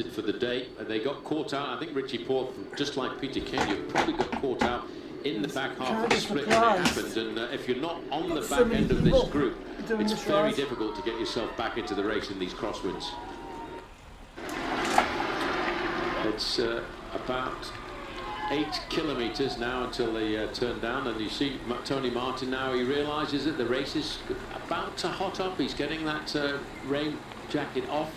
rested for the day. They got caught out. I think Richie Port, just like Peter Kenny, probably got caught out in the back half of the split when it happened. And if you're not on the back end of this group, it's very difficult to get yourself back into the race in these crosswinds. It's about 8 kilometres now until they turn down, and you see Tony Martin now. He realises that the race is about to hot up. He's getting that rain jacket off,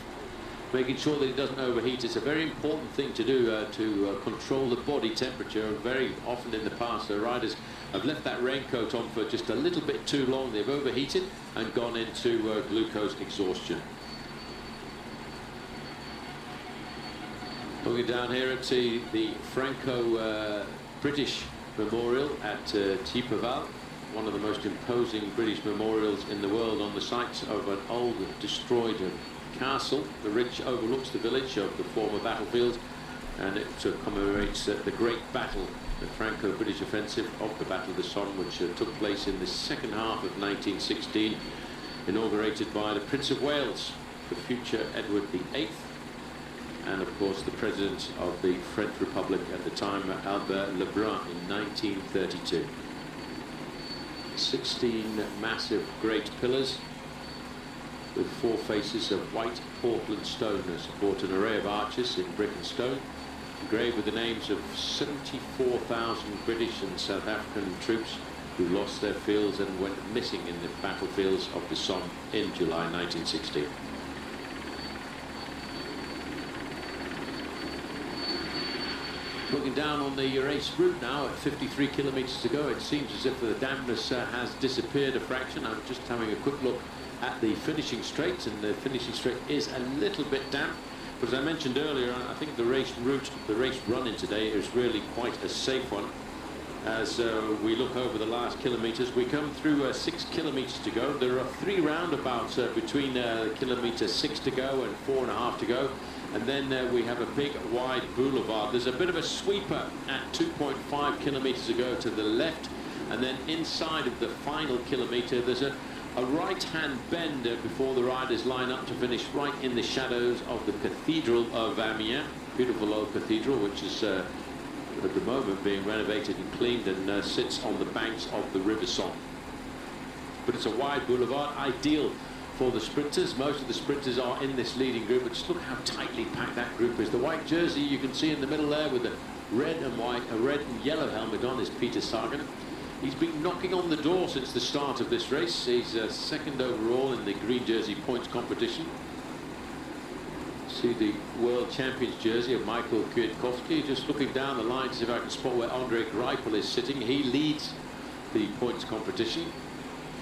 making sure that he doesn't overheat. It's a very important thing to do to control the body temperature. Very often in the past, the riders have left that raincoat on for just a little bit too long. They've overheated and gone into glucose exhaustion. Looking down here at the Franco-British Memorial at Thiepval, one of the most imposing British memorials in the world, on the site of an old destroyed castle. The ridge overlooks the village of the former battlefield, and it commemorates the great battle, the Franco-British offensive of the Battle of the Somme, which took place in the second half of 1916, inaugurated by the Prince of Wales, the future Edward VIII, and of course the President of the French Republic at the time, Albert Lebrun, in 1932. 16 massive great pillars with 4 faces of white Portland stone that support an array of arches in brick and stone, engraved with the names of 74,000 British and South African troops who lost their fields and went missing in the battlefields of the Somme in July 1916. Looking down on the race route now at 53 kilometres to go, it seems as if the dampness has disappeared a fraction. I'm just having a quick look at the finishing straight, and the finishing straight is a little bit damp. But as I mentioned earlier, I think the race route, the race run-in today is really quite a safe one. As we look over the last kilometres, we come through 6 kilometres to go. There are 3 roundabouts between kilometre 6 to go and 4.5 to go. And then we have a big wide boulevard. There's a bit of a sweeper at 2.5 kilometres to go to the left, and then inside of the final kilometre there's a right-hand bend before the riders line up to finish right in the shadows of the Cathedral of Amiens, beautiful old cathedral, which is at the moment being renovated and cleaned, and sits on the banks of the River Somme. But it's a wide boulevard, ideal for the sprinters. Most of the sprinters are in this leading group, but just look how tightly packed that group is. The white jersey you can see in the middle there with the red and white, a red and yellow helmet on, is Peter Sagan. He's been knocking on the door since the start of this race. He's second overall in the green jersey points competition. See the world champions jersey of Michael Kwiatkowski. Just looking down the line to see if I can spot where André Greipel is sitting. He leads the points competition.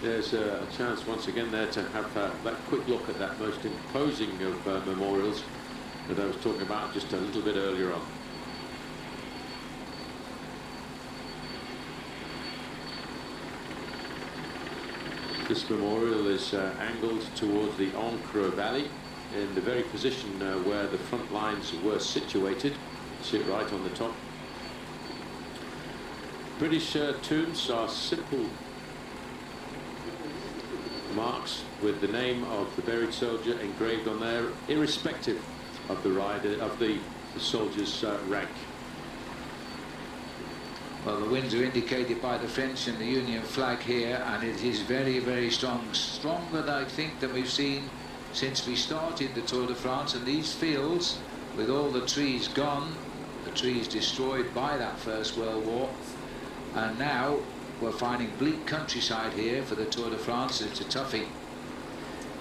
There's a chance once again there to have that quick look at that most imposing of memorials that I was talking about just a little bit earlier on. This memorial is angled towards the Ancre Valley, in the very position where the front lines were situated. See it right on the top. British tombs are simple marks with the name of the buried soldier engraved on there, irrespective of the rider, of the soldier's rank. Well, the winds are indicated by the French and the Union flag here, and it is very, very strong. Stronger, I think, than we've seen since we started the Tour de France. And these fields, with all the trees gone, the trees destroyed by that First World War, and now we're finding bleak countryside here for the Tour de France. It's a toughie.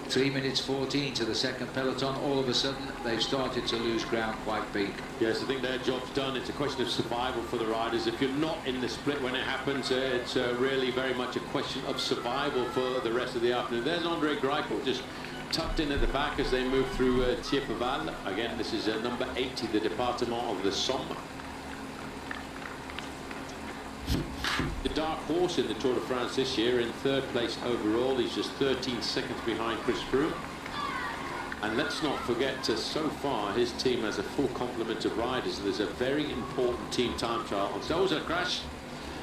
3 minutes 14 to the second peloton. All of a sudden they've started to lose ground quite big. Yes, I think their job's done. It's a question of survival for the riders. If you're not in the split when it happens, it's really very much a question of survival for the rest of the afternoon. There's André Greipel just tucked in at the back as they move through Thiepval. Again, this is number 80, the Département of the Somme. The dark horse in the Tour de France this year, in 3rd place overall. He's just 13 seconds behind Chris Froome. And let's not forget, so far his team has a full complement of riders. There's a very important team time trial. And so was a crash.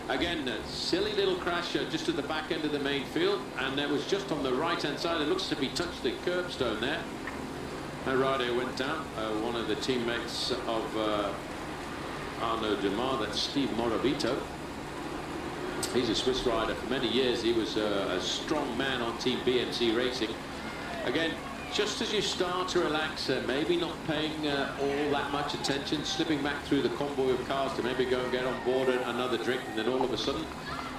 Again, a silly little crash just at the back end of the main field, and that was just on the right-hand side. It looks to be touched the curbstone there. That rider went down, one of the teammates of Arnaud Demar, that's Steve Morabito. He's a Swiss rider for many years. He was a strong man on Team BMC Racing. Again, just as you start to relax, maybe not paying all that much attention, slipping back through the convoy of cars to maybe go and get on board another drink, and then all of a sudden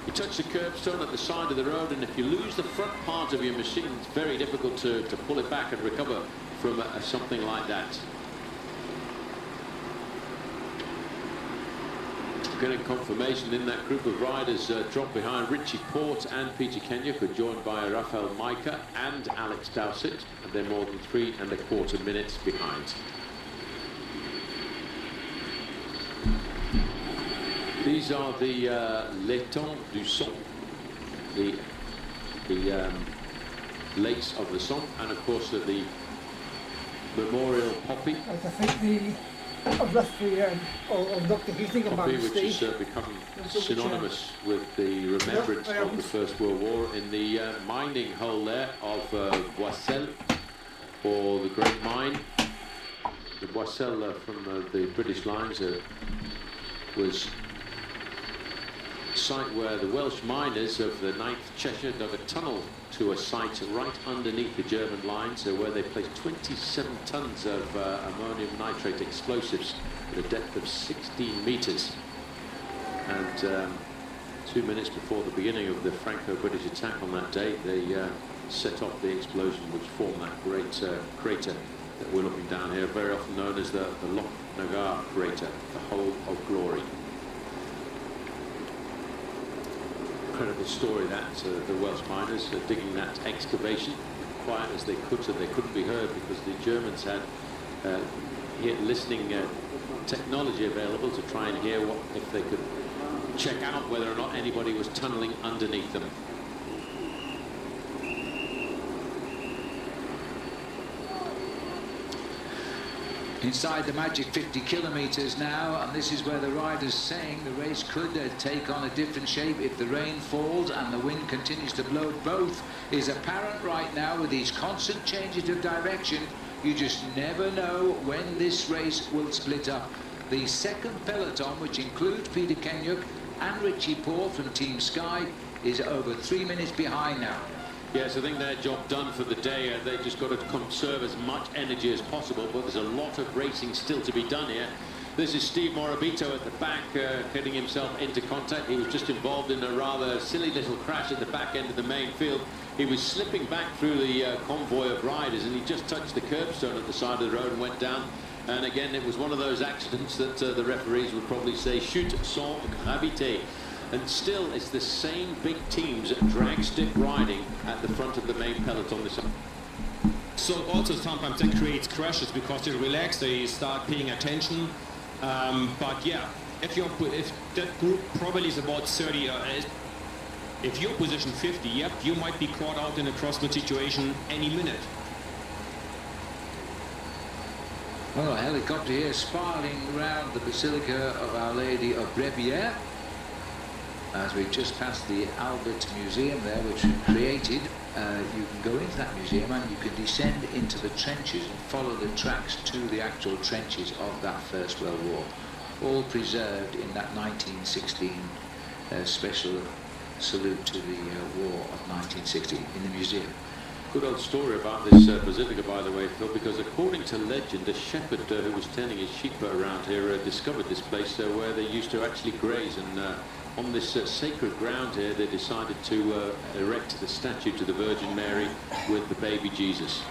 you touch the curbstone at the side of the road, and if you lose the front part of your machine, it's very difficult to pull it back and recover from something like that. Getting confirmation in that group of riders dropped behind. Richie Port and Peter Kenyuk are joined by Rafael Maika and Alex Dowsett, and they're more than 3¼ minutes behind. These are the L'étang du Son, the lakes of the Son, and of course the memorial poppy. I think I've left the or not the heating of poppy, which has become synonymous with the remembrance of the First World War, in the mining hole there of Boissel, or the Great Mine. The Boissel from the British lines was a site where the Welsh miners of the 9th Cheshire dug a tunnel to a site right underneath the German lines, where they placed 27 tons of ammonium nitrate explosives at a depth of 16 meters. And 2 minutes before the beginning of the Franco-British attack on that day, they set off the explosion which formed that great crater that we're looking down here, very often known as the Loch Nagar crater, the Hole of Glory. Incredible story that the Welsh miners digging that excavation quiet as they could, so they couldn't be heard, because the Germans had listening technology available to try and hear if they could check out whether or not anybody was tunneling underneath them. Inside the magic 50 kilometers now, and this is where the riders saying the race could take on a different shape if the rain falls and the wind continues to blow. Both is apparent right now with these constant changes of direction. You just never know when this race will split up. The second peloton, which includes Peter Kenyuk and Richie Port from Team Sky, is over 3 minutes behind now. Yes, I think their job done for the day. They've just got to conserve as much energy as possible, but there's a lot of racing still to be done here. This is Steve Morabito at the back, getting himself into contact. He was just involved in a rather silly little crash at the back end of the main field. He was slipping back through the convoy of riders, and he just touched the curbstone at the side of the road and went down. And again, it was one of those accidents that the referees would probably say chute sans gravité. And still, it's the same big teams drag stick riding at the front of the main peloton this time. So also sometimes that creates crashes because they relax, they start paying attention. But yeah, if that group probably is about 30, if you're position 50, yep, you might be caught out in a crosswind situation any minute. Well, a helicopter here spiraling around the Basilica of Our Lady of Brebière, as we've just passed the Albert Museum there, which we created. You can go into that museum and you can descend into the trenches and follow the tracks to the actual trenches of that First World War, all preserved in that 1916 special salute to the war of 1916 in the museum. Good old story about this basilica, by the way, Phil, because according to legend, a shepherd who was tending his sheep around here discovered this place where they used to actually graze, and on this sacred ground here they decided to erect the statue to the Virgin Mary with the baby Jesus.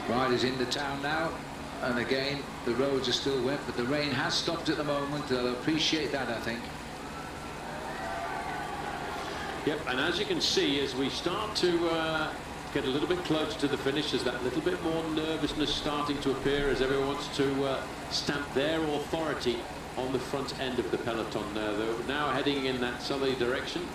Riders in the town now, and again the roads are still wet, but the rain has stopped at the moment. They'll appreciate that, I think. Yep, and as you can see, as we start to get a little bit closer to the finish, there's that little bit more nervousness starting to appear as everyone wants to stamp their authority on the front end of the peloton. They're now heading in that southerly direction.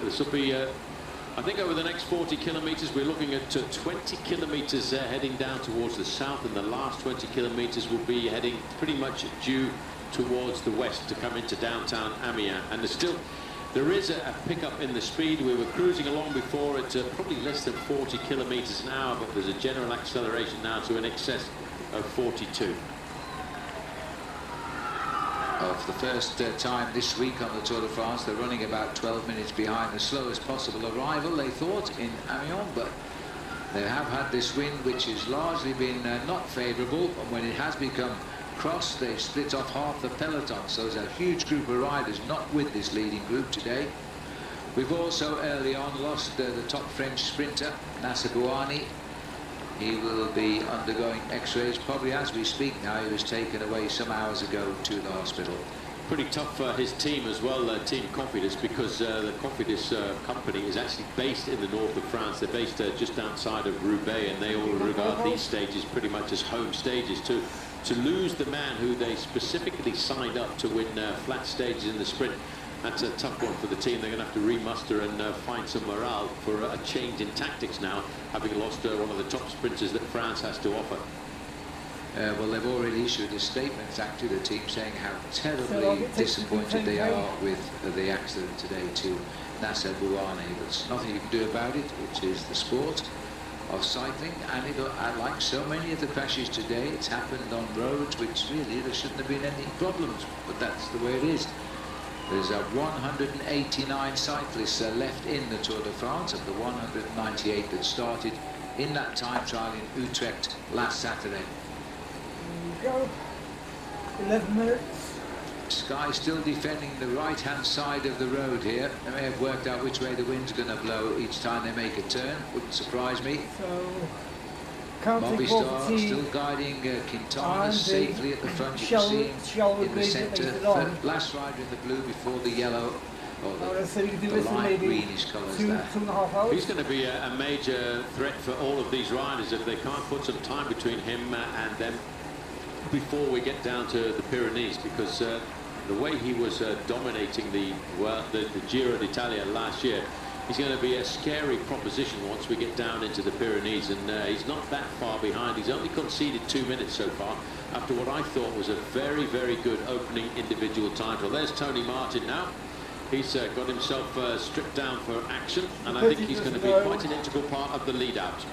This will be, I think, over the next 40 kilometers, we're looking at 20 kilometers heading down towards the south, and the last 20 kilometers will be heading pretty much due towards the west to come into downtown Amiens. And there's still There is a pickup in the speed. We were cruising along before at probably less than 40 kilometers an hour, but there's a general acceleration now to in excess of 42. Of the first time this week on the Tour de France, they're running about 12 minutes behind the slowest possible arrival, they thought, in Amiens, but they have had this wind which has largely been not favourable, and when it has become cross, they've split off half the peloton, so there's a huge group of riders not with this leading group today. We've also early on lost the top French sprinter, Nacer Bouhanni. He will be undergoing x-rays probably as we speak now. He was taken away some hours ago to the hospital. Pretty tough for his team as well, Team Cofidis, because the Cofidis company is actually based in the north of France. They're based just outside of Roubaix, and they all regard these stages pretty much as home stages. To lose the man who they specifically signed up to win flat stages in the sprint, that's a tough one for the team. They're going to have to remuster and find some morale for a change in tactics now, having lost one of the top sprinters that France has to offer. Well, they've already issued a statement actually, the team, saying how terribly disappointed they are with the accident today to Nacer Bouhanni. There's nothing you can do about it, which is the sport of cycling, and like so many of the crashes today, it's happened on roads which really there shouldn't have been any problems, but that's the way it is. There's 189 cyclists left in the Tour de France of the 198 that started in that time trial in Utrecht last Saturday. There you go. 11 minutes. Sky still defending the right-hand side of the road here. They may have worked out which way the wind's going to blow each time they make a turn. Wouldn't surprise me. So, Movistar still guiding Quintana safely at the front. You can see in the centre. Last rider in the blue before the yellow, or the light greenish colours there. 2.5 hours. He's going to be a major threat for all of these riders if they can't put some time between him and them before we get down to the Pyrenees, because the way he was dominating the Giro d'Italia last year, he's going to be a scary proposition once we get down into the Pyrenees, and he's not that far behind. He's only conceded 2 minutes so far after what I thought was a very, very good opening individual time. Well, there's Tony Martin now. He's got himself stripped down for action, and I think he's going to be quite an integral part of the lead out.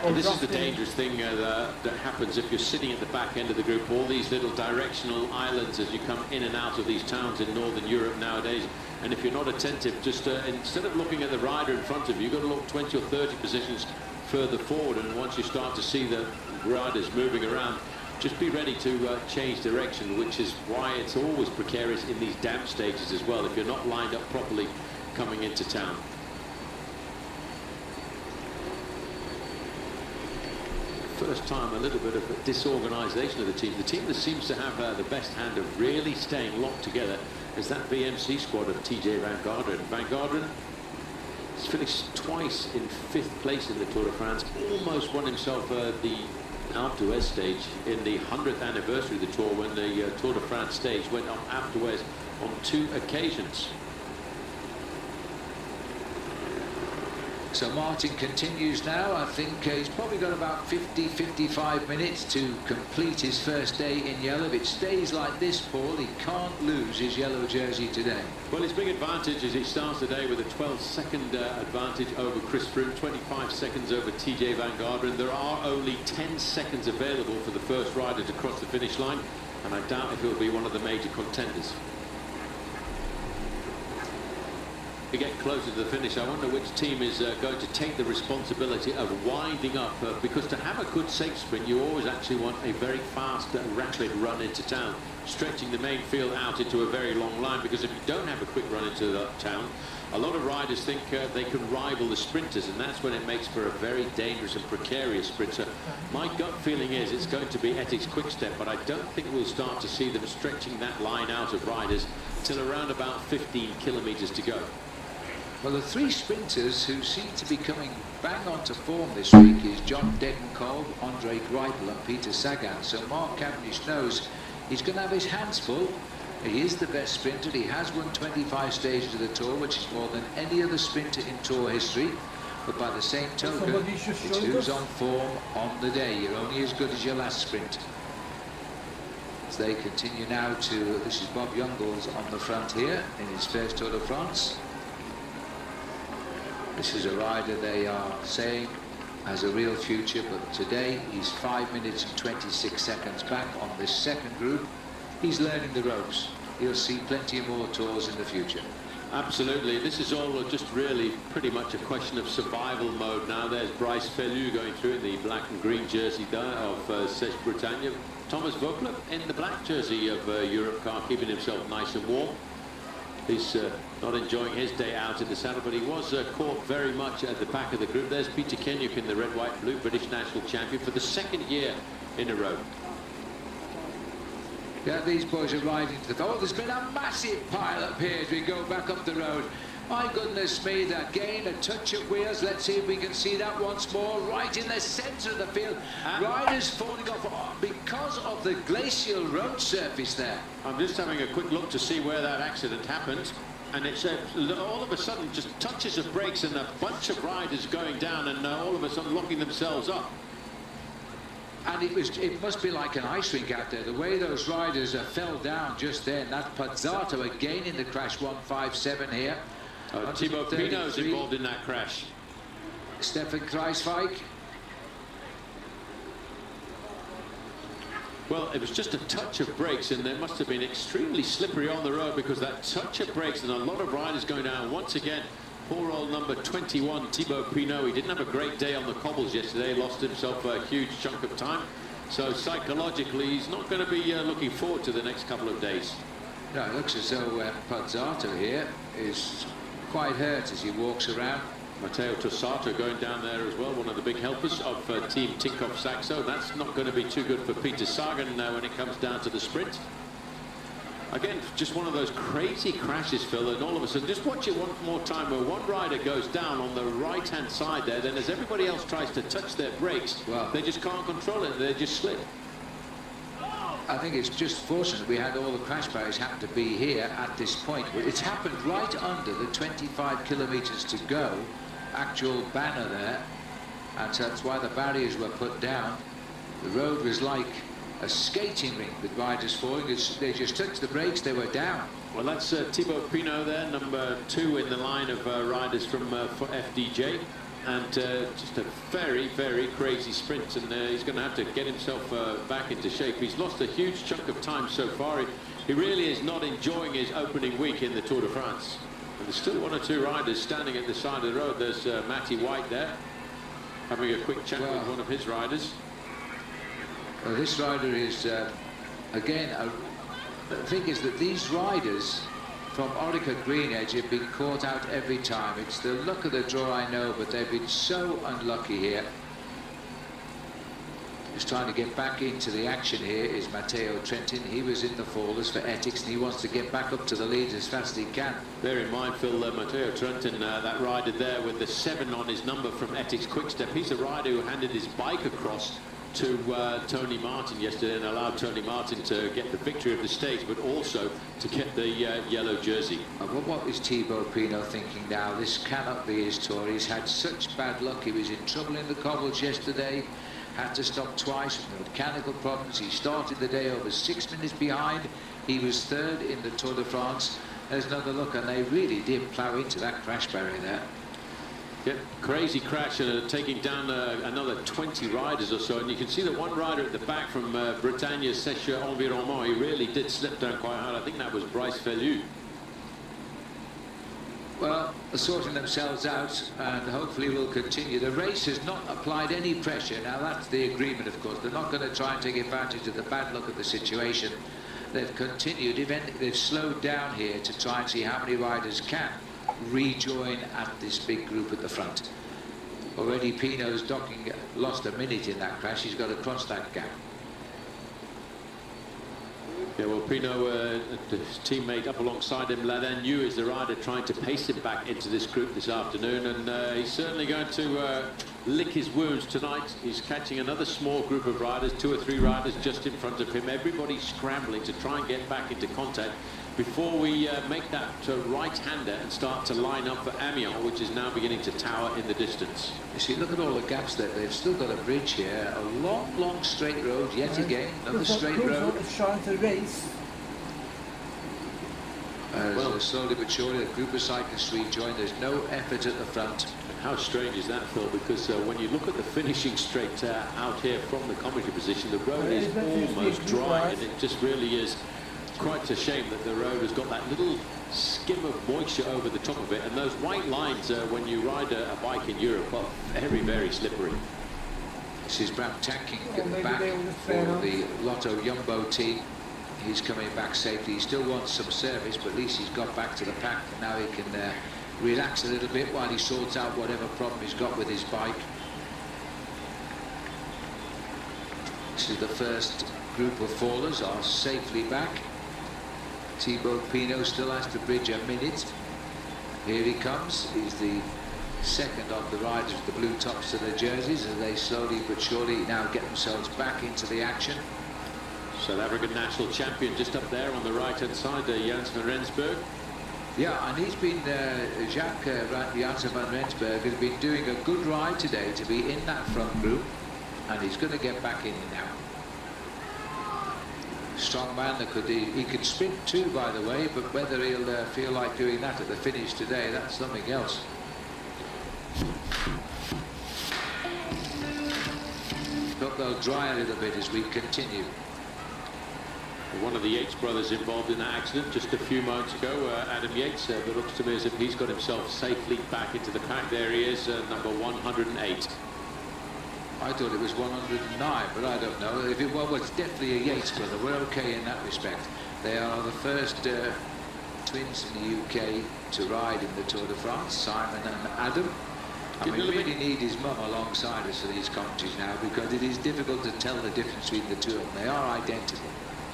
And this is the dangerous thing that happens if you're sitting at the back end of the group. All these little directional islands as you come in and out of these towns in Northern Europe nowadays. And if you're not attentive, just instead of looking at the rider in front of you, you've got to look 20 or 30 positions further forward. And once you start to see the riders moving around, just be ready to change direction, which is why it's always precarious in these damp stages as well, if you're not lined up properly coming into town. First time a little bit of a disorganisation of the team. The team that seems to have the best hand of really staying locked together is that BMC squad of TJ Van Garderen. Van Garderen has finished twice in 5th place in the Tour de France, almost won himself the Alpe d'Huez stage in the 100th anniversary of the Tour, when the Tour de France stage went on Alpe d'Huez on 2 occasions. So Martin continues now. I think he's probably got about 50-55 minutes to complete his first day in yellow. If it stays like this, Paul, he can't lose his yellow jersey today. Well, his big advantage is he starts the day with a 12-second advantage over Chris Froome, 25 seconds over TJ Van Garderen. There are only 10 seconds available for the first rider to cross the finish line, and I doubt if he'll be one of the major contenders. To get closer to the finish, I wonder which team is going to take the responsibility of winding up, because to have a good safe sprint, you always actually want a very fast, rapid run into town, stretching the main field out into a very long line, because if you don't have a quick run into the town, a lot of riders think they can rival the sprinters, and that's when it makes for a very dangerous and precarious sprint. So my gut feeling is it's going to be Ethics Quick-Step, but I don't think we'll start to see them stretching that line out of riders till around about 15 kilometres to go. Well, the 3 sprinters who seem to be coming bang onto form this week is John Degenkolb, Andre Greipel and Peter Sagan. So Mark Cavendish knows he's going to have his hands full. He is the best sprinter. He has won 25 stages of the Tour, which is more than any other sprinter in Tour history. But by the same token, it's who's on form on the day. You're only as good as your last sprint. they continue now to, this is Bob Youngles on the front here in his first Tour de France. This is a rider they are saying has a real future, but today he's 5 minutes and 26 seconds back on this second group. He's learning the ropes. He'll see plenty more tours in the future. Absolutely. This is all just really pretty much a question of survival mode now. There's Bryce Felu going through in the black and green jersey there of Sèche Bretagne. Thomas Vogler in the black jersey of Europe car, keeping himself nice and warm. He's not enjoying his day out in the saddle, but he was caught very much at the back of the group. There's Peter Kenyuk in the red, white, blue, British national champion for the second year in a row. Yeah, these boys are riding to the... Oh, there's been a massive pile up here as we go back up the road. My goodness me, again, a touch of wheels. Let's see if we can see that once more. Right in the centre of the field. Riders falling off because of the glacial road surface there. I'm just having a quick look to see where that accident happened. And it's all of a sudden just touches of brakes and a bunch of riders going down and all of a sudden locking themselves up. And it must be like an ice rink out there. The way those riders fell down just then. That's Pozzato again in the crash, 157 here. Thibaut Pinot's involved in that crash. Stefan Kruijswijk. Well, it was just a touch of brakes, and it must have been extremely slippery on the road because that touch of brakes and a lot of riders going down. Once again, poor old number 21, Thibaut Pinot. He didn't have a great day on the cobbles yesterday. Lost himself a huge chunk of time. So psychologically, he's not going to be looking forward to the next couple of days. No, it looks as though Pozzato here is quite hurt as he walks around. Matteo Tossato going down there as well, one of the big helpers of Team Tinkoff Saxo. That's not going to be too good for Peter Sagan when it comes down to the sprint. Again, just one of those crazy crashes, Phil, and all of a sudden, just watch it one more time where one rider goes down on the right-hand side there, then as everybody else tries to touch their brakes, they just can't control it, they just slip. I think it's just fortunate we had all the crash barriers happen to be here at this point. It's happened right under the 25 kilometres to go, actual banner there, and so that's why the barriers were put down. The road was like a skating rink with riders falling. They just touched the brakes, they were down. Well, that's Thibaut Pinot there, number 2 in the line of riders from for FDJ. And just a very, very crazy sprint, and he's going to have to get himself back into shape. He's lost a huge chunk of time so far. He really is not enjoying his opening week in the Tour de France. And there's still 1 or 2 riders standing at the side of the road. There's Matty White there, having a quick chat with one of his riders. Well, this rider is, again, the thing is that these riders from Orica Green Edge have been caught out every time. It's the luck of the draw, I know, but they've been so unlucky here. Just trying to get back into the action here is Matteo Trentin. He was in the fallers for Ethics, and he wants to get back up to the lead as fast as he can. Bear in mind, Phil, Matteo Trentin, that rider there with the 7 on his number from Ethics Quickstep, he's a rider who handed his bike across to Tony Martin yesterday and allowed Tony Martin to get the victory of the stage, but also to get the yellow jersey. What is Thibaut Pinot thinking now? This cannot be his tour. He's had such bad luck. He was in trouble in the cobbles yesterday, had to stop twice with mechanical problems. He started the day over 6 minutes behind. He was 3rd in the Tour de France. There's another look, and they really did plough into that crash barrier there. Yep, crazy crash, taking down another 20 riders or so, and you can see that one rider at the back from Bretagne Sèche Environnement, he really did slip down quite hard. I think that was Bryce Felu. Well, they're sorting themselves out, and hopefully will continue. The race has not applied any pressure. Now, that's the agreement, of course. They're not going to try and take advantage of the bad luck of the situation. They've continued, they've slowed down here to try and see how many riders can rejoin at this big group at the front. Already Pinot's docking lost a minute in that crash. He's got to cross that gap. Yeah, well, Pinot, his teammate up alongside him, Ladagnou, is the rider trying to pace him back into this group this afternoon, and he's certainly going to lick his wounds tonight. He's catching another small group of riders, 2 or 3 riders just in front of him. Everybody's scrambling to try and get back into contact. before we make that right-hander and start to line up for Amiens, which is now beginning to tower in the distance. You see, look at all the gaps there. They've still got a bridge here. A long, long straight road yet again. Another straight road. Trying to race. Well, slowly but surely, a group of cyclists rejoin. There's no effort at the front. How strange is that, Phil? Because when you look at the finishing straight out here from the commentary position, the road is almost dry, and it just really is quite a shame that the road has got that little skim of moisture over the top of it, and those white lines when you ride a bike in Europe are very, very slippery. This is Bram Tanking back for the Lotto Jumbo team. He's coming back safely. He still wants some service, but at least he's got back to the pack. Now he can relax a little bit while he sorts out whatever problem he's got with his bike. This is the first group of fallers are safely back. Thibaut Pinot still has to bridge a minute. Here he comes. He's the second of the riders with the blue tops to their jerseys, as they slowly but surely now get themselves back into the action. South African national champion just up there on the right-hand side, Jans van Rensburg. Yeah, and he's been, Jacques Jansen van Rensburg has been doing a good ride today to be in that front group, and he's going to get back in now. Strong man that he could sprint too, by the way, but whether he'll feel like doing that at the finish today, that's something else. Hope they'll dry a little bit as we continue. One of the Yates brothers involved in that accident just a few moments ago, Adam Yates, but looks to me as if he's got himself safely back into the pack. There he is, number 108. I thought it was 109, but I don't know. If it well, it's definitely a Yates brother. We're okay in that respect. They are the first twins in the UK to ride in the Tour de France, Simon and Adam. And we really need his mum alongside us for these commentaries now, because it is difficult to tell the difference between the two of them. They are identical.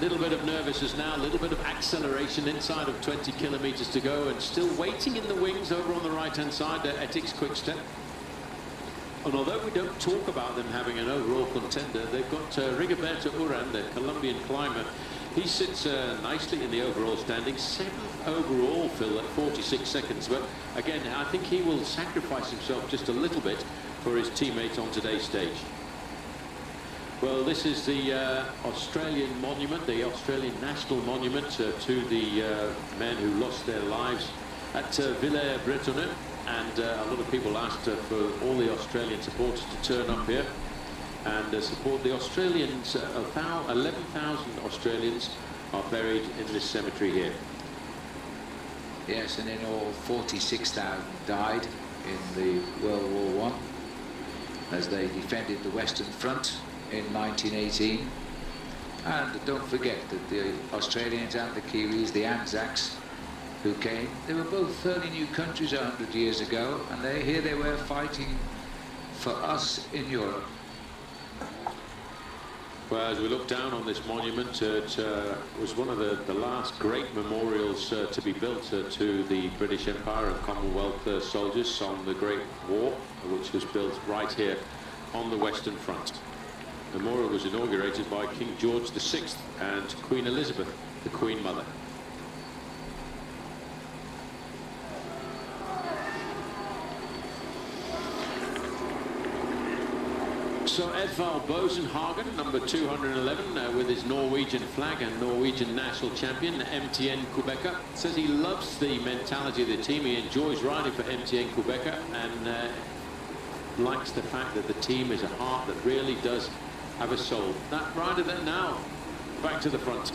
Little bit of nervousness now, a little bit of acceleration inside of 20 kilometers to go, and still waiting in the wings over on the right-hand side, Ethics Quickstep. And although we don't talk about them having an overall contender, they've got Rigoberto Urán, the Colombian climber. He sits nicely in the overall standing, 7th overall, Phil, at 46 seconds. But again, I think he will sacrifice himself just a little bit for his teammates on today's stage. Well, this is the Australian monument, the Australian national monument to the men who lost their lives at Villers-Bretonneux. And a lot of people asked for all the Australian supporters to turn up here and support the Australians. About 11,000 Australians are buried in this cemetery here. Yes, and in all 46,000 died in the World War I as they defended the Western Front in 1918. And don't forget that the Australians and the Kiwis, the Anzacs, who came, they were both fairly new countries 100 years ago, and here they were fighting for us in Europe. Well, as we look down on this monument, it was one of the last great memorials to be built to the British Empire and Commonwealth soldiers on the Great War, which was built right here on the Western Front. The memorial was inaugurated by King George VI and Queen Elizabeth, the Queen Mother. So Edvald Bosenhagen, number 211, with his Norwegian flag and Norwegian national champion, MTN Quebecer, says he loves the mentality of the team. He enjoys riding for MTN Quebecer and likes the fact that the team is a heart that really does have a soul. That rider then now back to the front,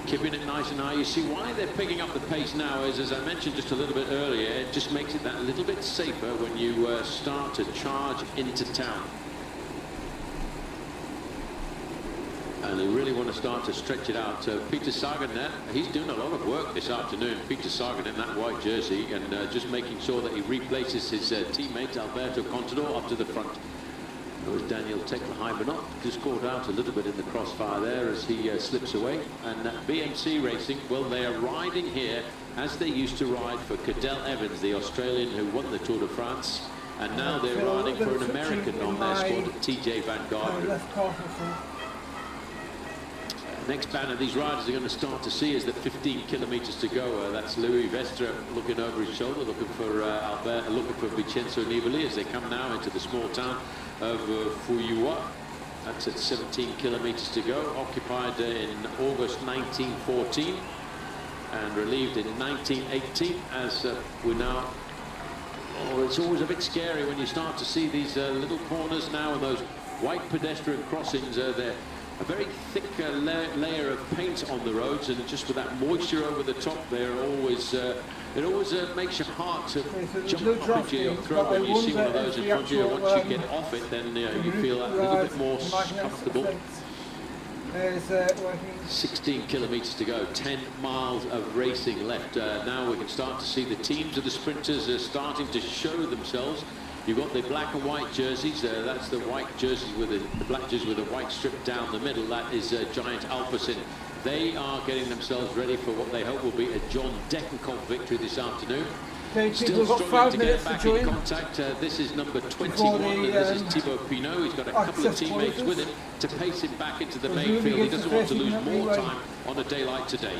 keeping it nice and high. You see why they're picking up the pace now is, as I mentioned just a little bit earlier, it just makes it that little bit safer when you start to charge into town. And they really want to start to stretch it out. Peter Sagan there, he's doing a lot of work this afternoon. Peter Sagan in that white jersey, and just making sure that he replaces his teammate Alberto Contador up to the front. It was Daniel Tecla-Hybenot just caught out a little bit in the crossfire there as he slips away. And BMC Racing, well, they are riding here as they used to ride for Cadel Evans, the Australian who won the Tour de France. And now they're riding for an American on their squad, TJ Van Gardner. Next banner these riders are going to start to see is that 15 kilometers to go. That's Louis Vestre looking over his shoulder, looking for Albert, looking for Vincenzo Nibali as they come now into the small town of Fouillois. That's at 17 kilometers to go. Occupied in August 1914 and relieved in 1918 as we're now. Oh, it's always a bit scary when you start to see these little corners now and those white pedestrian crossings. They're a very thick layer of paint on the roads, and just with that moisture over the top, they're always it always makes your heart to jump up into your throat when you see one of those in front of you. Once you get off it, then you feel a little bit more comfortable. 16 kilometers to go, 10 miles of racing left. Now we can start to see the teams of the sprinters are starting to show themselves. You've got the black and white jerseys. That's the white jerseys with the black jerseys with a white strip down the middle. That is Giant Alpecin. They are getting themselves ready for what they hope will be a John Degenkolb victory this afternoon. Okay, Still got struggling 5 to minutes get back to join. in contact. This is number 21, and this is Thibaut Pinot. He's got a couple of teammates with him to pace him back into the main field. He doesn't want to lose more time on a day like today.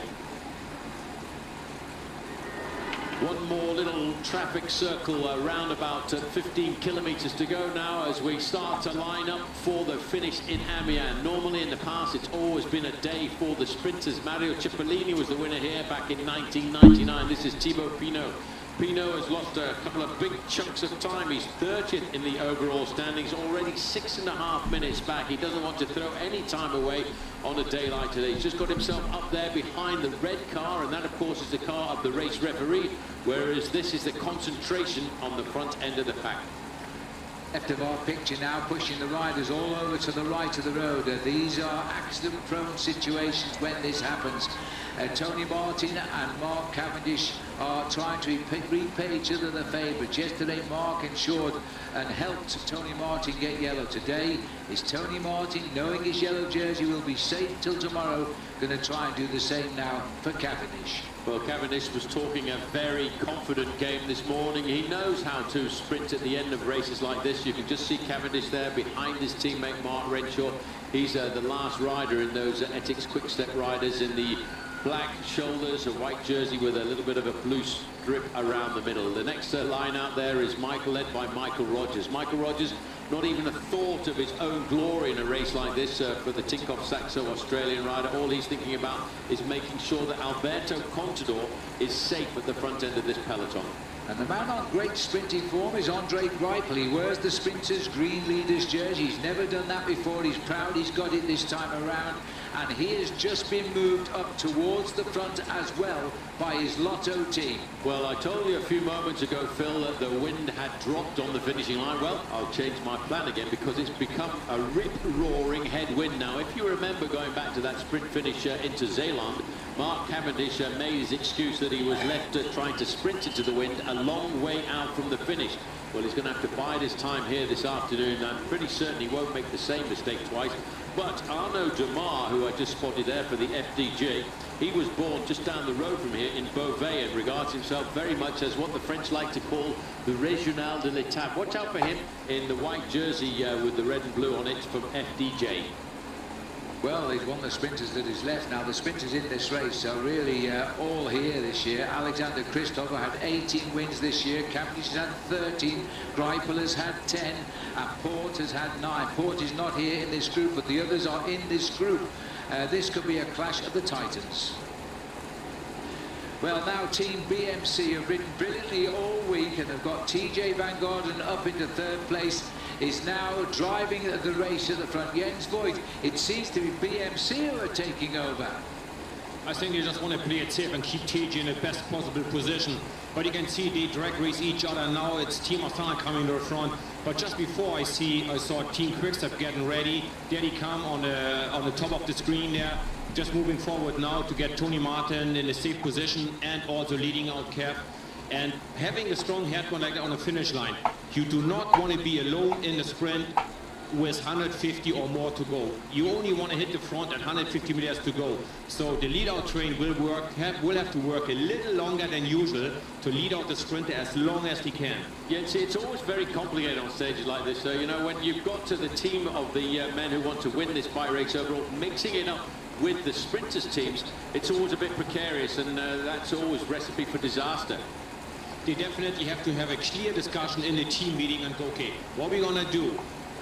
One more little traffic circle around about 15 kilometers to go now as we start to line up for the finish in Amiens. Normally in the past it's always been a day for the sprinters. Mario Cipollini was the winner here back in 1999. This is Thibaut Pinot. Pinot has lost a couple of big chunks of time. He's 30th in the overall standings, already 6.5 minutes back. He doesn't want to throw any time away on a day like today. He's just got himself up there behind the red car, and that of course is the car of the race referee, whereas this is the concentration on the front end of the pack. Left of our picture now, pushing the riders all over to the right of the road. These are accident-prone situations when this happens. Tony Martin and Mark Cavendish are trying to repay each other the favours. Yesterday, Mark ensured and helped Tony Martin get yellow. Today is Tony Martin, knowing his yellow jersey will be safe till tomorrow, going to try and do the same now for Cavendish. Well, Cavendish was talking a very confident game this morning. He knows how to sprint at the end of races like this. You can just see Cavendish there behind his teammate Mark Renshaw. He's the last rider in those Ethics Quick-Step riders in the black shoulders, a white jersey with a little bit of a blue strip around the middle. The next line out there is Michael, led by Michael Rogers. Michael Rogers, not even a thought of his own glory in a race like this for the Tinkoff Saxo Australian rider. All he's thinking about is making sure that Alberto Contador is safe at the front end of this peloton. And the man on great sprinting form is Andre Greipel. He wears the Sprinters Green Leaders jersey. He's never done that before. He's proud he's got it this time around. And he has just been moved up towards the front as well by his Lotto team. Well, I told you a few moments ago, Phil, that the wind had dropped on the finishing line. Well, I'll change my plan again because it's become a rip-roaring headwind now. If you remember going back to that sprint finish into Zeeland, Mark Cavendish made his excuse that he was left trying to sprint into the wind a long way out from the finish. Well, he's going to have to bide his time here this afternoon. I'm pretty certain he won't make the same mistake twice. But Arnaud Demar, who I just spotted there for the FDJ, he was born just down the road from here in Beauvais and regards himself very much as what the French like to call the Régional de l'Étape. Watch out for him in the white jersey with the red and blue on it from FDJ. Well, he's one of the sprinters that is left now. The sprinters in this race are really all here this year. Alexander Kristoff had 18 wins this year. Cavendish has had 13. Greipel has had 10. And Port has had 9. Port is not here in this group, but the others are in this group. This could be a clash of the Titans. Well, now Team BMC have ridden brilliantly all week, and they've got TJ Van Garderen up into third place. Is now driving the race at the front. Jens Voigt, it seems to be BMC who are taking over. I think they just want to play it safe and keep TJ in the best possible position. But you can see they drag race each other. Now it's Team Asana coming to the front. But just before I saw Team Quickstep getting ready. There they come on the top of the screen there. Just moving forward now to get Tony Martin in a safe position and also leading out Kev. And having a strong headwind like that on the finish line, you do not want to be alone in the sprint with 150 or more to go. You only want to hit the front at 150 meters to go. So the lead-out train will have to work a little longer than usual to lead out the sprinter as long as he can. Yeah, see, it's always very complicated on stages like this. So, you know, when you've got to the team of the men who want to win this bike race overall, mixing it up with the sprinters teams, it's always a bit precarious, and that's always recipe for disaster. They definitely have to have a clear discussion in the team meeting and go, okay, what are we gonna do?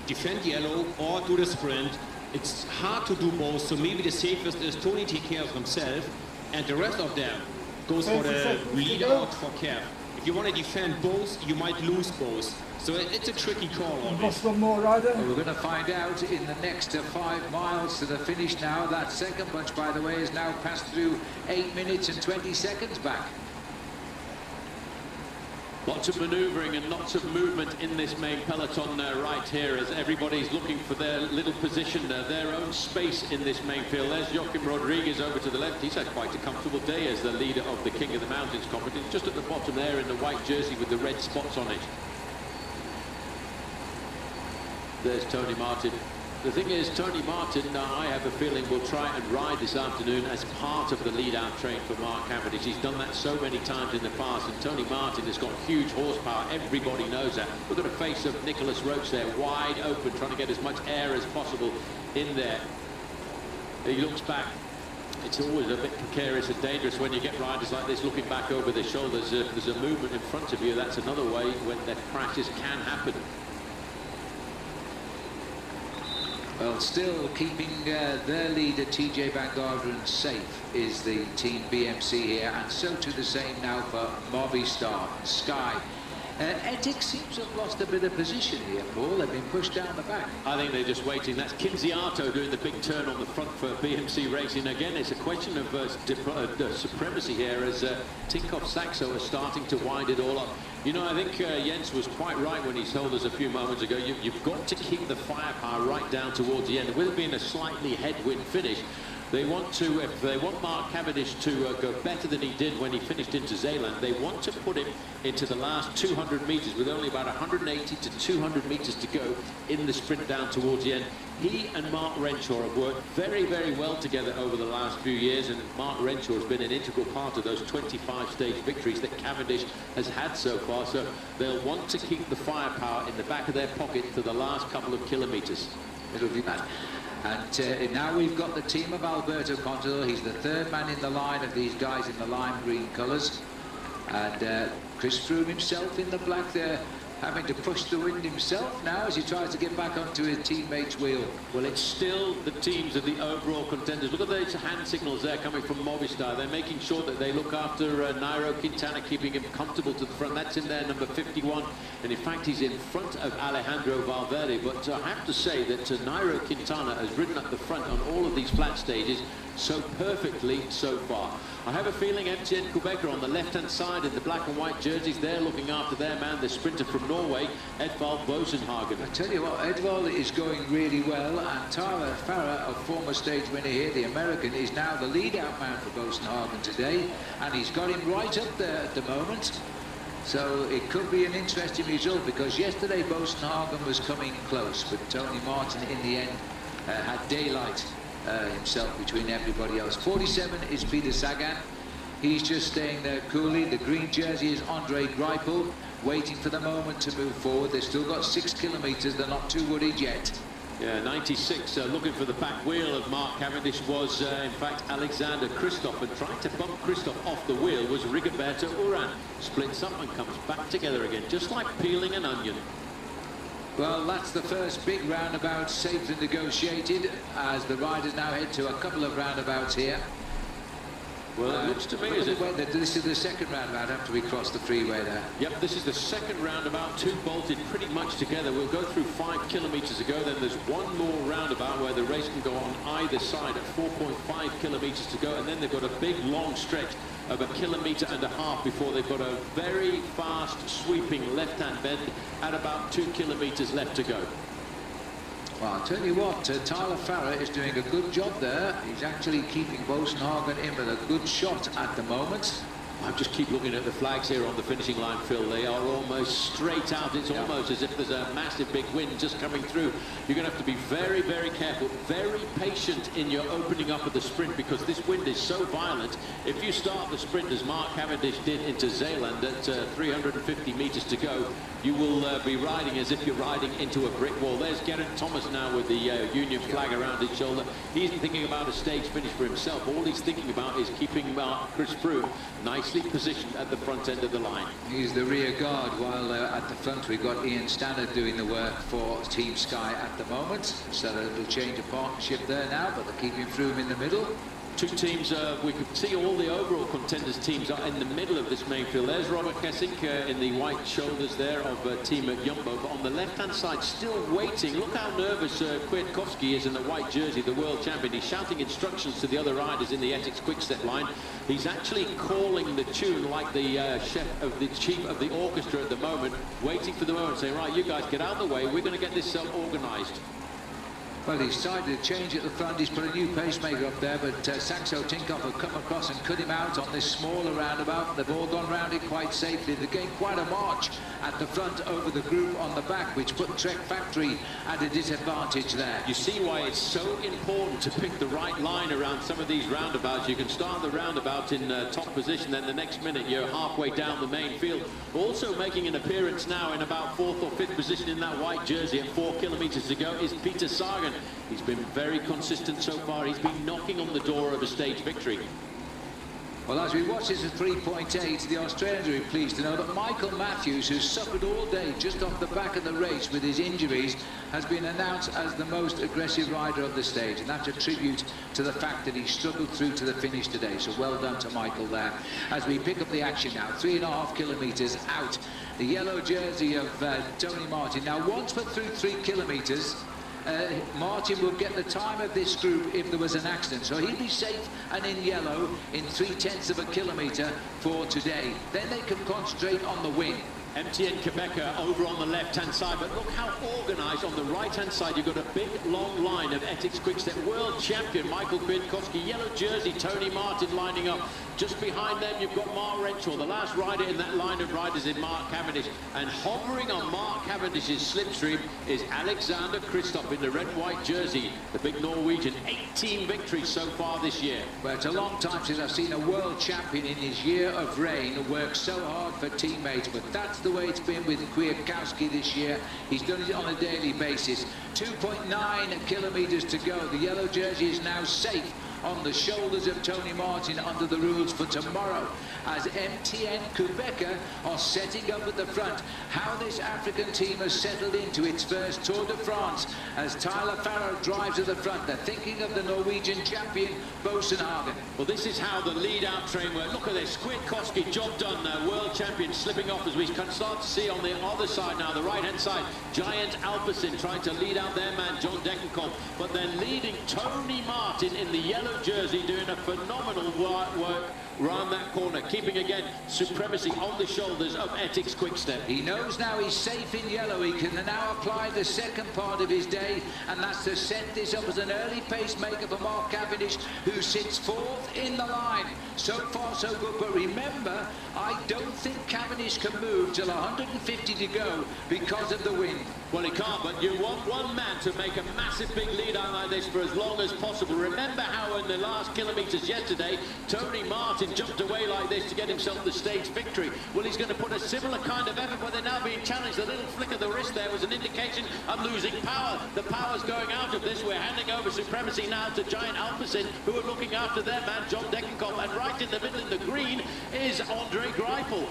Defend yellow or do the sprint? It's hard to do both, so maybe the safest is Tony take care of himself, and the rest of them goes for the lead out for Kev. If you want to defend both, you might lose both. So it's a tricky call on this. Lost one more rider. Well, we're going to find out in the next 5 miles to the finish now. That second bunch, by the way, has now passed through 8 minutes and 20 seconds back. Lots of manoeuvring and lots of movement in this main peloton right here, as everybody's looking for their little position, their own space in this main field. There's Joaquim Rodriguez over to the left. He's had quite a comfortable day as the leader of the King of the Mountains competition, just at the bottom there in the white jersey with the red spots on it. There's Tony Martin. The thing is, Tony Martin, I have a feeling, will try and ride this afternoon as part of the lead-out train for Mark Cavendish. He's done that so many times in the past, and Tony Martin has got huge horsepower. Everybody knows that. Look at the face of Nicholas Roach there, wide open, trying to get as much air as possible in there. He looks back. It's always a bit precarious and dangerous when you get riders like this looking back over their shoulders. If there's a movement in front of you, that's another way when the crashes can happen. Well, still keeping their leader, TJ Van Garderen, safe is the Team BMC here, and so to the same now for Movistar and Sky. Ethics seems to have lost a bit of position here, Paul. They've been pushed down the back. I think they're just waiting. That's Kinziato doing the big turn on the front for BMC Racing. Again, it's a question of supremacy here, as Tinkoff Saxo are starting to wind it all up. You know, I think Jens was quite right when he told us a few moments ago, you've got to keep the firepower right down towards the end. With it being a slightly headwind finish, they want to, if they want Mark Cavendish to go better than he did when he finished into Zeeland, they want to put him into the last 200 metres with only about 180 to 200 metres to go in the sprint down towards the end. He and Mark Renshaw have worked very, very well together over the last few years, and Mark Renshaw has been an integral part of those 25-stage victories that Cavendish has had so far, so they'll want to keep the firepower in the back of their pocket for the last couple of kilometres. It'll be bad. And now we've got the team of Alberto Contador. He's the third man in the line of these guys in the lime green colours. And Chris Froome himself in the black there, having to push the wind himself now as he tries to get back onto his teammate's wheel. Well, it's still the teams of the overall contenders. Look at those hand signals there coming from Movistar. They're making sure that they look after Nairo Quintana, keeping him comfortable to the front. That's in there, number 51. And in fact, he's in front of Alejandro Valverde. But I have to say that Nairo Quintana has ridden up the front on all of these flat stages so perfectly so far. I have a feeling Etienne Kubecker on the left-hand side in the black and white jerseys, they're looking after their man, the sprinter from Norway, Edvald Bosenhagen. I tell you what, Edvald is going really well, and Tyler Farrer, a former stage winner here, the American, is now the lead-out man for Bosenhagen today, and he's got him right up there at the moment. So it could be an interesting result, because yesterday Bosenhagen was coming close, but Tony Martin in the end had daylight himself between everybody else. 47 is Peter Sagan. He's just staying there coolly. The green jersey is Andre Greipel, waiting for the moment to move forward. They've still got 6 kilometres. They're not too worried yet. Yeah, 96, looking for the back wheel of Mark Cavendish was, in fact, Alexander Kristoff, and trying to bump Kristoff off the wheel was Rigoberto Urán. Splits up and comes back together again, just like peeling an onion. Well, that's the first big roundabout safely negotiated, as the riders now head to a couple of roundabouts here. Well, it looks to me as if... This is the second roundabout after we cross the freeway there. Yep, this is the second roundabout, two bolted pretty much together. We'll go through 5 kilometres to go, then there's one more roundabout where the race can go on either side at 4.5 kilometres to go, and then they've got a big long stretch of 1.5 kilometres before they've got a very fast sweeping left-hand bend at about 2 kilometres left to go. Well, I'll tell you what, Tyler Farrer is doing a good job there. He's actually keeping Bosenhagen in with a good shot at the moment. I just keep looking at the flags here on the finishing line, Phil. They are almost straight out. It's almost as if there's a massive big wind just coming through. You're going to have to be very, very careful, very patient in your opening up of the sprint, because this wind is so violent. If you start the sprint as Mark Cavendish did into Zeeland at 350 meters to go, you will be riding as if you're riding into a brick wall. There's Geraint Thomas now with the Union flag around his shoulder. He isn't thinking about a stage finish for himself. All he's thinking about is keeping Chris Froome nicely positioned at the front end of the line. He's the rear guard, while at the front we've got Ian Stannard doing the work for Team Sky at the moment. So there'll change of partnership there now, but they're keeping Froome in the middle. Two teams, we could see all the overall contenders teams are in the middle of this main field. There's Robert Kessink in the white shoulders there of Team Jumbo, but on the left-hand side, still waiting. Look how nervous Kwiatkowski is in the white jersey, the world champion. He's shouting instructions to the other riders in the Ethics Quick-Step line. He's actually calling the tune like the chief of the orchestra at the moment, waiting for the moment, saying, right, you guys get out of the way, we're going to get this organised. Well, he's decided to change at the front. He's put a new pacemaker up there, but Saxo Tinkoff have come across and cut him out on this smaller roundabout. They've all gone round it quite safely. They gained quite a march at the front over the group on the back, which put Trek Factory at a disadvantage there. You see why it's so important to pick the right line around some of these roundabouts. You can start the roundabout in top position, then the next minute you're halfway down the main field. Also making an appearance now in about 4th or 5th position in that white jersey at 4 kilometers to go is Peter Sagan. He's been very consistent so far. He's been knocking on the door of a stage victory. Well, as we watch this at 3.8, the Australians are pleased to know that Michael Matthews, who's suffered all day just off the back of the race with his injuries, has been announced as the most aggressive rider of the stage, and that's a tribute to the fact that he struggled through to the finish today. So well done to Michael there. As we pick up the action now, 3.5 kilometers out, the yellow jersey of Tony Martin. Now, once we're through 3 kilometers, Martin will get the time of this group if there was an accident, so he'll be safe and in yellow in 0.3 of a kilometre for today. Then they can concentrate on the win. MTN Quebecer over on the left-hand side, but look how organised on the right-hand side. You've got a big, long line of Ethics Quick-Step world champion Michael Kwiatkowski, yellow jersey Tony Martin lining up. Just behind them, you've got Mark Renshaw, the last rider in that line of riders in Mark Cavendish. And hovering on Mark Cavendish's slipstream is Alexander Kristoff in the red-white jersey, the big Norwegian. 18 victories so far this year. Well, it's a long time since I've seen a world champion in his year of reign work so hard for teammates, but that's the way it's been with Kwiatkowski this year. He's done it on a daily basis. 2.9 kilometers to go. The yellow jersey is now safe on the shoulders of Tony Martin under the rules for tomorrow, as MTN Quebecer are setting up at the front. How this African team has settled into its first Tour de France as Tyler Farrow drives at the front. They're thinking of the Norwegian champion Bosenhagen. Well, this is how the lead-out train works. Look at this, Kwiatkowski, job done, world champion slipping off, as we can start to see on the other side now, the right-hand side. Giant Alpecin trying to lead out their man John Degenkolb, but then leading Tony Martin in the yellow jersey, doing a phenomenal work around that corner, keeping again supremacy on the shoulders of Ethics Quick-Step. He knows now he's safe in yellow. He can now apply the second part of his day, and that's to set this up as an early pacemaker for Mark Cavendish, who sits 4th in the line. So far so good, but remember, I don't think Cavendish can move till 150 to go because of the wind. Well, he can't, but you want one man to make a massive big lead out like this for as long as possible. Remember how in the last kilometres yesterday, Tony Martin jumped away like this to get himself the stage victory. Well, he's going to put a similar kind of effort, but they're now being challenged. The little flick of the wrist there was an indication of losing power. The power's going out of this. We're handing over supremacy now to Giant Alpecin, who are looking after their man, John Degenkolb. And right in the middle in the green is Andre Greipel.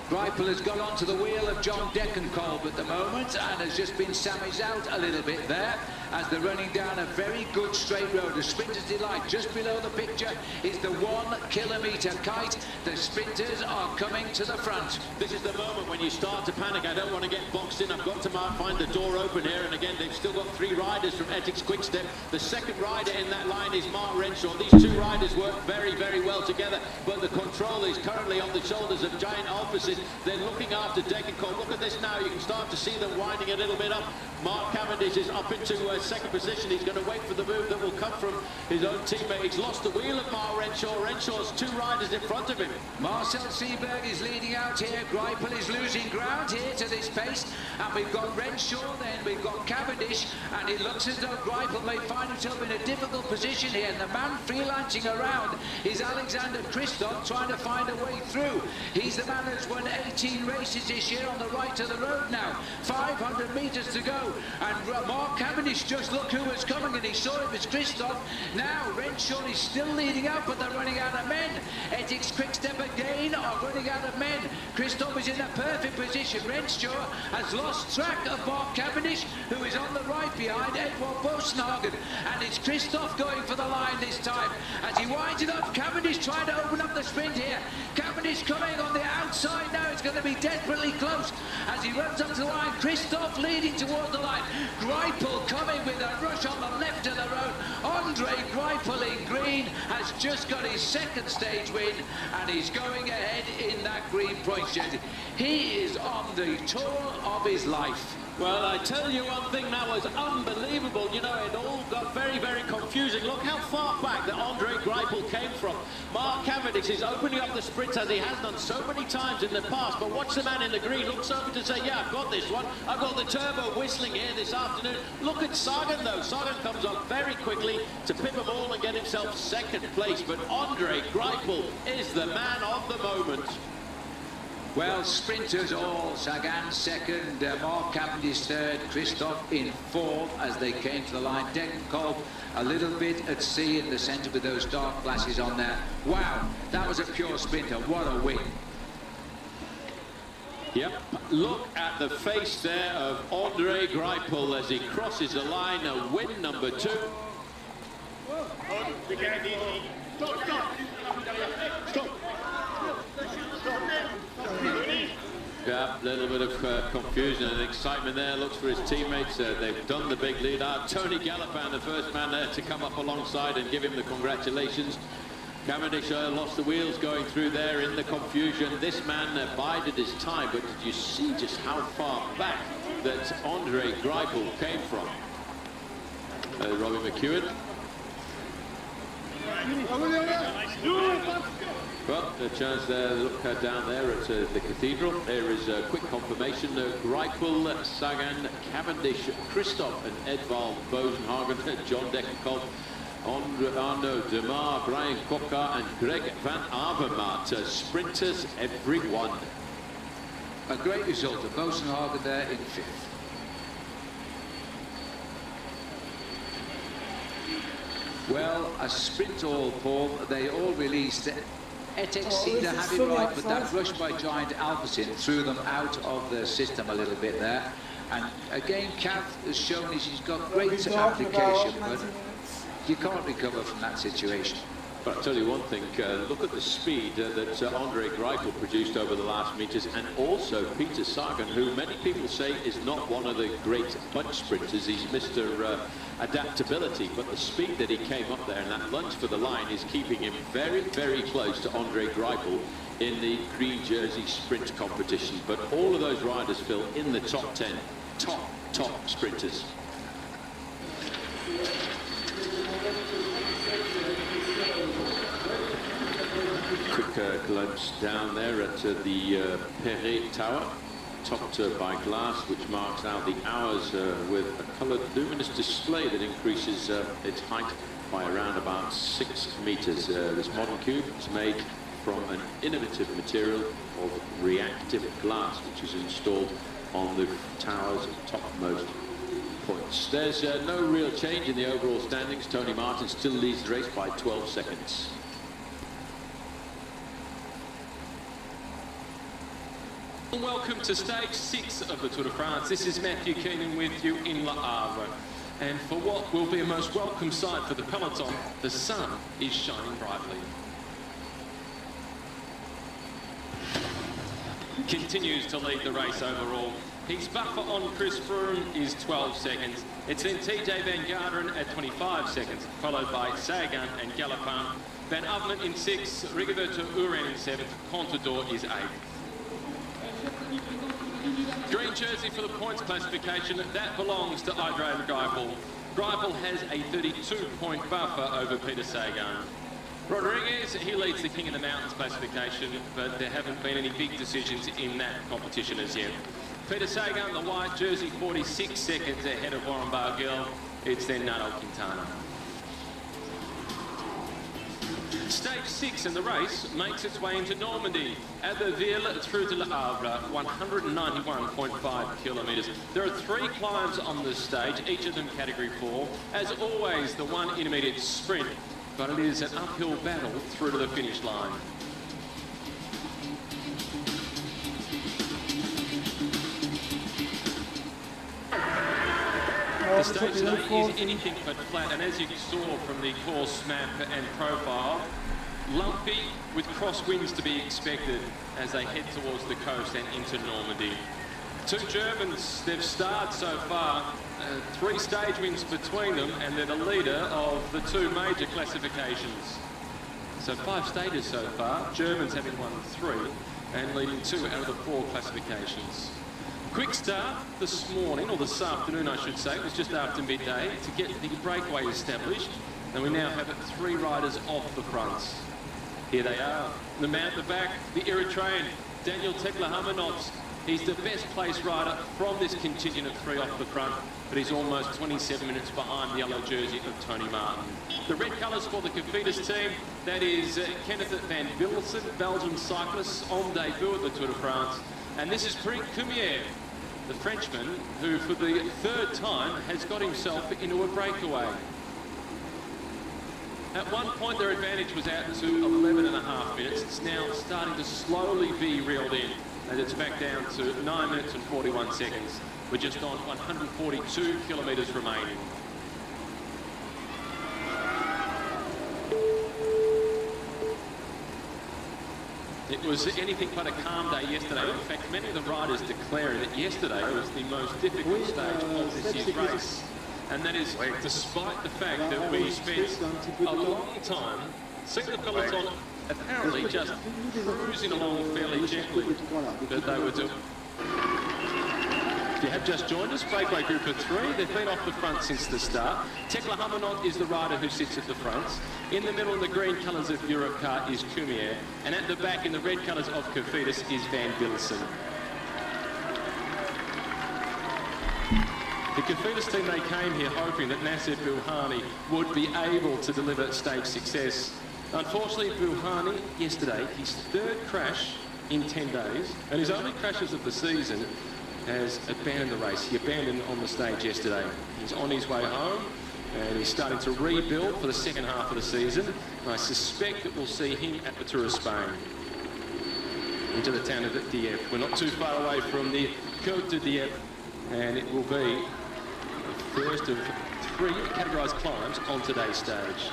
Greipel has got onto the wheel of John Degenkolb at the moment and has just been Sammy's out a little bit there as they're running down a very good straight road. A sprinter's delight. Just below the picture is the 1 kilometre kite. The sprinters are coming to the front. This is the moment when you start to panic. I don't want to get boxed in. I've got to find the door open here. And again, they've still got 3 riders from Ethics Quick-Step. The second rider in that line is Mark Renshaw. These 2 riders work very, very well together. But the control is currently on the shoulders of Giant Alpecin. They're looking after Degenkolb. Look at this now. You can start to see them winding a little bit up. Mark Cavendish is up into a second position. He's going to wait for the move that will come from his own teammate. He's lost the wheel of Mar Renshaw. Renshaw's 2 riders in front of him. Marcel Seberg is leading out here. Greipel is losing ground here to this pace. And we've got Renshaw, then we've got Cavendish. And it looks as though Greipel may find himself in a difficult position here. And the man freelancing around is Alexander Kristoff, trying to find a way through. He's the man that's won 18 races this year on the right of the road now. 500 metres to go. And Mark Cavendish, just look who was coming, and he saw it was Kristoff. Now Renshaw is still leading out, but they're running out of men. Ethics Quickstep again are running out of men. Kristoff is in a perfect position. Renshaw has lost track of Mark Cavendish, who is on the right behind Edward Bosenhagen. And it's Kristoff going for the line this time. As he winds it up, Cavendish trying to open up the sprint here. Cavendish coming on the outside now. It's going to be desperately close as he runs up to the line. Kristoff leading towards the line. Greipel coming with a rush on the left of the road. Andre Greipel in green has just got his second stage win, and he's going ahead in that green points jersey. He is on the tour of his life. Well, I tell you one thing, that was unbelievable. You know, it all got very, very confusing. Look how far back that Andre Greipel came from. Mark Cavendish is opening up the sprint as he has done so many times in the past. But watch the man in the green, looks over to say, yeah, I've got this one. I've got the turbo whistling here this afternoon. Look at Sagan, though. Sagan comes on very quickly to pip them all and get himself second place. But Andre Greipel is the man of the moment. Well, sprinters all. Sagan second, Mark Cavendish third, Kristoff in fourth as they came to the line. Degenkolb a little bit at sea in the centre with those dark flashes on there. Wow, that was a pure sprinter. What a win. Yep, look at the face there of Andre Greipel as he crosses the line. A win number 2. Yeah, a little bit of confusion and excitement there. Looks for his teammates. They've done the big lead out. Tony Galopin, the first man there to come up alongside and give him the congratulations. Cavendish lost the wheels going through there in the confusion. This man bided his time, but did you see just how far back that Andre Greipel came from? Robbie McEwen. Well, a chance there, look down there at the cathedral. There is a quick confirmation. Greipel, Sagan, Cavendish, Kristoff and Edvald Bosenhagen, John Degenkolb, Arnaud Demar, Brian Koka and Greg van Avermaet. Sprinters, everyone. A great result of Bosenhagen there in 5th. Well, a sprint all, Paul. They all released. Etex seemed to have it right, but that rush by Giant Alpecin threw them out of the system a little bit there. And again, Cav has shown he's got great application, but you can't recover from that situation. But I'll tell you one thing, look at the speed that Andre Greipel produced over the last meters, and also Peter Sagan, who many people say is not one of the great bunch sprinters. He's Mr. Adaptability, but the speed that he came up there and that lunge for the line is keeping him very, very close to Andre Greipel in the green jersey sprint competition. But all of those riders, Phil, in the top 10, top sprinters. Quick glimpse down there at the Perret Tower, topped by glass, which marks out the hours with a coloured luminous display that increases its height by around about 6 meters. This modern cube is made from an innovative material of reactive glass, which is installed on the tower's topmost points. There's no real change in the overall standings. Tony Martin still leads the race by 12 seconds. Welcome to stage 6 of the Tour de France. This is Matthew Keenan with you in Le Havre. And for what will be a most welcome sight for the peloton, the sun is shining brightly. Continues to lead the race overall. His buffer on Chris Froome is 12 seconds. It's then TJ Van Garderen at 25 seconds, followed by Sagan and Galopin. Van Avermaet in 6th, Rigoberto Uran in 7th, Contador is 8th. Green jersey for the points classification, that belongs to Andre Greipel. Greipel has a 32-point buffer over Peter Sagan. Rodriguez, he leads the King of the Mountains classification, but there haven't been any big decisions in that competition as yet. Peter Sagan, the white jersey, 46 seconds ahead of Warren Barguil. It's then Nairo Quintana. Stage 6 in the race makes its way into Normandy, Abbeville through to Le Havre, 191.5 kilometres. There are 3 climbs on this stage, each of them category 4. As always, the one intermediate sprint, but it is an uphill battle through to the finish line. The stage today is anything but flat, and as you saw from the course map and profile, lumpy with crosswinds to be expected as they head towards the coast and into Normandy. 2 Germans, they've starred so far, 3 stage wins between them, and they're the leader of the 2 major classifications. So 5 stages so far, Germans having won 3 and leading 2 out of the 4 classifications. Quick start this morning, or this afternoon I should say, it was just after midday to get the breakaway established, and we now have 3 riders off the fronts. Here they are, the man at the back, the Eritrean, Daniel Tekla-Hamanot. He's the best placed rider from this contingent of 3 off the front, but he's almost 27 minutes behind the yellow jersey of Tony Martin. The red colours for the Cofidis team, that is Kenneth van Bilsen, Belgian cyclist, on debut at the Tour de France. And this is Brick Cumier, the Frenchman, who for the 3rd time has got himself into a breakaway. At one point their advantage was out to 11.5 minutes. It's now starting to slowly be reeled in, and it's back down to 9 minutes and 41 seconds. We're just on 142 kilometres remaining. It was anything but a calm day yesterday. In fact, many of the riders declaring that yesterday was the most difficult stage of this year's race. And that is despite the fact that we spent a long time seeing the peloton apparently just cruising along fairly gently, but they were doing. If you have just joined us, breakaway group of 3. They've been off the front since the start. Tekla-Hamanot is the rider who sits at the front. In the middle in the green colours of Europcar is Cumier, and at the back in the red colours of Cofidis is Van Bilsen. The Cofidis team, they came here hoping that Nasser Bouhanni would be able to deliver stage success. Unfortunately, Bouhanni, yesterday, his 3rd crash in 10 days, and his only crashes of the season, has abandoned the race. He abandoned on the stage yesterday. He's on his way home, and he's starting to rebuild for the second half of the season. And I suspect that we'll see him at the Tour of Spain, into the town of Dieppe. We're not too far away from the Coll de Rates, and it will be the first of 3 categorised climbs on today's stage.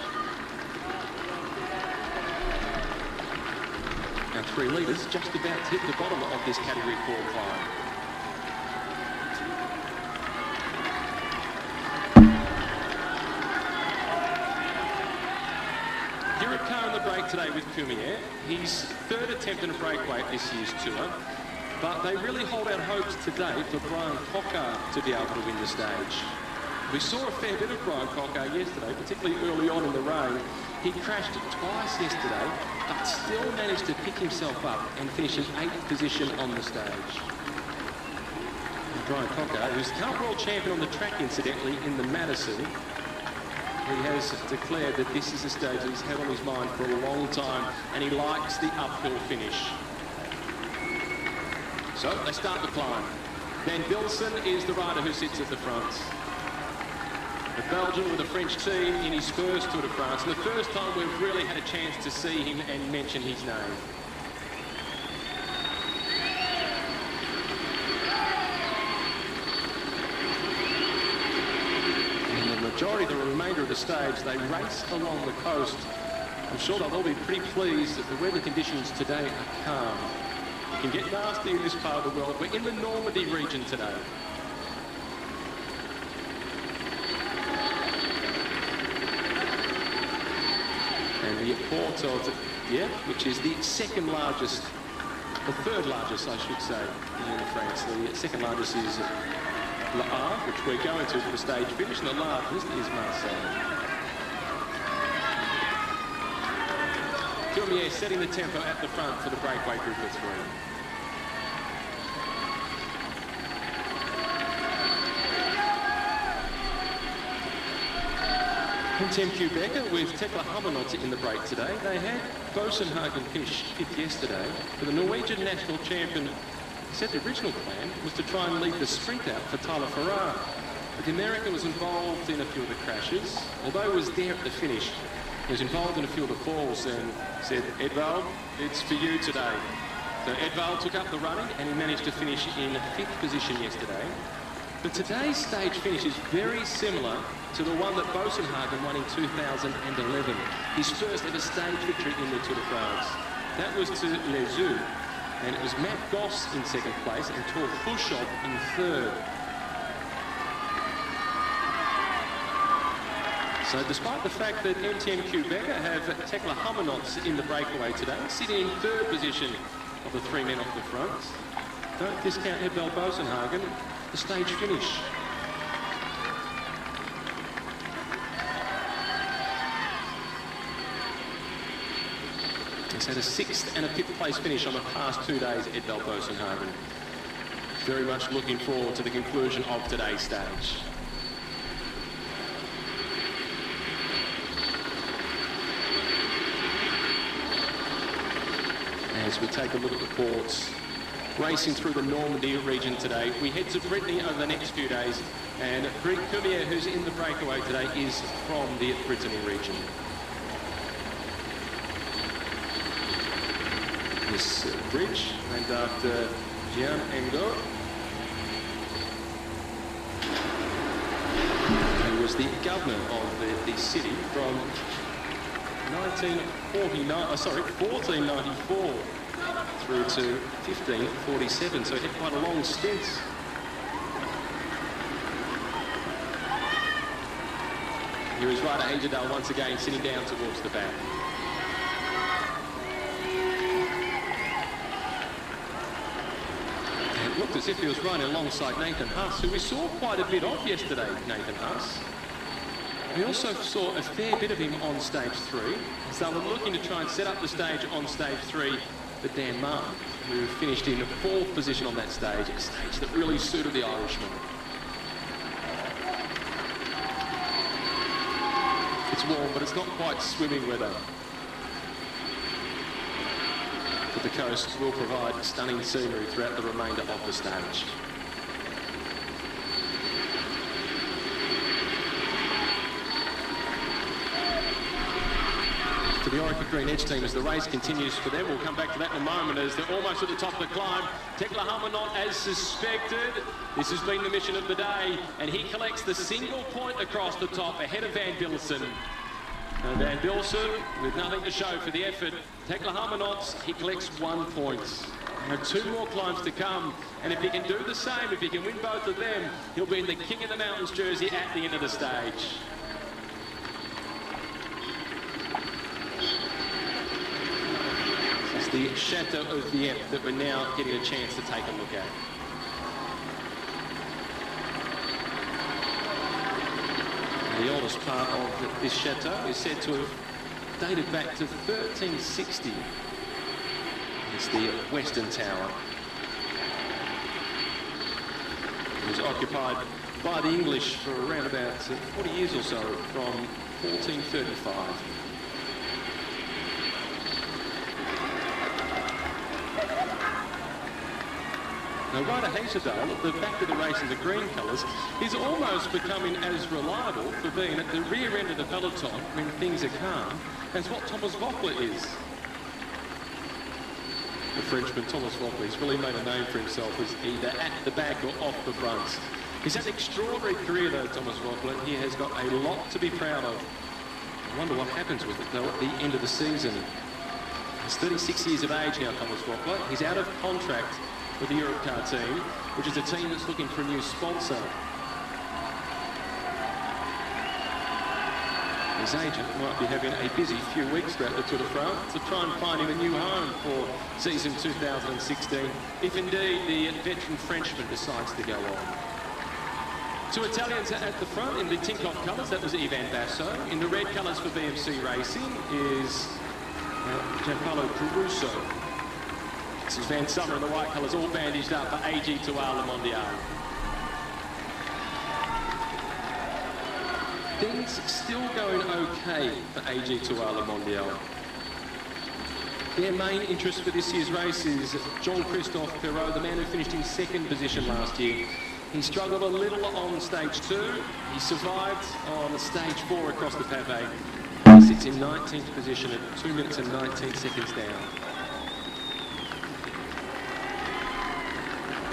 Our 3 leaders just about to hit the bottom of this category 4 climb. Europcar on the break today with Cumier. His 3rd attempt in a breakaway at this year's tour, but they really hold out hopes today for Brian Cocker to be able to win the stage. We saw a fair bit of Brian Cocker yesterday, particularly early on in the rain. He crashed twice yesterday, but still managed to pick himself up and finish in 8th position on the stage. And Brian Cocker, who's the current world champion on the track, incidentally, in the Madison, he has declared that this is a stage that he's had on his mind for a long time, and he likes the uphill finish. So they start the climb. Van Bilsen is the rider who sits at the front. The Belgian with the French team in his first Tour de France, and the first time we've really had a chance to see him and mention his name. Majority of the remainder of the stage, they race along the coast. I'm sure they'll all be pretty pleased that the weather conditions today are calm. It can get nasty in this part of the world. We're in the Normandy region today. And the port of Dieppe, which is the 2nd largest, the 3rd largest, I should say, in France. The 2nd largest is Le Havre, which we're going to for the stage finish, and the largest is Marseille. Courmier setting the tempo at the front for the breakaway group of 3. Tim Quebecer with Tekla Hammerknotte in the break today. They had Bosenhagen finish 5th yesterday, but the Norwegian national champion said the original plan was to try and lead the sprint out for Tyler Farrar. But the American was involved in a few of the crashes. Although he was there at the finish, he was involved in a few of the falls and said, Edvald, it's for you today. So Edvald took up the running and he managed to finish in 5th position yesterday. But today's stage finish is very similar to the one that Bosenhagen won in 2011. His first ever stage victory in the Tour de France. That was to Les Eaux, and it was Matt Goss in 2nd place and Tor Fushov in 3rd. So despite the fact that MTN Quebecer have Tekla Hammerknotte in the breakaway today, sitting in 3rd position of the 3 men off the front, don't discount Edvald Bosenhagen, the stage finish. He's had a 6th and a 5th place finish on the past 2 days, Edvald Bosenhagen. Very much looking forward to the conclusion of today's stage. As we take a look at the ports, racing through the Normandy region today, we head to Brittany over the next few days, and Britt Courmier, who's in the breakaway today, is from the Brittany region. This bridge named after Jean Engo, who was the governor of the city from 1494 through to 1547, so he had quite a long stint. Here is Ryder Hagedal once again sitting down towards the back. It looked as if he was running alongside Nathan Huss, who we saw quite a bit of yesterday, Nathan Huss. We also saw a fair bit of him on stage 3, so they were looking to try and set up the stage on stage 3 for Dan Martin, who finished in the 4th position on that stage, a stage that really suited the Irishman. It's warm, but it's not quite swimming weather. But the coast will provide stunning scenery throughout the remainder of the stage. To the Orica Green Edge team as the race continues for them. We'll come back to that in a moment as they're almost at the top of the climb. Tekla Hammerknotte as suspected. This has been the mission of the day, and he collects the single point across the top ahead of Van Bilsen. And Van Bilsen with nothing to show for the effort. Tekla Hammerknotte, he collects 1 point. There are 2 more climbs to come, and if he can do the same, if he can win both of them, he'll be in the King of the Mountains jersey at the end of the stage. It's the Chateau of Dieppe that we're now getting a chance to take a look at. The oldest part of this chateau is said to have dated back to 1360. It's the Western Tower. It was occupied by the English for around about 40 years or so, from 1435. Now, Ryder Hagedal, at the back of the race in the green colours, is almost becoming as reliable for being at the rear end of the peloton when things are calm as what Thomas Voeckler is. The Frenchman, Thomas Voeckler, has really made a name for himself as either at the back or off the front. He's had an extraordinary career, though, Thomas Voeckler. He has got a lot to be proud of. I wonder what happens with it, though, at the end of the season. He's 36 years of age now, Thomas Voeckler. He's out of contract with the Europcar team, which is a team that's looking for a new sponsor. His agent might be having a busy few weeks throughout the Tour de France to try and find him a new home for season 2016, if indeed the veteran Frenchman decides to go on. Two Italians at the front in the Tinkoff colours, that was Ivan Basso. In the red colours for BMC Racing is Gianpaolo Caruso. This is Van Summer in the white colours, all bandaged up for AG2R Le Mondial. Things still going okay for AG2R Le Mondial. Their main interest for this year's race is Jean-Christophe Perrault, the man who finished in second position last year. He struggled a little on stage 2. He survived on stage 4 across the pavé. He sits in 19th position at 2 minutes and 19 seconds down.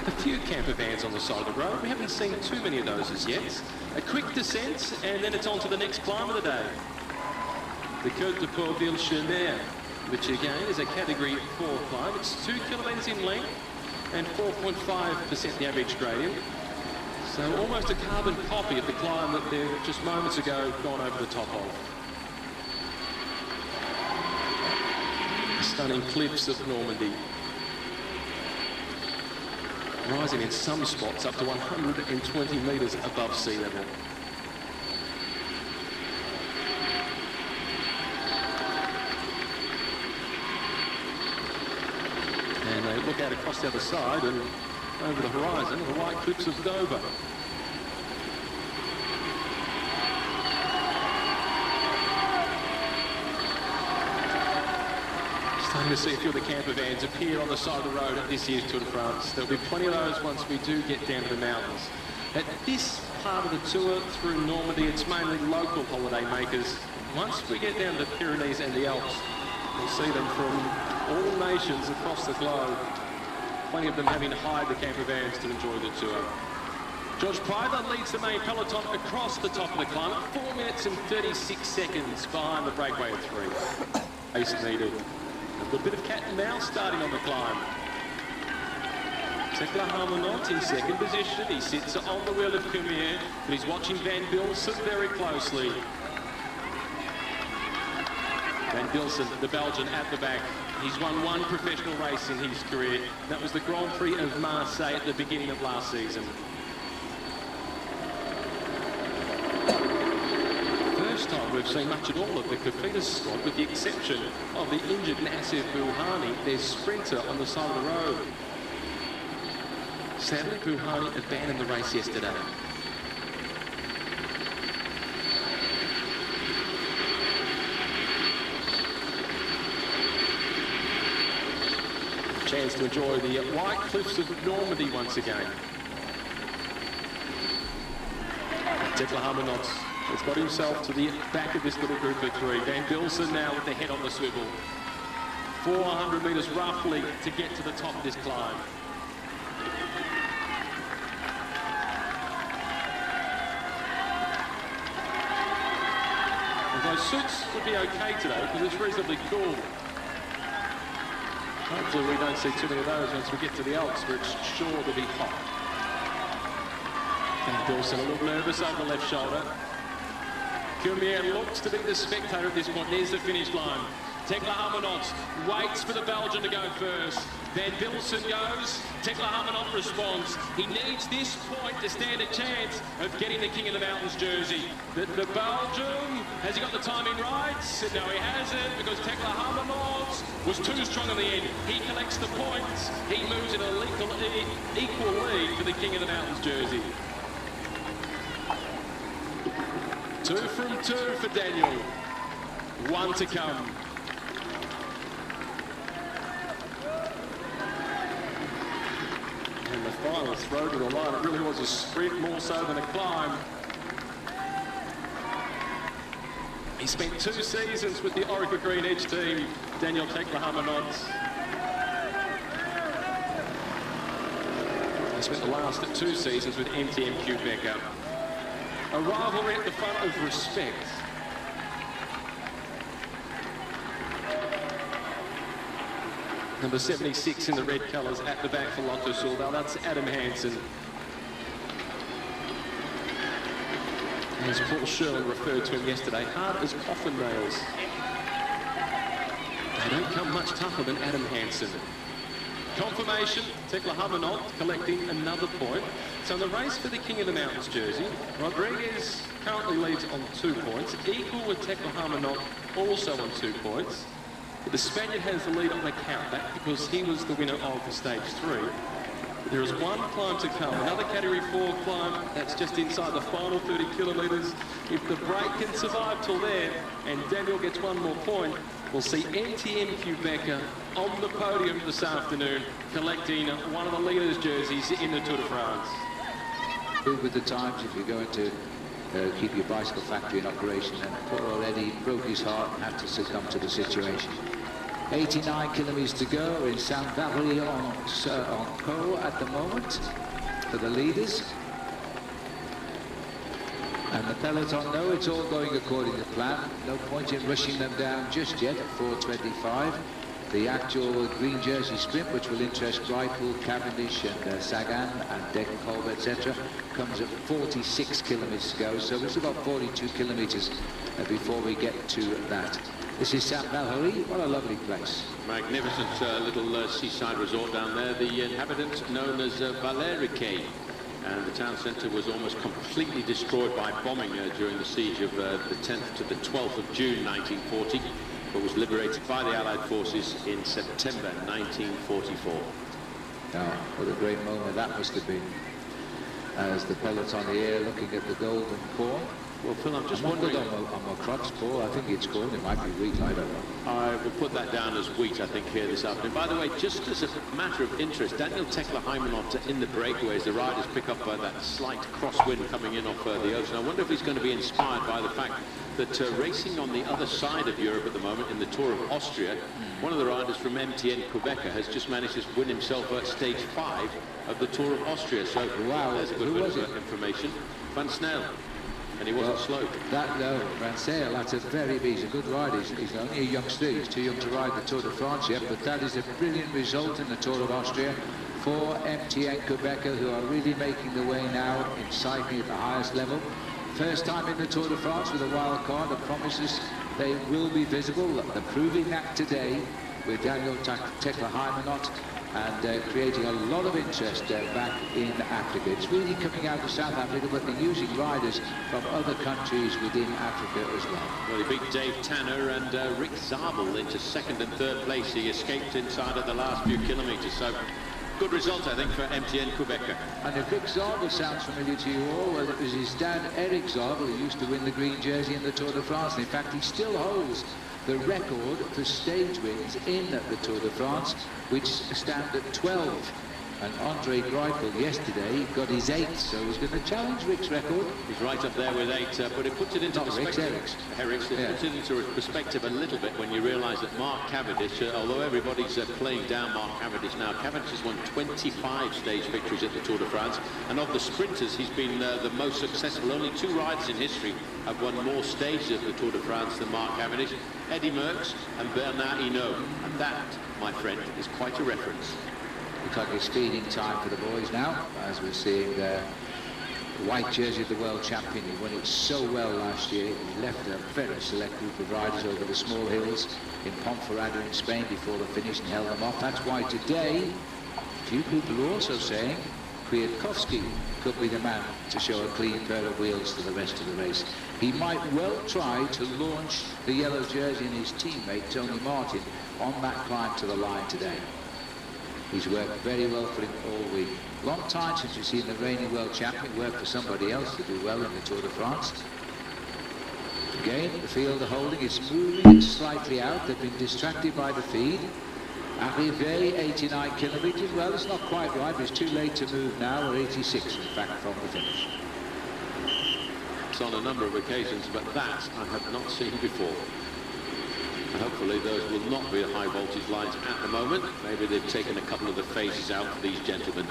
A few camper vans on the side of the road. We haven't seen too many of those as yet. A quick descent, and then it's on to the next climb of the day. The Coll de Rates, which again is a category 4 climb. It's 2 kilometres in length and 4.5% the average gradient. So almost a carbon copy of the climb that they've just moments ago gone over the top of. The stunning cliffs of Normandy. Rising in some spots up to 120 metres above sea level. And they look out across the other side and over the horizon, the white cliffs of Dover. Starting to see a few of the camper vans appear on the side of the road at this year's Tour de France. There'll be plenty of those once we do get down to the mountains. At this part of the tour through Normandy, it's mainly local holiday makers. Once we get down to the Pyrenees and the Alps, we'll see them from all nations across the globe. Plenty of them having hired the camper vans to enjoy the tour. George Prider leads the main peloton across the top of the climb at 4 minutes and 36 seconds behind the breakaway of 3. Pace needed. A little bit of cat and mouse starting on the climb. Tekla Harmonot in second position. He sits on the wheel of Cumier, but he's watching Van Bilsen very closely. Van Bilsen, the Belgian, at the back. He's won one professional race in his career. That was the Grand Prix of Marseille at the beginning of last season. First time we've seen much at all of the Cofidis squad, with the exception of the injured Nassif Bouhanni, their sprinter on the side of the road. Sadly, Bouhanni abandoned the race yesterday. Chance to enjoy the white cliffs of Normandy once again. Tekla Harmonot has got himself to the back of this little group of 3. Van Bilsen now with the head on the swivel. 400 metres roughly to get to the top of this climb. And those suits would be okay today because it's reasonably cool. Hopefully we don't see too many of those once we get to the Alps, where it's sure to be hot. Van Bilsen a little nervous over the left shoulder. Cumier looks to be the spectator at this point. There's the finish line. Tekla Harmonot waits for the Belgian to go first. Van Bilsen goes. Tekla Harmonot responds. He needs this point to stand a chance of getting the King of the Mountains jersey. The Belgian, has he got the timing right? No, he hasn't, because Tekla Harmonot was too strong in the end. He collects the points. He moves in an equal lead for the King of the Mountains jersey. 2 from 2 for Daniel. 1 to come. And the final throw to the line, it really was a sprint more so than a climb. He spent 2 seasons with the Orica Green Edge team, Daniel Tekla Harmonot. He spent the last 2 seasons with MTM Quebec. A rivalry at the front of respect. Number 76 in the red colours at the back for Lotto Soudal. That's Adam Hansen. As Paul Sherlin referred to him yesterday, hard as coffin nails. They don't come much tougher than Adam Hansen. Confirmation, Tekla Harmonot collecting another point. So in the race for the King of the Mountains jersey, Rodriguez currently leads on 2 points, equal with Tekla Harmonot also on 2 points. But the Spaniard has the lead on the countback because he was the winner of the stage 3. There is one climb to come, another category 4 climb that's just inside the final 30 kilometres. If the break can survive till then and Daniel gets one more point, we'll see MTN Quebecer on the podium this afternoon collecting one of the leaders' jerseys in the Tour de France. Move with the times if you're going to keep your bicycle factory in operation, and poor old Eddie broke his heart and had to succumb to the situation. 89 kilometres to go in Saint-Valery on Coll at the moment for the leaders. And the peloton know it's all going according to plan. No point in rushing them down just yet at 4:25. The actual green jersey sprint, which will interest Greipel, Cavendish and Sagan and Degenkolb, etc., comes at 46 kilometres to go. So it's about 42 kilometres before we get to that. This is Saint-Valery. What a lovely place. Magnificent little seaside resort down there. The inhabitant known as Valerique. And the town centre was almost completely destroyed by bombing during the siege of the 10th to the 12th of June 1940, but was liberated by the Allied forces in September 1944. Oh, what a great moment that must have been, as the pelotonier looking at the golden corn. Well, Phil, I'm just wondering wondering... on my crops, Paul. I think it's corn. It might be wheat. I don't know. I will put that down as wheat, I think, here this afternoon. By the way, just as a matter of interest, Daniel Tekla Heimanot in the breakaways, the riders pick up that slight crosswind coming in off the ocean. I wonder if he's going to be inspired by the fact that racing on the other side of Europe at the moment in the Tour of Austria, one of the riders from MTN Quebecer has just managed to win himself at stage 5 of the Tour of Austria. So, wow, there's a good bit of information. Van Snell. And he wasn't slow. Van Snell, that's a he's a good rider. He's only a youngster. He's too young to ride the Tour de France yet, but that is a brilliant result in the Tour of Austria for MTN Quebecer, who are really making the way now in cycling at the highest level. First time in the Tour de France with a wild card. The promises they will be visible. They're proving that today with Daniel Tekla Heimanot, and creating a lot of interest back in Africa. It's really coming out of South Africa, but they're using riders from other countries within Africa as well. Well, he beat Dave Tanner and Rick Zabel into 2nd and 3rd place. He escaped inside of the last few kilometres, so good result, I think, for MTN Quebecer. And if Rick Zabel sounds familiar to you all, well, it was his dad, Eric Zabel, who used to win the green jersey in the Tour de France. And in fact, he still holds the record for stage wins in the Tour de France, which stand at 12. And Andre Greipel yesterday got his 8th, so he's going to challenge Rick's record. He's right up there with 8, but it puts it into perspective. Eric's. Puts it into perspective a little bit when you realise that Mark Cavendish, although everybody's playing down Mark Cavendish now, Cavendish has won 25 stage victories at the Tour de France, and of the sprinters, he's been the most successful. Only 2 riders in history have won more stages of the Tour de France than Mark Cavendish, Eddy Merckx and Bernard Hinault, and that, my friend, is quite a reference. Looks like it's feeding time for the boys now, as we're seeing the white jersey of the world champion. He won it so well last year. He left a very select group of riders over the small hills in Ponferrada in Spain before the finish and held them off. That's why today, a few people are also saying Kwiatkowski could be the man to show a clean pair of wheels for the rest of the race. He might well try to launch the yellow jersey and his teammate Tony Martin on that climb to the line today. He's worked very well for him all week. Long time since we've seen the reigning world champion work for somebody else to do well in the Tour de France. Again, the field are holding. It's moving it slightly out. They've been distracted by the feed. Arrivé, 89 kilometres. Well, it's not quite right, but it's too late to move now. We're 86, in fact, from the finish. It's on a number of occasions, but that I have not seen before. And hopefully those will not be high voltage lines at the moment. Maybe they've taken a couple of the phases out for these gentlemen.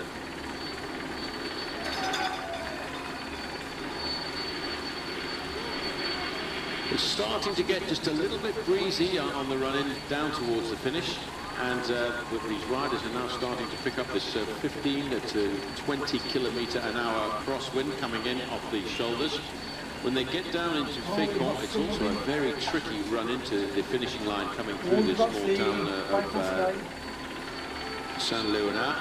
It's starting to get just a little bit breezy on the run-in down towards the finish. And with these riders are now starting to pick up this 15 to 20 kilometre an hour crosswind coming in off the shoulders. When they get down into Fécamp, it's also a very tricky run into the finishing line coming through this small town of Saint-Léonard.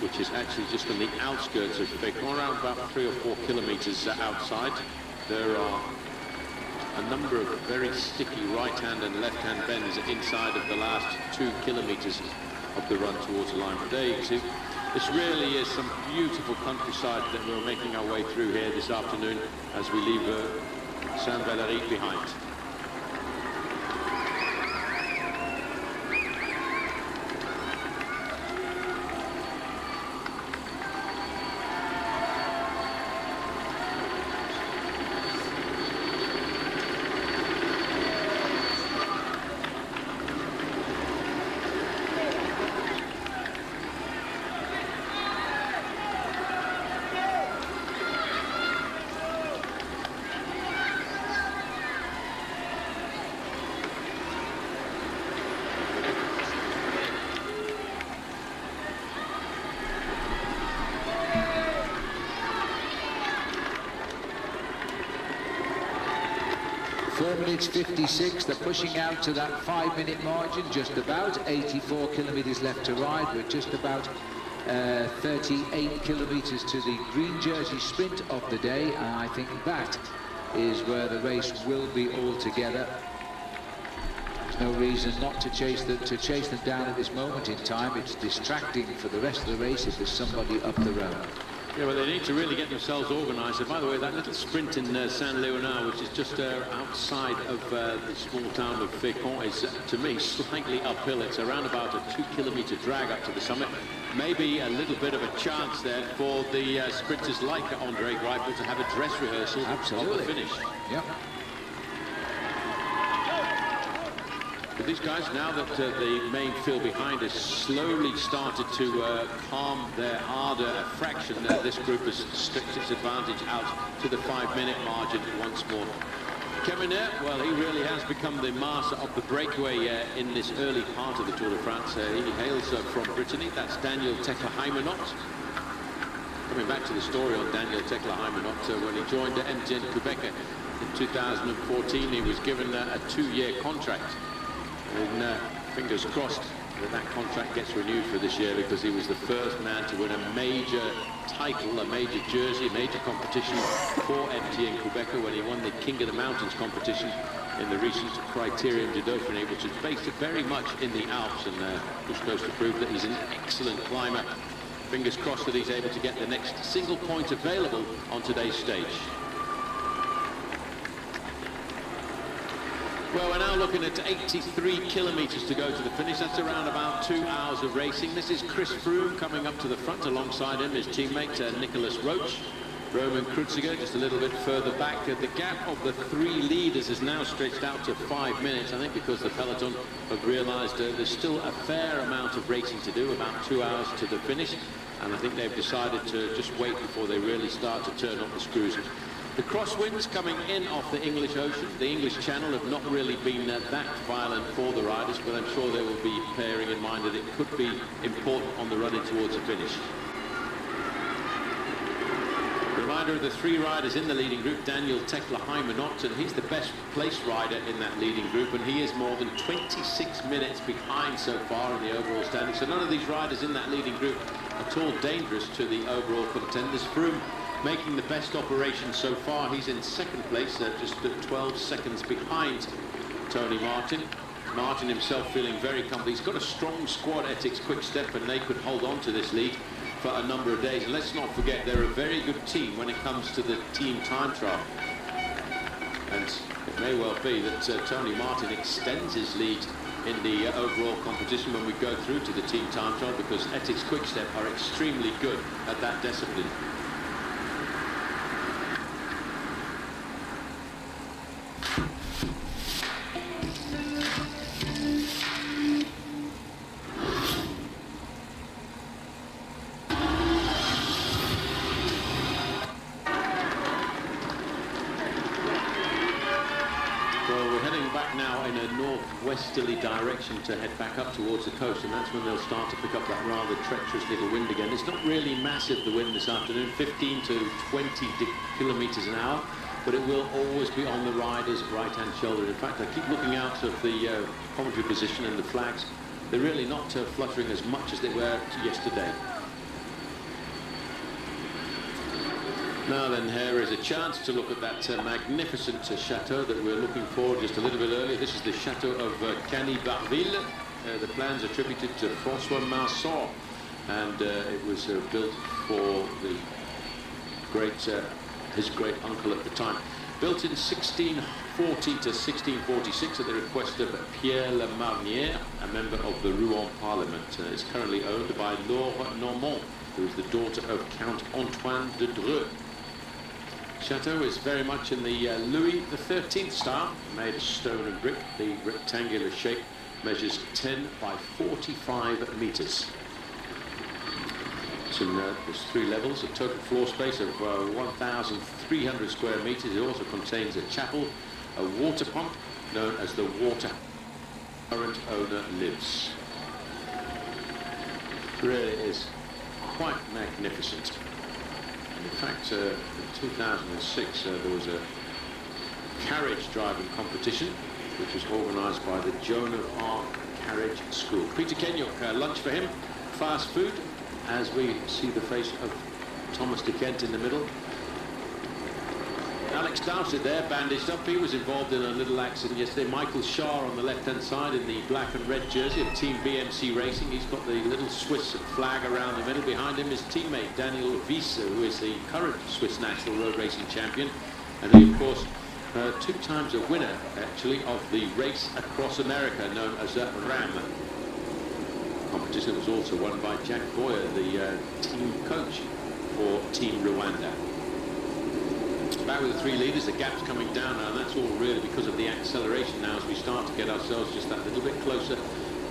which is actually just on the outskirts of Fécamp, around about 3 or 4 kilometers outside. There are a number of very sticky right-hand and left-hand bends inside of the last 2 kilometers of the run towards the line. But there you see, this really is some beautiful countryside that we're making our way through here this afternoon as we leave Saint-Valery behind. Minutes 56, they're pushing out to that 5-minute margin, just about 84 kilometers left to ride. We're just about 38 kilometers to the green jersey sprint of the day, and I think that is where the race will be altogether. There's no reason not to chase them down at this moment in time. It's distracting for the rest of the race if there's somebody up the road. Yeah, well, they need to really get themselves organised. And by the way, that little sprint in Saint-Léonard, which is just outside of the small town of Fécamp, is, to me, slightly uphill. It's around about a 2-kilometre drag up to the summit. Maybe a little bit of a chance there for the sprinters like Andre Greipel to have a dress rehearsal of the finish. Yep. But these guys, now that the main field behind has slowly started to calm their ardour a fraction, this group has stretched its advantage out to the 5-minute margin once more. Kemener, well, he really has become the master of the breakaway in this early part of the Tour de France. He hails from Brittany. That's Daniel Tekla-Hymenot. Coming back to the story on Daniel Tekla-Hymenot, when he joined MTN Quebec in 2014, he was given a 2-year contract. And fingers crossed that that contract gets renewed for this year, because he was the first man to win a major title, a major jersey, a major competition for MTN Quebec when he won the King of the Mountains competition in the recent Criterium du Dauphiné, which is based very much in the Alps, and which goes to prove that he's an excellent climber. Fingers crossed that he's able to get the next single point available on today's stage. Well, we're now looking at 83 kilometres to go to the finish. That's around about 2 hours of racing. This is Chris Froome coming up to the front. Alongside him, his teammate Nicolas Roche. Roman Kreuziger just a little bit further back. The gap of the 3 leaders is now stretched out to 5 minutes, I think, because the peloton have realised there's still a fair amount of racing to do, about 2 hours to the finish, and I think they've decided to just wait before they really start to turn up the screws. The crosswinds coming in off the English Ocean, the English Channel, have not really been that violent for the riders, but I'm sure they will be bearing in mind that it could be important on the run-in towards the finish. Reminder of the 3 riders in the leading group, Daniel Tekla-Hymenot, and he's the best placed rider in that leading group, and he is more than 26 minutes behind so far in the overall standing. So none of these riders in that leading group at all dangerous to the overall contenders. Froome making the best operation so far. He's in second place, just 12 seconds behind Tony Martin. Martin himself feeling very comfortable. He's got a strong squad at Ethics Quick Step, and they could hold on to this lead for a number of days. And let's not forget, they're a very good team when it comes to the team time trial. And it may well be that Tony Martin extends his lead in the overall competition when we go through to the team time trial, because Ethics Quick Step are extremely good at that discipline. Westerly direction to head back up towards the coast, and that's when they'll start to pick up that rather treacherous little wind again. It's not really massive, the wind this afternoon, 15 to 20 kilometers an hour, but it will always be on the rider's right-hand shoulder. In fact, I keep looking out of the commentary position and the flags. They're really not fluttering as much as they were yesterday. Now then, here is a chance to look at that magnificent chateau that we're looking for just a little bit earlier. This is the chateau of Cany-Barville. The plans attributed to François Marceau, and it was built for the his great uncle at the time. Built in 1640 to 1646 at the request of Pierre Le Marnier, a member of the Rouen Parliament. It's currently owned by Laure Normand, who is the daughter of Count Antoine de Dreux. Chateau is very much in the Louis XIII style, made of stone and brick. The rectangular shape measures 10 by 45 metres. There's 3 levels, a total floor space of 1,300 square metres. It also contains a chapel, a water pump known as the water. Current owner lives. Really is quite magnificent. And in fact, in 2006 there was a carriage driving competition which was organised by the Joan of Arc Carriage School. Peter Kenyuk, lunch for him, fast food, as we see the face of Thomas de Kent in the middle. Alex Dowsett there, bandaged up. He was involved in a little accident yesterday. Michael Schar on the left-hand side in the black and red jersey of Team BMC Racing. He's got the little Swiss flag around the middle. Behind him, his teammate Daniel Wiese, who is the current Swiss national road racing champion. And he, of course, 2 times a winner, actually, of the race across America known as RAM. Competition was also won by Jack Boyer, the team coach for Team Rwanda. Back with the 3 leaders, the gap's coming down now, and that's all really because of the acceleration now as we start to get ourselves just that little bit closer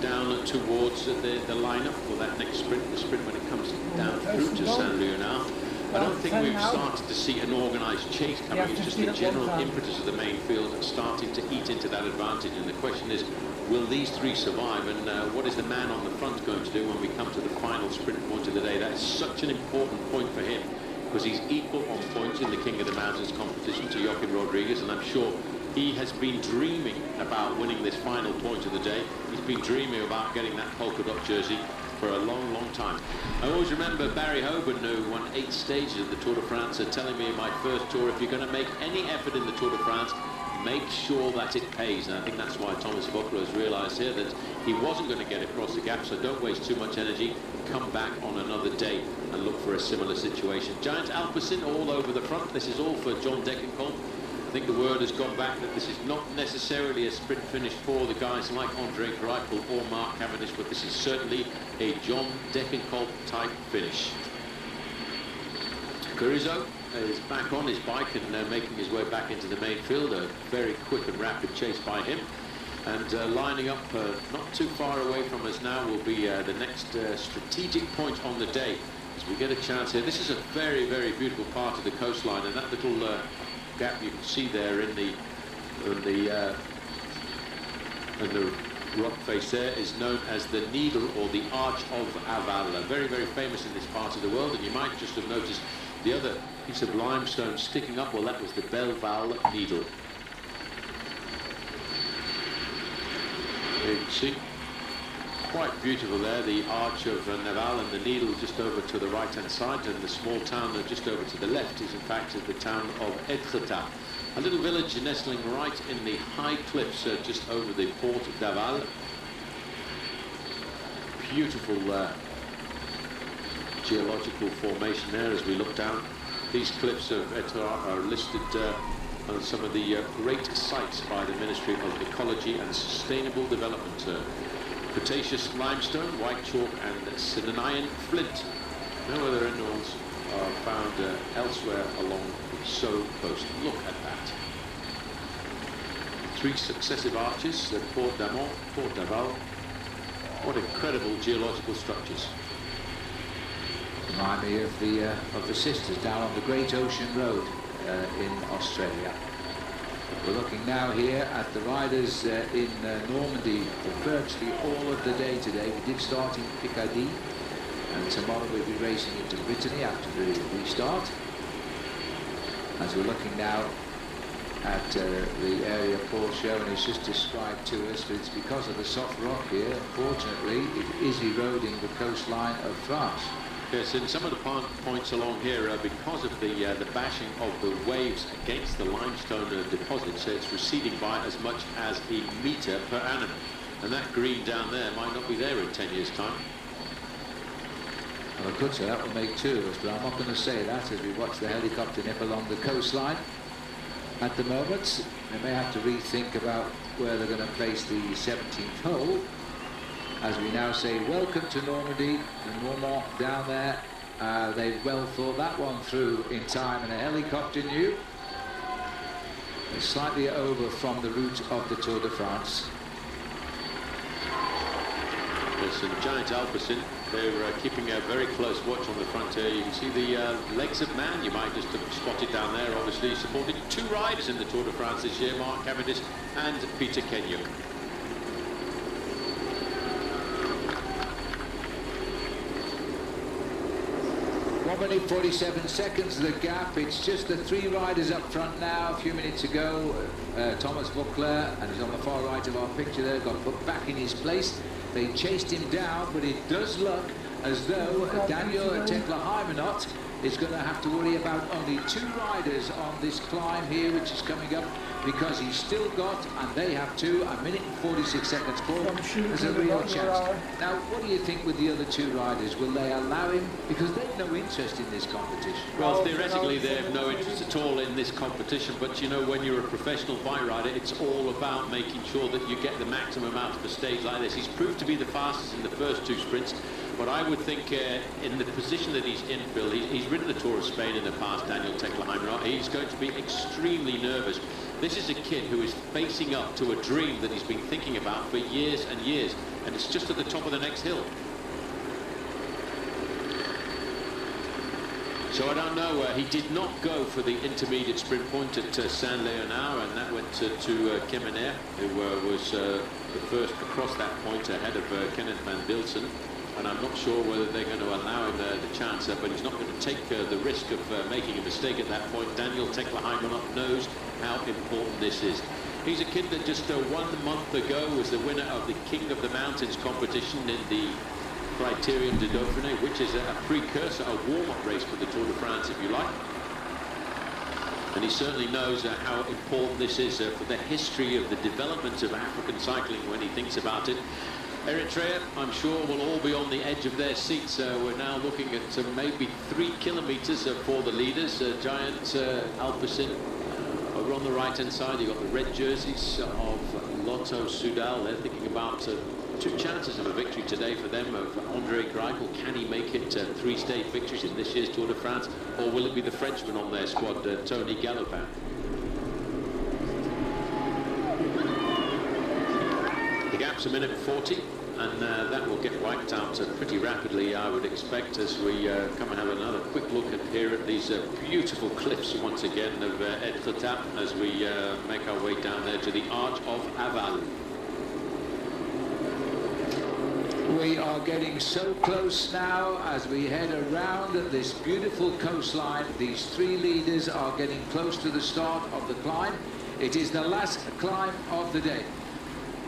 down towards the lineup for that next sprint, the sprint when it comes down through to Saint-Léonard. I don't think we've started to see an organised chase coming. It's just the general impetus of the main field starting to eat into that advantage. And the question is, will these 3 survive? And what is the man on the front going to do when we come to the final sprint point of the day? That is such an important point for him, because he's equal on points in the King of the Mountains competition to Joaquim Rodriguez, and I'm sure he has been dreaming about winning this final point of the day. He's been dreaming about getting that polka dot jersey for a long, long time. I always remember Barry Hoban, who won 8 stages of the Tour de France, telling me in my first tour, if you're going to make any effort in the Tour de France, make sure that it pays. And I think that's why Thomas Voeckler has realised here that he wasn't going to get across the gap, so don't waste too much energy. Come back on another day and look for a similar situation. Giant Alpecin all over the front. This is all for John Degenkolb. I think the word has gone back that this is not necessarily a sprint finish for the guys like Andre Greipel or Mark Cavendish, but this is certainly a John Degenkolb type finish. Carrizo is back on his bike and making his way back into the main field. A very quick and rapid chase by him. And lining up not too far away from us now will be the next strategic point on the day as we get a chance here. This is a very, very beautiful part of the coastline, and that little gap you can see there in the rock face there is known as the Needle or the Arch of Aval. Very, very famous in this part of the world, and you might just have noticed the other piece of limestone sticking up. Well, that was the Belval Needle. You can see, quite beautiful there, the Arch of Naval, and the Needle just over to the right-hand side, and the small town just over to the left is in fact the town of Etretat, a little village nestling right in the high cliffs just over the port of Daval. Beautiful geological formation there as we look down. These cliffs of Etretat are listed on some of the great sites by the Ministry of Ecology and Sustainable Development. Cretaceous limestone, white chalk and Sinanian flint. No other minerals are found elsewhere along the Sceaux coast. Look at that. 3 successive arches, Port d'Amont, Port d'Aval. What incredible geological structures. Remind me of the sisters down on the Great Ocean Road in Australia. We're looking now here at the riders in Normandy for virtually all of the day today. We did start in Picardy, and tomorrow we'll be racing into Brittany after the restart. As we're looking now at the area Paul Sherwin has just described to us, but it's because of the soft rock here. Unfortunately, it is eroding the coastline of France. Yes, in some of the points along here, because of the bashing of the waves against the limestone deposits, it's receding by as much as a metre per annum. And that green down there might not be there in 10 years' time. Well, I could say that will make two of us, but I'm not going to say that as we watch the helicopter nip along the coastline. At the moment, they may have to rethink about where they're going to place the 17th hole. As we now say, welcome to Normandy, and Normand down there. They've well thought that one through in time, and a helicopter knew. They're slightly over from the route of the Tour de France. Yes, and Giant Alpecin, they're keeping a very close watch on the front here. You can see the legs of man, you might just have spotted down there, obviously supporting two riders in the Tour de France this year, Mark Cavendish and Peter Kenyon. 1 minute 47 seconds, the gap. It's just the three riders up front now. A few minutes ago, Thomas Vauclair, and he's on the far right of our picture there, got put back in his place. They chased him down, but it does look as though Daniel Tekla-Hymenot is going to have to worry about only two riders on this climb here, which is coming up, because he's still got, and they have two, 1 minute and 46 seconds. Paul, there's a real chance. Now, what do you think with the other two riders? Will they allow him? Because they've no interest in this competition. Well, theoretically, they have no interest at all in this competition, but you know, when you're a professional bike rider, it's all about making sure that you get the maximum out of a stage like this. He's proved to be the fastest in the first two sprints, but I would think in the position that he's in, Phil, he's ridden the Tour of Spain in the past, Daniel Tekla-Hymenot. He's going to be extremely nervous. This is a kid who is facing up to a dream that he's been thinking about for years and years, and it's just at the top of the next hill. So I don't know, he did not go for the intermediate sprint point at Saint-Léonard, and that went to Kemener, who was the first across that point ahead of Kenneth Van Bilsen. And I'm not sure whether they're going to allow him the chance, but he's not going to take the risk of making a mistake at that point. Daniel Tekla-Hymenot knows how important this is. He's a kid that just 1 month ago was the winner of the King of the Mountains competition in the Criterium de Dauphiné, which is a precursor, a warm-up race for the Tour de France, if you like. And he certainly knows how important this is for the history of the development of African cycling when he thinks about it. Eritrea, I'm sure, will all be on the edge of their seats. We're now looking at maybe 3 kilometers for the leaders. Giant Alpecin over on the right-hand side. You've got the red jerseys of Lotto Soudal. They're thinking about 2 chances of a victory today for them, of Andre Greipel. Can he make it 3 stage victories in this year's Tour de France, or will it be the Frenchman on their squad, Tony Galopin? The gap's 1 minute 40, and that will get wiped out pretty rapidly, I would expect, as we come and have another quick look here at these beautiful cliffs once again of Etretat, as we make our way down there to the Arch of Aval. We are getting so close now as we head around this beautiful coastline. These 3 leaders are getting close to the start of the climb. It is the last climb of the day.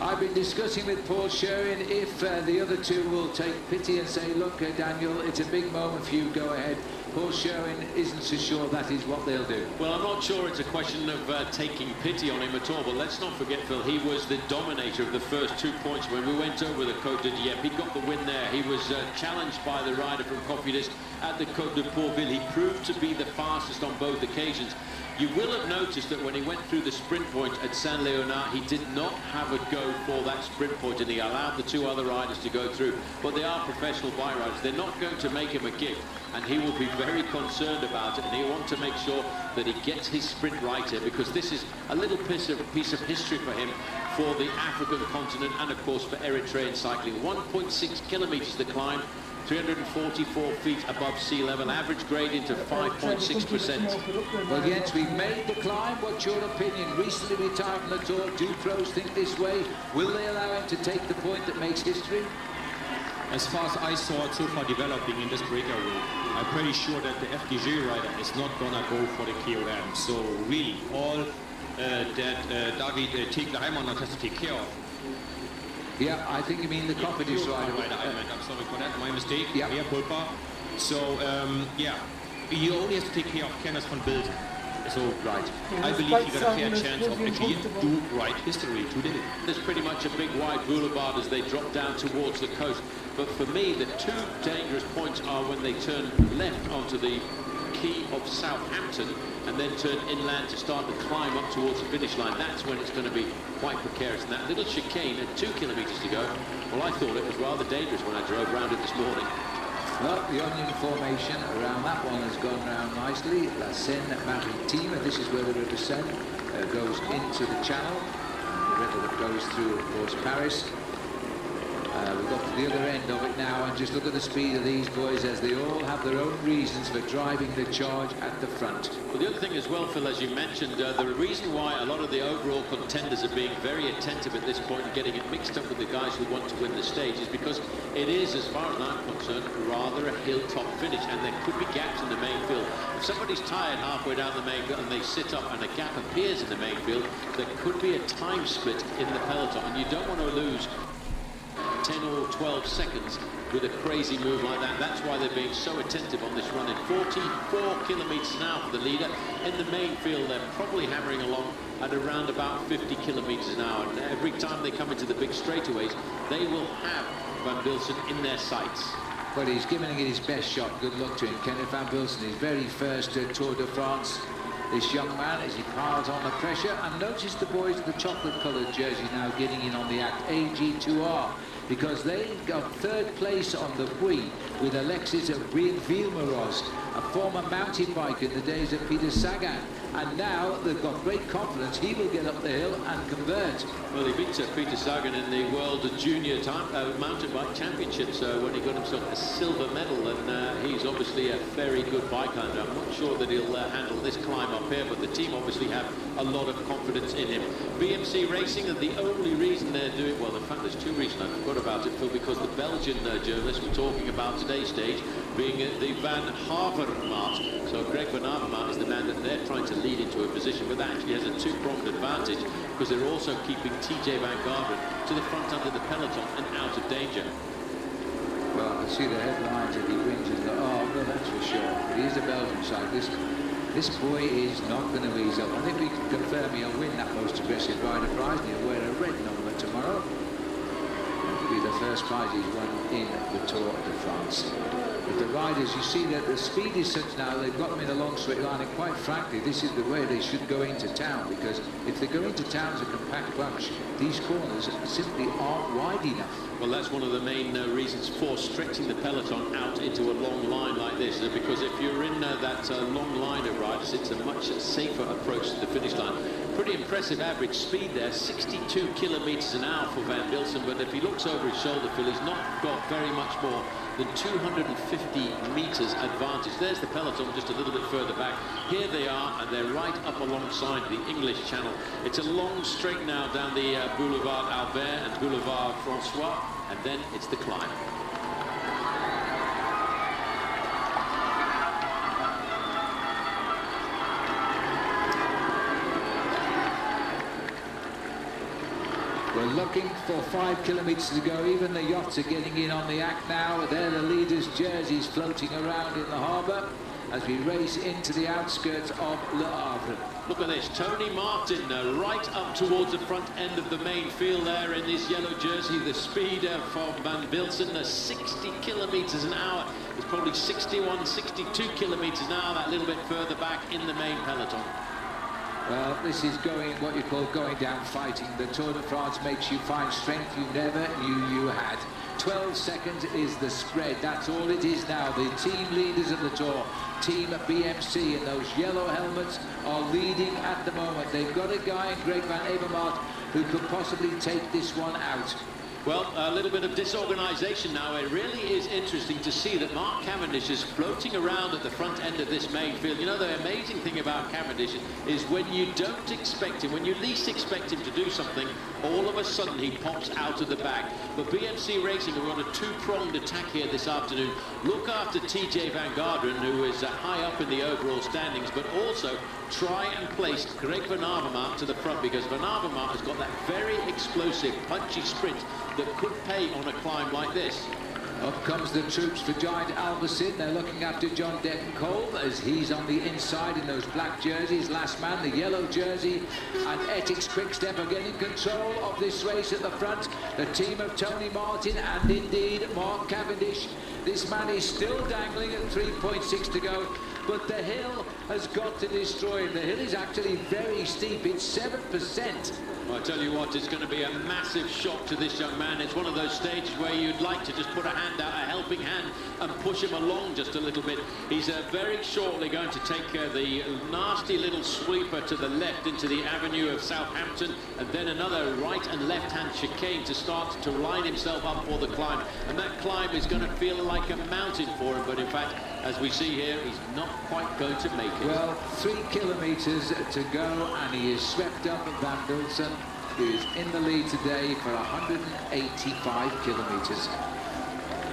I've been discussing with Paul Sherwin if the other 2 will take pity and say, look, Daniel, it's a big moment for you, go ahead. Paul Sherwin isn't so sure that is what they'll do. Well, I'm not sure it's a question of taking pity on him at all, but let's not forget, Phil, he was the dominator of the first 2 points when we went over the Côte de Dieppe. He got the win there. He was challenged by the rider from Cofidis at the Côte de Pourville. He proved to be the fastest on both occasions. You will have noticed that when he went through the sprint point at Saint-Léonard, he did not have a go for that sprint point, and he allowed the 2 other riders to go through. But they are professional bike riders. They're not going to make him a gift, and he will be very concerned about it, and he'll want to make sure that he gets his sprint right here, because this is a little piece of history for him, for the African continent, and of course for Eritrean cycling. 1.6 kilometers to climb, 344 feet above sea level, average gradient of 5.6%. Well, Jens, we've made the climb. What's your opinion? Recently retired from the Tour. Do pros think this way? Will they allow him to take the point that makes history? As far as I saw it so far developing in this breakaway, I'm pretty sure that the FDJ rider is not gonna go for the KOM. So really, all that David Tekla-Hymenot has to take care of. Yeah, I think you mean the Cofidis rider. I'm sorry for that, my mistake. Yeah. Mea culpa. So, yeah, you only have to take care of Kenneth van Bilden. So, right, I believe he got a fair chance of actually do right history today. There's pretty much a big wide boulevard as they drop down towards the coast. But for me, the two dangerous points are when they turn left onto the quay of Southampton and then turn inland to start the climb up towards the finish line. That's when it's going to be quite precarious. And that little chicane at 2 kilometres to go, well, I thought it was rather dangerous when I drove around it this morning. Well, the onion formation around that one has gone round nicely. La Seine Maritime, this is where the River Seine goes into the channel. The river that goes through, of course, Paris. We've got to the other end of it now, and just look at the speed of these boys as they all have their own reasons for driving the charge at the front. Well, the other thing as well, Phil, as you mentioned, the reason why a lot of the overall contenders are being very attentive at this point and getting it mixed up with the guys who want to win the stage is because it is, as far as I'm concerned, rather a hilltop finish, and there could be gaps in the main field. If somebody's tired halfway down the main field and they sit up and a gap appears in the main field, there could be a time split in the peloton, and you don't want to lose 10 or 12 seconds with a crazy move like that. That's why they're being so attentive on this run. In 44 kilometres an hour for the leader. In the main field, they're probably hammering along at around about 50 kilometres an hour. And every time they come into the big straightaways, they will have Van Bilsen in their sights. Well, he's giving it his best shot. Good luck to him. Kenneth van Bilsen, his very first Tour de France. This young man, as he piles on the pressure, and notice the boys with the chocolate-coloured jersey now getting in on the act, AG2R, because they got third place on the Puy with Alexis Villemoroz, a former mountain biker in the days of Peter Sagan, and now they've got great confidence he will get up the hill and convert. Well, he beat Peter Sagan in the World Junior Mountain Bike Championships when he got himself a silver medal, and he's obviously a very good biker. I'm not sure that he'll handle this climb up here, but the team obviously have a lot of confidence in him. BMC Racing, and the only reason they're doing, well, in fact, there's two reasons I forgot about it, Phil, because the Belgian journalists were talking about today's stage being the Van Havermaat. So Greg Van Havermaat is the man that they're trying to lead into a position, but that actually has a two-pronged advantage because they're also keeping TJ Van Garderen to the front under the peloton and out of danger. Well, I see the headlines if he wins in the... Oh, well, that's for sure. But he's a Belgian cyclist. This boy is not going to ease up. I think we can confirm he'll win that most aggressive rider prize, and he'll wear a red number tomorrow. It'll be the first prize he's won in the Tour de France. But the riders, you see that the speed is such now, they've got them in a long straight line, and quite frankly, this is the way they should go into town, because if they go into town as a compact bunch, these corners simply aren't wide enough. Well, that's one of the main reasons for stretching the peloton out into a long line like this, because if you're in that long line of riders, it's a much safer approach to the finish line. Pretty impressive average speed there, 62 kilometres an hour for Van Bilsen, but if he looks over his shoulder, Phil, he's not got very much more than 250 metres advantage. There's the peloton just a little bit further back. Here they are, and they're right up alongside the English Channel. It's a long straight now down the Boulevard Albert and Boulevard François, and then it's the climb. We're looking for 5 kilometres to go. Even the yachts are getting in on the act now. They're the leaders' jerseys floating around in the harbour as we race into the outskirts of Le Havre. Look at this, Tony Martin right up towards the front end of the main field there in this yellow jersey. The speed from Van Bilsen, 60 kilometres an hour. It's probably 61, 62 kilometres an hour, that little bit further back in the main peloton. Well, this is going, what you call going down fighting. The Tour de France makes you find strength you never knew you had. 12 seconds is the spread. That's all it is now. The team leaders of the Tour, Team BMC, and those yellow helmets are leading at the moment. They've got a guy in Greg Van Avermaet who could possibly take this one out. Well, a little bit of disorganisation now. It really is interesting to see that Mark Cavendish is floating around at the front end of this main field. You know, the amazing thing about Cavendish is when you don't expect him, when you least expect him to do something, all of a sudden he pops out of the back. But BMC Racing are on a two-pronged attack here this afternoon. Look after TJ Van Garderen, who is high up in the overall standings, but also try and place Greg Van Avermaet to the front, because Van Avermaet has got that very explosive, punchy sprint that could pay on a climb like this. Up comes the troops for Giant Albertson. They're looking after John Degenkolb as he's on the inside in those black jerseys. Last man, the yellow jersey, and Ethics Quickstep are getting control of this race at the front. The team of Tony Martin and indeed Mark Cavendish. This man is still dangling at 3.6 to go, but the hill has got to destroy him. The hill is actually very steep. It's 7%. Well, I tell you what, it's going to be a massive shock to this young man. It's one of those stages where you'd like to just put a hand out, a helping hand, and push him along just a little bit. He's very shortly going to take the nasty little sweeper to the left into the avenue of Southampton, and then another right and left-hand chicane to start to line himself up for the climb. And that climb is going to feel like a mountain for him, but in fact, as we see here, he's not quite going to make it. Well, 3 kilometres to go, and he is swept up. Van Bilsen, who is in the lead today for 185 kilometres.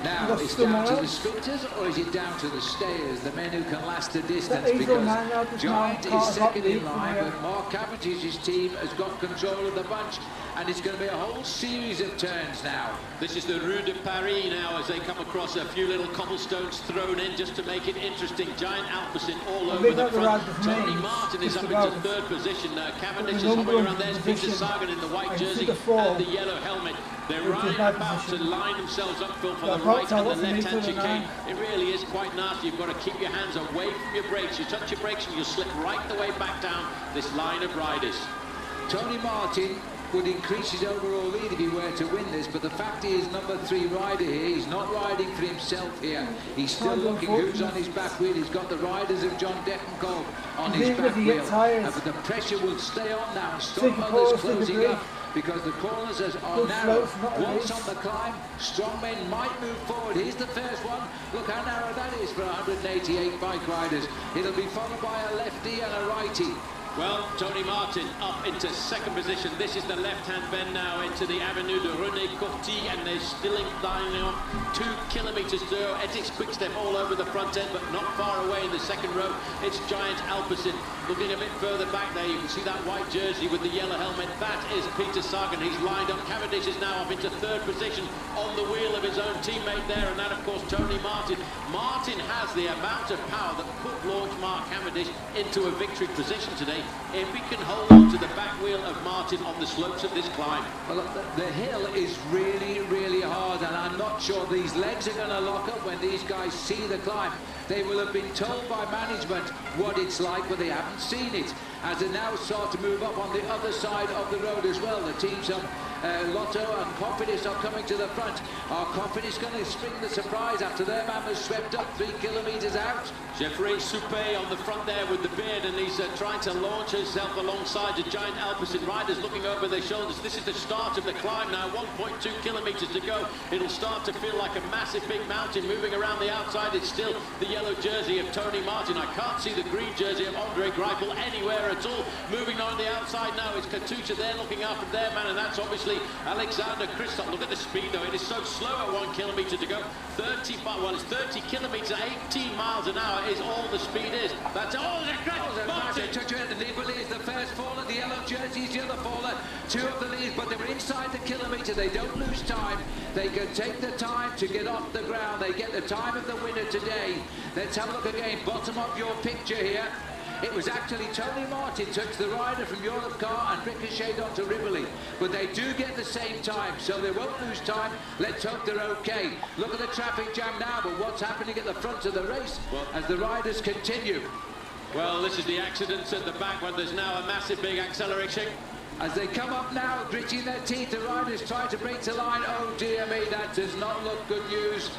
Now, it's down to the sprinters, or is it down to the stayers, the men who can last the distance? Because Giant is second in line, but Mark Cavendish's team has got control of the bunch, and it's going to be a whole series of turns now. This is the Rue de Paris now, as they come across a few little cobblestones thrown in just to make it interesting. Giant Alpecin all over the front. Tony Martin is up into third position. Cavendish is hovering around. There's Peter Sagan in the white jersey and the yellow helmet. They're right about to line themselves up for the right and the left-hand chicane. It really is quite nasty. You've got to keep your hands away from your brakes. You touch your brakes and you'll slip right the way back down this line of riders. Tony Martin would increase his overall lead if he were to win this, but the fact is, number 3 rider here, he's not riding for himself here. He's still looking who's on his back wheel. He's got the riders of John Degenkolb on his back wheel. But the pressure will stay on now and stop others closing up, because the corners are narrow. Once on the climb, strong men might move forward. Here's the first one. Look how narrow that is for 188 bike riders. It'll be followed by a lefty and a righty. Well, Tony Martin up into second position. This is the left-hand bend now into the Avenue de René Coty, and they're still lining up 2 kilometres to go. Ethics Quickstep all over the front end, but not far away in the second row. It's Giant Alpecin looking a bit further back there. You can see that white jersey with the yellow helmet. That is Peter Sagan. He's lined up. Cavendish is now up into third position on the wheel of his own teammate there, and that, of course, Tony Martin. Martin has the amount of power that could launch Mark Cavendish into a victory position today if he can hold on to the back wheel of Martin on the slopes of this climb. Well, the hill is really, really hard, and I'm not sure these legs are going to lock up when these guys see the climb. They will have been told by management what it's like, but they haven't seen it, as they now start to move up on the other side of the road as well. The teams of Lotto and Cofidis are coming to the front. Are Cofidis going to spring the surprise after their man was swept up 3 kilometres out? Geoffrey Soupé on the front there with the beard, and he's trying to launch himself alongside the Giant Alpecin riders looking over their shoulders. This is the start of the climb now, 1.2 kilometres to go. It'll start to feel like a massive big mountain moving around the outside. It's still the yellow jersey of Tony Martin. I can't see the green jersey of Andre Greipel anywhere at all. Moving on the outside now is Katusha there looking after their man, and that's obviously Alexander Kristoff. Look at the speed though, it is so slow at 1 kilometre to go. 30 kilometres, 18 miles an hour is all the speed is. That's all. Martin took you at the lead, but he is the first faller. The yellow jersey is the other faller. 2 of the leads, but they were inside the kilometre. They don't lose time. They can take the time to get off the ground. They get the time of the winner today. Let's have a look again. Bottom of your picture here. It was actually Tony Martin touched the rider from Europe Car and ricocheted onto Rivoli, but they do get the same time, so they won't lose time. Let's hope they're okay. Look at the traffic jam now, but what's happening at the front of the race as the riders continue? Well, this is the accidents at the back when there's now a massive big acceleration. As they come up now, gritting their teeth, the riders try to break the line. Oh dear me, that does not look good news.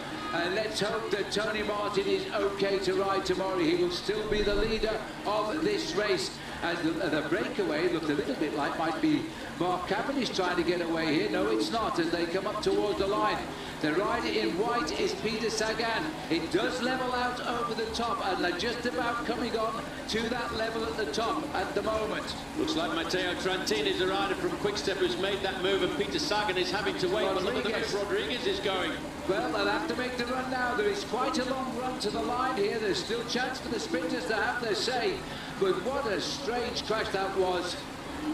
Let's hope that Tony Martin is okay to ride tomorrow. He will still be the leader of this race. As the breakaway looked a little bit like might be Mark Cavendish trying to get away here. No, it's not, as they come up towards the line. The rider in white is Peter Sagan. It does level out over the top, and they're just about coming on to that level at the top at the moment. Looks like Matteo Trantini is the rider from Quickstep who's made that move, and Peter Sagan is having to wait. But look at the way Rodriguez is going. Well, they'll have to make the run now. There is quite a long run to the line here. There's still chance for the sprinters to have their say. But what a strange crash that was.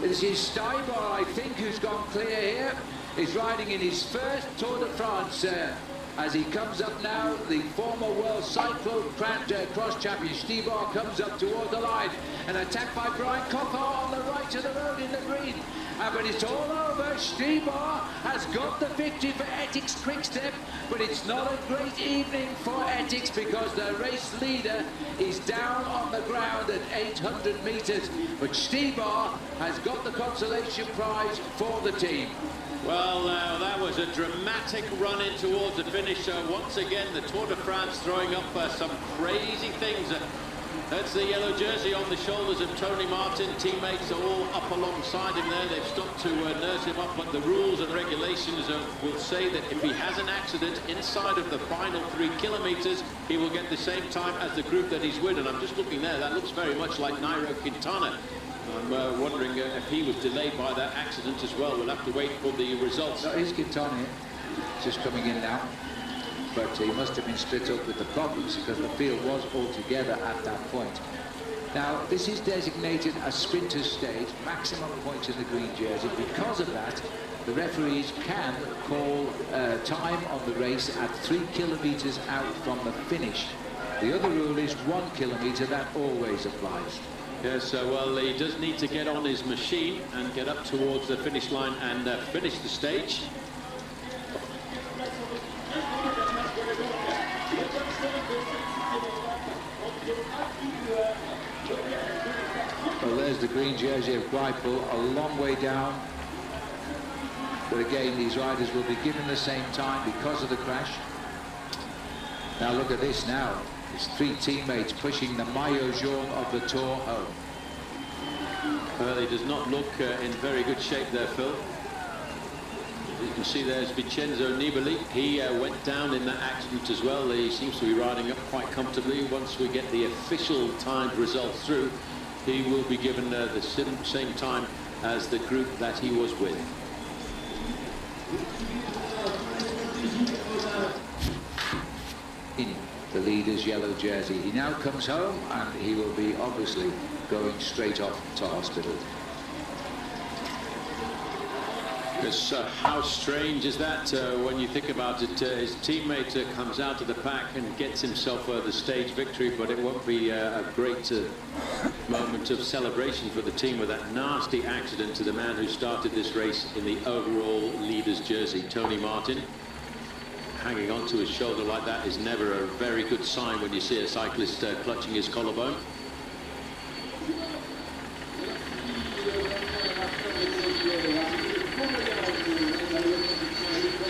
This is Steinbar, I think, who's gone clear here. He's riding in his first Tour de France as he comes up now. The former world cyclo-cross champion Stibar comes up toward the line. An attack by Brian Coppar on the right of the road in the green. But it's all over. Stibar has got the victory for Ethics Quickstep, but it's not a great evening for Ethics because the race leader is down on the ground at 800 metres. But Stibar has got the consolation prize for the team. Well, that was a dramatic run in towards the finish. Once again, the Tour de France throwing up some crazy things. That's the yellow jersey on the shoulders of Tony Martin. Teammates are all up alongside him there. They've stopped to nurse him up, but the rules and regulations will say that if he has an accident inside of the final 3 kilometres, he will get the same time as the group that he's with. And I'm just looking there, that looks very much like Nairo Quintana. I'm wondering if he was delayed by that accident as well. We'll have to wait for the results. That is Quintana just coming in now. But he must have been split up with the problems because the field was all together at that point. Now, this is designated a sprinter's stage, maximum points in the green jersey. Because of that, the referees can call time on the race at 3 kilometres out from the finish. The other rule is 1 kilometre, that always applies. Yes, well, he does need to get on his machine and get up towards the finish line and finish the stage. Well, there's the green jersey of Greipel, a long way down. But again, these riders will be given the same time because of the crash. Now look at this now. His 3 teammates pushing the maillot jaune of the Tour home. Well, he does not look in very good shape there, Phil. You can see there's Vincenzo Nibali. He went down in that accident as well. He seems to be riding up quite comfortably. Once we get the official timed results through, he will be given the same time as the group that he was with. In the leader's yellow jersey. He now comes home and he will be obviously going straight off to hospital. Because how strange is that when you think about it? His teammate comes out of the pack and gets himself the stage victory, but it won't be a great moment of celebration for the team with that nasty accident to the man who started this race in the overall leader's jersey, Tony Martin. Hanging onto his shoulder like that is never a very good sign when you see a cyclist clutching his collarbone.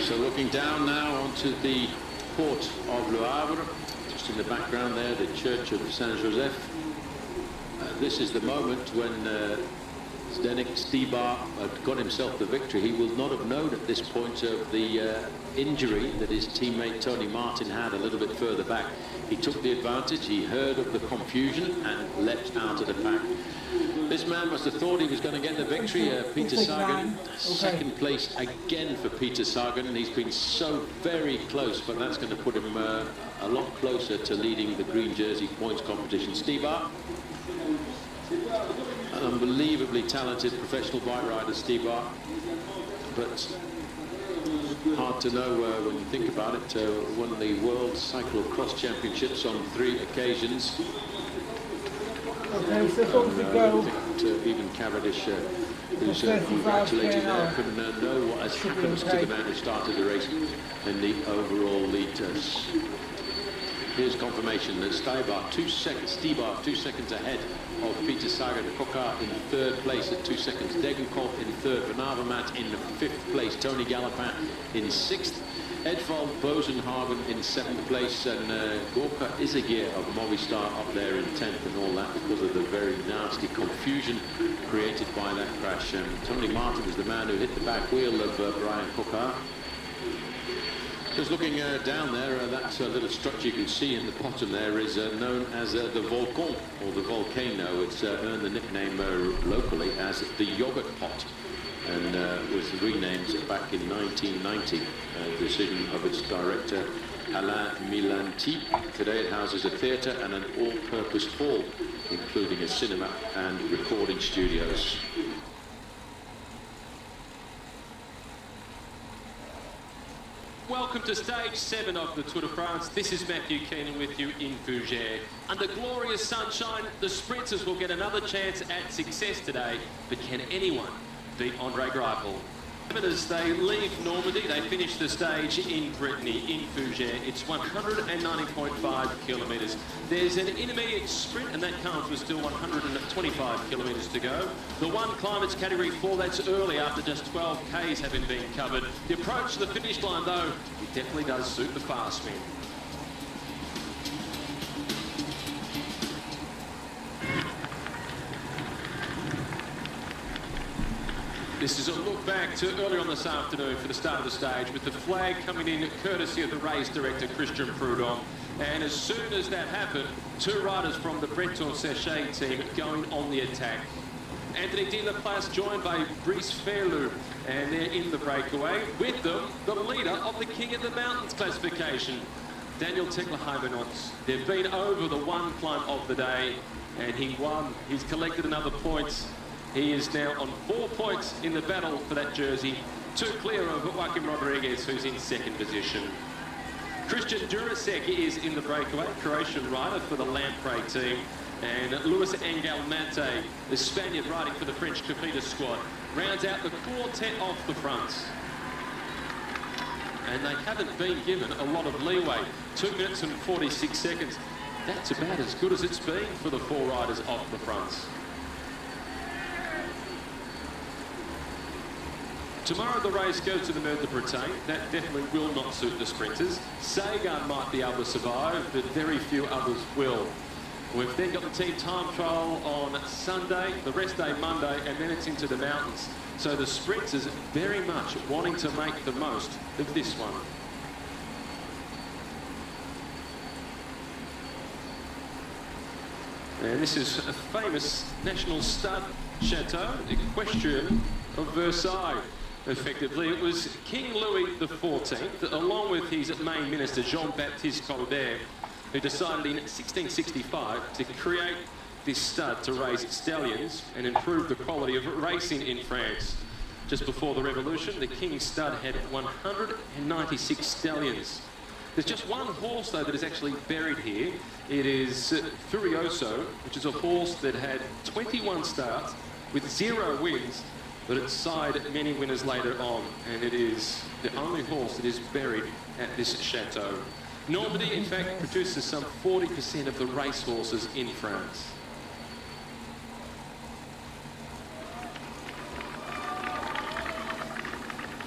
So looking down now onto the port of Le Havre, just in the background there, the church of Saint-Joseph. This is the moment when Zdeněk Štibar had got himself the victory. He will not have known at this point of the injury that his teammate Tony Martin had a little bit further back. He took the advantage, he heard of the confusion and leapt out of the pack. This man must have thought he was going to get the victory. Peter Sagan, second place again for Peter Sagan, and he's been so very close, but that's going to put him a lot closer to leading the green jersey points competition. Štibar, an unbelievably talented professional bike rider, Štibar, but hard to know when you think about it. Won the World Cyclo-Cross Championships on 3 occasions. Okay, so what we go? I think even Cavendish, who's congratulating there, couldn't know what has happened to the man who started the race in the overall lead. Here's confirmation that Štibar 2 seconds ahead of Peter Sagan. Coquart in 3rd place at 2 seconds. Degenkop in 3rd. Van Avermaet in 5th place. Tony Galopin in 6th. Edvald Bozenhagen in 7th place, and Gorka Izagir of Movistar up there in 10th, and all that because of the very nasty confusion created by that crash. Tony Martin was the man who hit the back wheel of Brian Coquart. Just looking down there, that little structure you can see in the bottom there is known as the Volcan, or the Volcano. It's earned the nickname locally as the Yogurt Pot, and was renamed back in 1990, decision of its director Alain Milanti. Today it houses a theatre and an all-purpose hall, including a cinema and recording studios. Welcome to stage 7 of the Tour de France. This is Matthew Keenan with you in Fougères. Under glorious sunshine, the sprinters will get another chance at success today, but can anyone beat Andre Greipel? As they leave Normandy, they finish the stage in Brittany, in Fougères. It's 190.5 kilometres. There's an intermediate sprint, and that comes with still 125 kilometres to go. The one climate's category 4, that's early after just 12 Ks having been covered. The approach to the finish line, though, it definitely does suit the fast men. This is a look back to earlier on this afternoon for the start of the stage, with the flag coming in courtesy of the race director, Christian Prudhomme. And as soon as that happened, 2 riders from the Breton Séché team going on the attack. Anthony de la Place joined by Brice Fairlou, and they're in the breakaway. With them, the leader of the King of the Mountains classification, Daniel Tekla-Hybenotz. They've been over the one climb of the day, and he won. He's collected another points. He is now on 4 points in the battle for that jersey, 2 clear of Joaquim Rodriguez, who's in 2nd position. Christian Durasek is in the breakaway, Croatian rider for the Lamprey team. And Luis Angel Mate, the Spaniard riding for the French Cofidis squad, rounds out the quartet off the front. And they haven't been given a lot of leeway. 2 minutes and 46 seconds. That's about as good as it's been for the 4 riders off the fronts. Tomorrow the race goes to the Mer de Bretagne. That definitely will not suit the sprinters. Sagan might be able to survive, but very few others will. We've then got the team time trial on Sunday, the rest day Monday, and then it's into the mountains. So the sprinters very much wanting to make the most of this one. And this is a famous National Stud Chateau, equestrian of Versailles. Effectively, it was King Louis XIV, along with his main minister, Jean-Baptiste Colbert, who decided in 1665 to create this stud to raise stallions and improve the quality of racing in France. Just before the revolution, the King's stud had 196 stallions. There's just one horse, though, that is actually buried here. It is Furioso, which is a horse that had 21 starts with 0 wins, but it side many winners later on, and it is the only horse that is buried at this chateau. Normandy, in fact, produces some 40% of the racehorses in France.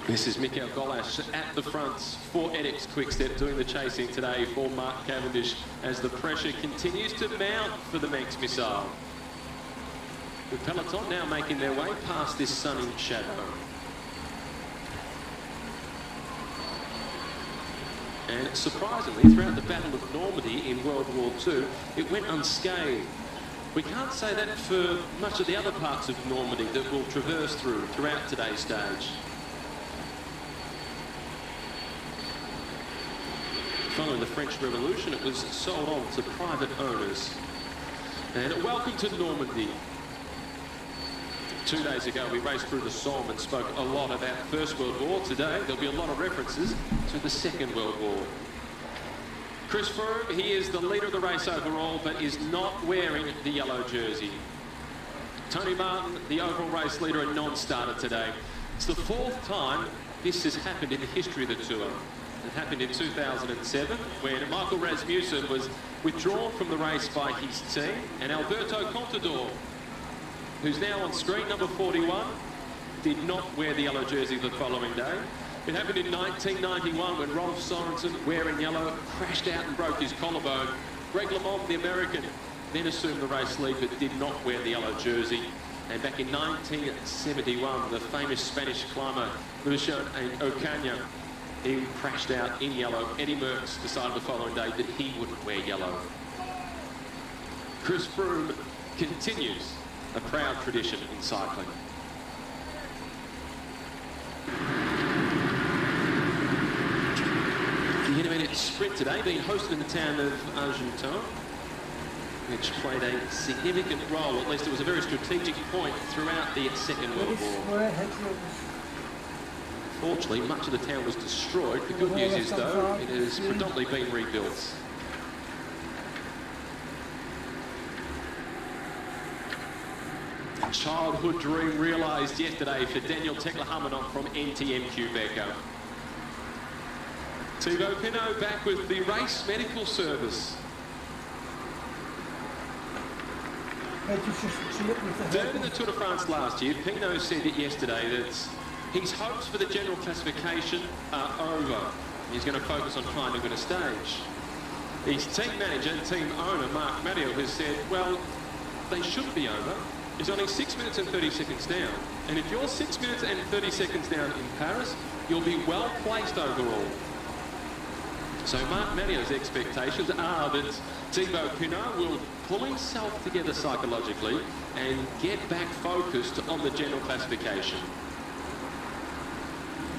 This is Michael Golash at the front for edX Quickstep, doing the chasing today for Mark Cavendish as the pressure continues to mount for the Manx Missile. The peloton now making their way past this sunny shadow. And surprisingly, throughout the Battle of Normandy in World War II, it went unscathed. We can't say that for much of the other parts of Normandy that we'll traverse throughout today's stage. Following the French Revolution, it was sold on to private owners. And welcome to Normandy. 2 days ago, we raced through the Somme and spoke a lot about First World War. Today, there'll be a lot of references to the Second World War. Chris Froome, he is the leader of the race overall, but is not wearing the yellow jersey. Tony Martin, the overall race leader, a non-starter today. It's the 4th time this has happened in the history of the Tour. It happened in 2007, when Michael Rasmussen was withdrawn from the race by his team, and Alberto Contador, who's now on screen, number 41, did not wear the yellow jersey the following day. It happened in 1991 when Rolf Sorensen, wearing yellow, crashed out and broke his collarbone. Greg LeMond, the American, then assumed the race lead but did not wear the yellow jersey. And back in 1971, the famous Spanish climber, Lucian Ocaña, he crashed out in yellow. Eddie Merckx decided the following day that he wouldn't wear yellow. Chris Froome continues a proud tradition in cycling. The intermediate sprint today being hosted in the town of Argenton, which played a significant role, at least it was a very strategic point throughout the Second World War. Unfortunately, much of the town was destroyed. The good news is, though, it has predominantly been rebuilt. A childhood dream realised yesterday for Daniel Teclahamanov from NTM Quebeco. Thibaut Pinot back with the race medical service. Third in the Tour de France last year, Pinot said it yesterday that his hopes for the general classification are over. He's going to focus on trying to win a stage. His team manager and team owner, Marc Matteo, has said, well, they shouldn't be over. He's only 6 minutes and 30 seconds down. And if you're 6 minutes and 30 seconds down in Paris, you'll be well placed overall. So Marc Matteo's expectations are that Thibaut Pinot will pull himself together psychologically and get back focused on the general classification.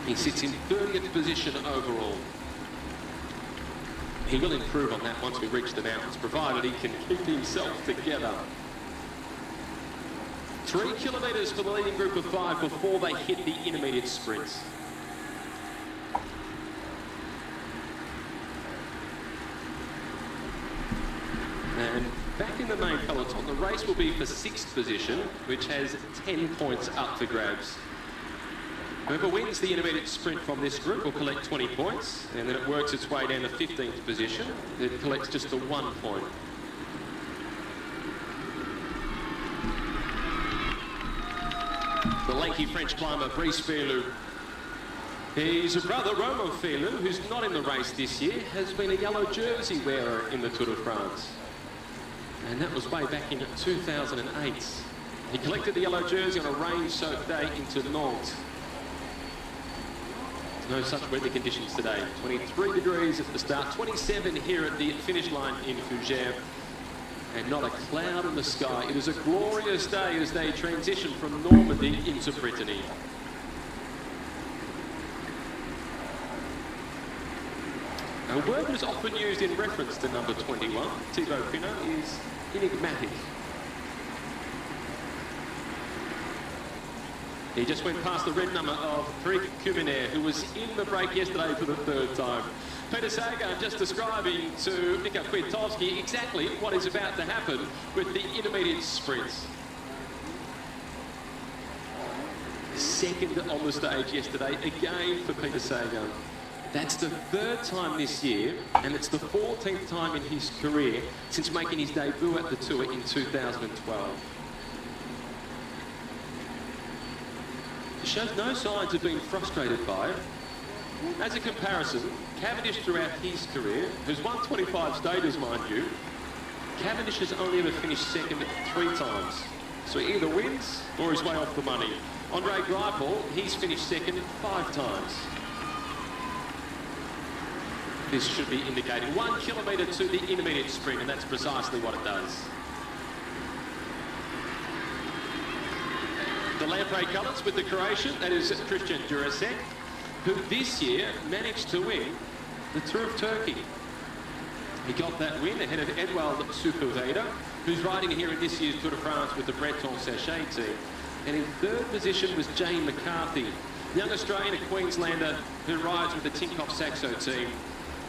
He sits in 30th position overall. He will improve on that once we reach the mountains, provided he can keep himself together. 3 kilometres for the leading group of 5 before they hit the intermediate sprints. And back in the main peloton, the race will be for 6th position, which has 10 points up for grabs. Whoever wins the intermediate sprint from this group will collect 20 points, and then it works its way down to 15th position. It collects just the 1 point. The lanky French climber, Brice Filou. His brother, Romain Filou, who's not in the race this year, has been a yellow jersey wearer in the Tour de France. And that was way back in 2008. He collected the yellow jersey on a rain-soaked day into Nantes. No such weather conditions today. 23 degrees at the start, 27 here at the finish line in Fougères, and not a cloud in the sky. It is a glorious day as they transition from Normandy into Brittany. A word that is often used in reference to number 21, Thibaut Pinot, is enigmatic. He just went past the red number of Frick Kuminair, who was in the break yesterday for the 3rd time. Peter Sagan just describing to Mika Kwiatkowski exactly what is about to happen with the intermediate sprints. 2nd on the stage yesterday, again for Peter Sagan. That's the 3rd time this year, and it's the 14th time in his career since making his debut at the Tour in 2012. He shows no signs of being frustrated by it. As a comparison, Cavendish throughout his career has won 25 stages, mind you. Cavendish has only ever finished 2nd 3 times. So he either wins or he's way off the money. Andre Greipel, he's finished 2nd 5 times. This should be indicating 1 kilometre to the intermediate sprint, and that's precisely what it does. The lamprey colours with the Croatian, that is Christian Jurasek, who this year managed to win the Tour of Turkey. He got that win ahead of Edouard Sepulveda, who's riding here in this year's Tour de France with the Breton Sachet team. And in 3rd position was Jane McCarthy, young Australian, a Queenslander who rides with the Tinkoff Saxo team,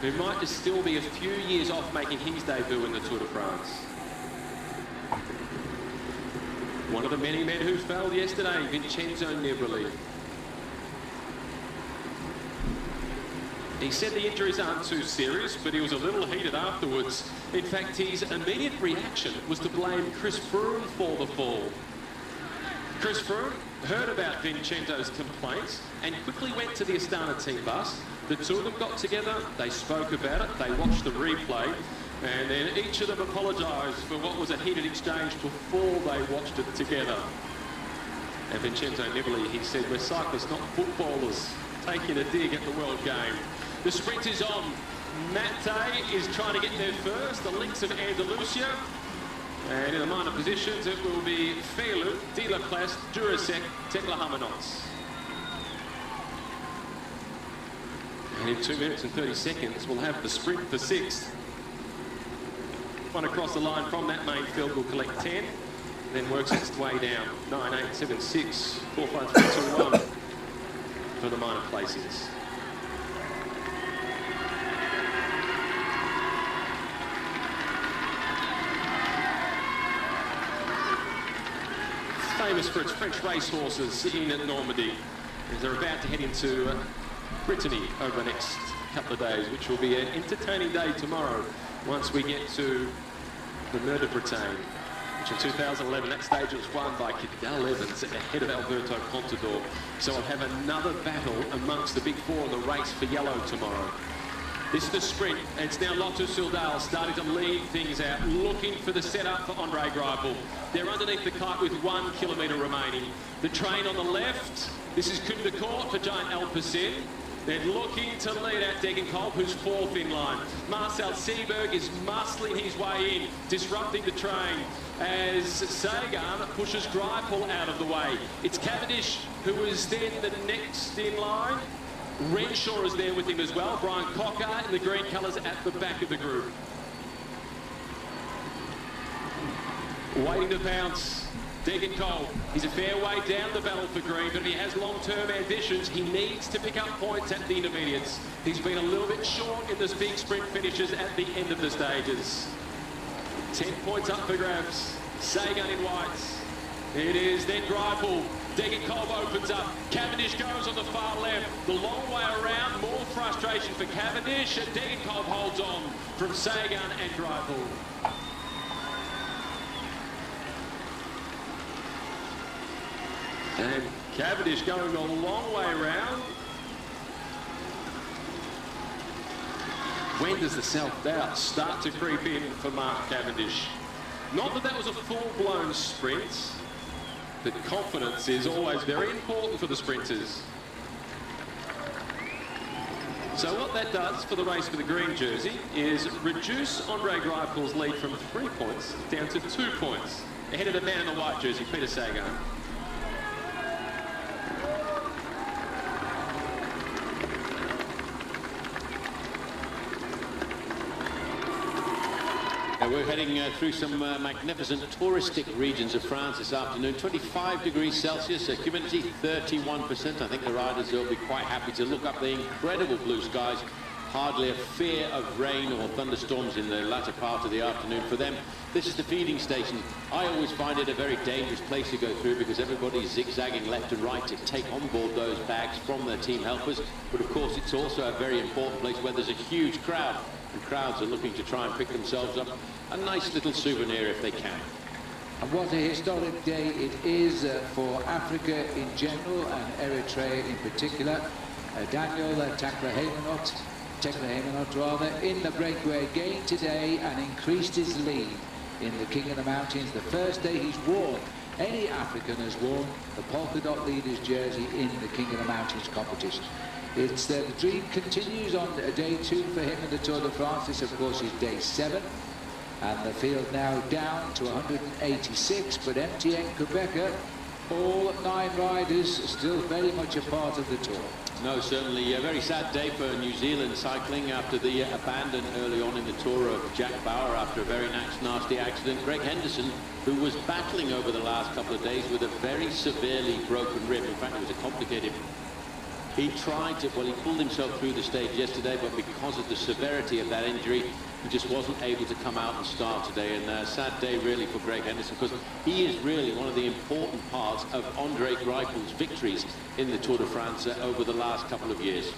who might just still be a few years off making his debut in the Tour de France. One of the many men who failed yesterday, Vincenzo Nibali. He said the injuries aren't too serious, but he was a little heated afterwards. In fact, his immediate reaction was to blame Chris Froome for the fall. Chris Froome heard about Vincenzo's complaints and quickly went to the Astana team bus. The two of them got together, they spoke about it, they watched the replay, and then each of them apologised for what was a heated exchange before they watched it together. And Vincenzo Nibali, he said, we're cyclists, not footballers, taking a dig at the world game. The sprint is on. Matte is trying to get there first, the links of Andalusia. And in the minor positions, it will be Filou, De La Place, Jurasek, Teclahamanov. And in 2 minutes and 30 seconds, we'll have the sprint for 6th. One across the line from that main field will collect 10, then works its way down. 9, 8, 7, 6, 4, 5, 3, 2, 1. for the minor placings. Famous for its French racehorses in Normandy. They're about to head into Brittany over the next couple of days, which will be an entertaining day tomorrow once we get to the Mur de Bretagne, which in 2011, that stage was won by Cadel Evans ahead of Alberto Contador. So we'll have another battle amongst the big four in the race for yellow tomorrow. This is the sprint, and it's now Lotto Soudal starting to lead things out, looking for the setup for Andre Greipel. They're underneath the kite with 1 kilometre remaining. The train on the left, this is Coll de Rates for Giant Alpecin. They're looking to lead out Degenkolb, who's fourth in line. Marcel Seberg is muscling his way in, disrupting the train as Sagan pushes Greipel out of the way. It's Cavendish who is then the next in line. Renshaw is there with him as well. Brian Cocker in the green colours at the back of the group. Waiting to pounce. Degenkolb, he's a fair way down the battle for green, but if he has long-term ambitions, he needs to pick up points at the intermediates. He's been a little bit short in this big sprint finishes at the end of the stages. 10 points up for grabs. Sagan in whites. It is then Greipel. Degenkolb opens up. Cavendish goes on the far left. The long way around, more frustration for Cavendish, and Degenkolb holds on from Sagan and Greipel. And Cavendish going a long way around. When does the self-doubt start to creep in for Mark Cavendish? Not that that was a full-blown sprint, but confidence is always very important for the sprinters. So what that does for the race for the green jersey is reduce Andre Greipel's lead from 3 points down to 2 points, ahead of the man in the white jersey, Peter Sagan. We're heading through some magnificent touristic regions of France this afternoon. 25 degrees Celsius, humidity 31%. I think the riders will be quite happy to look up the incredible blue skies. Hardly a fear of rain or thunderstorms in the latter part of the afternoon for them. This is the feeding station. I always find it a very dangerous place to go through because everybody's zigzagging left and right to take on board those bags from their team helpers. But of course, it's also a very important place where there's a huge crowd, and crowds are looking to try and pick themselves up a nice little souvenir if they can. And what a historic day it is for Africa in general and Eritrea in particular. Daniel Teklehaimanot in the breakaway gained today and increased his lead in the King of the Mountains. The first day he's worn, any African has worn the polka dot leader's jersey in the King of the Mountains competition. It's the dream continues on day 2 for him in the Tour de France. This of course is day 7. And the field now down to 186, but MTN Quebec, all 9 riders still very much a part of the tour. No, certainly a very sad day for New Zealand cycling after the abandon early on in the tour of Jack Bauer after a very nasty accident. Greg Henderson, who was battling over the last couple of days with a very severely broken rib. In fact, it was a complicated. He tried to, well, he pulled himself through the stage yesterday, but because of the severity of that injury, he just wasn't able to come out and start today. And a sad day really for Greg Henderson, because he is really one of the important parts of Andre Greipel's victories in the Tour de France over the last couple of years.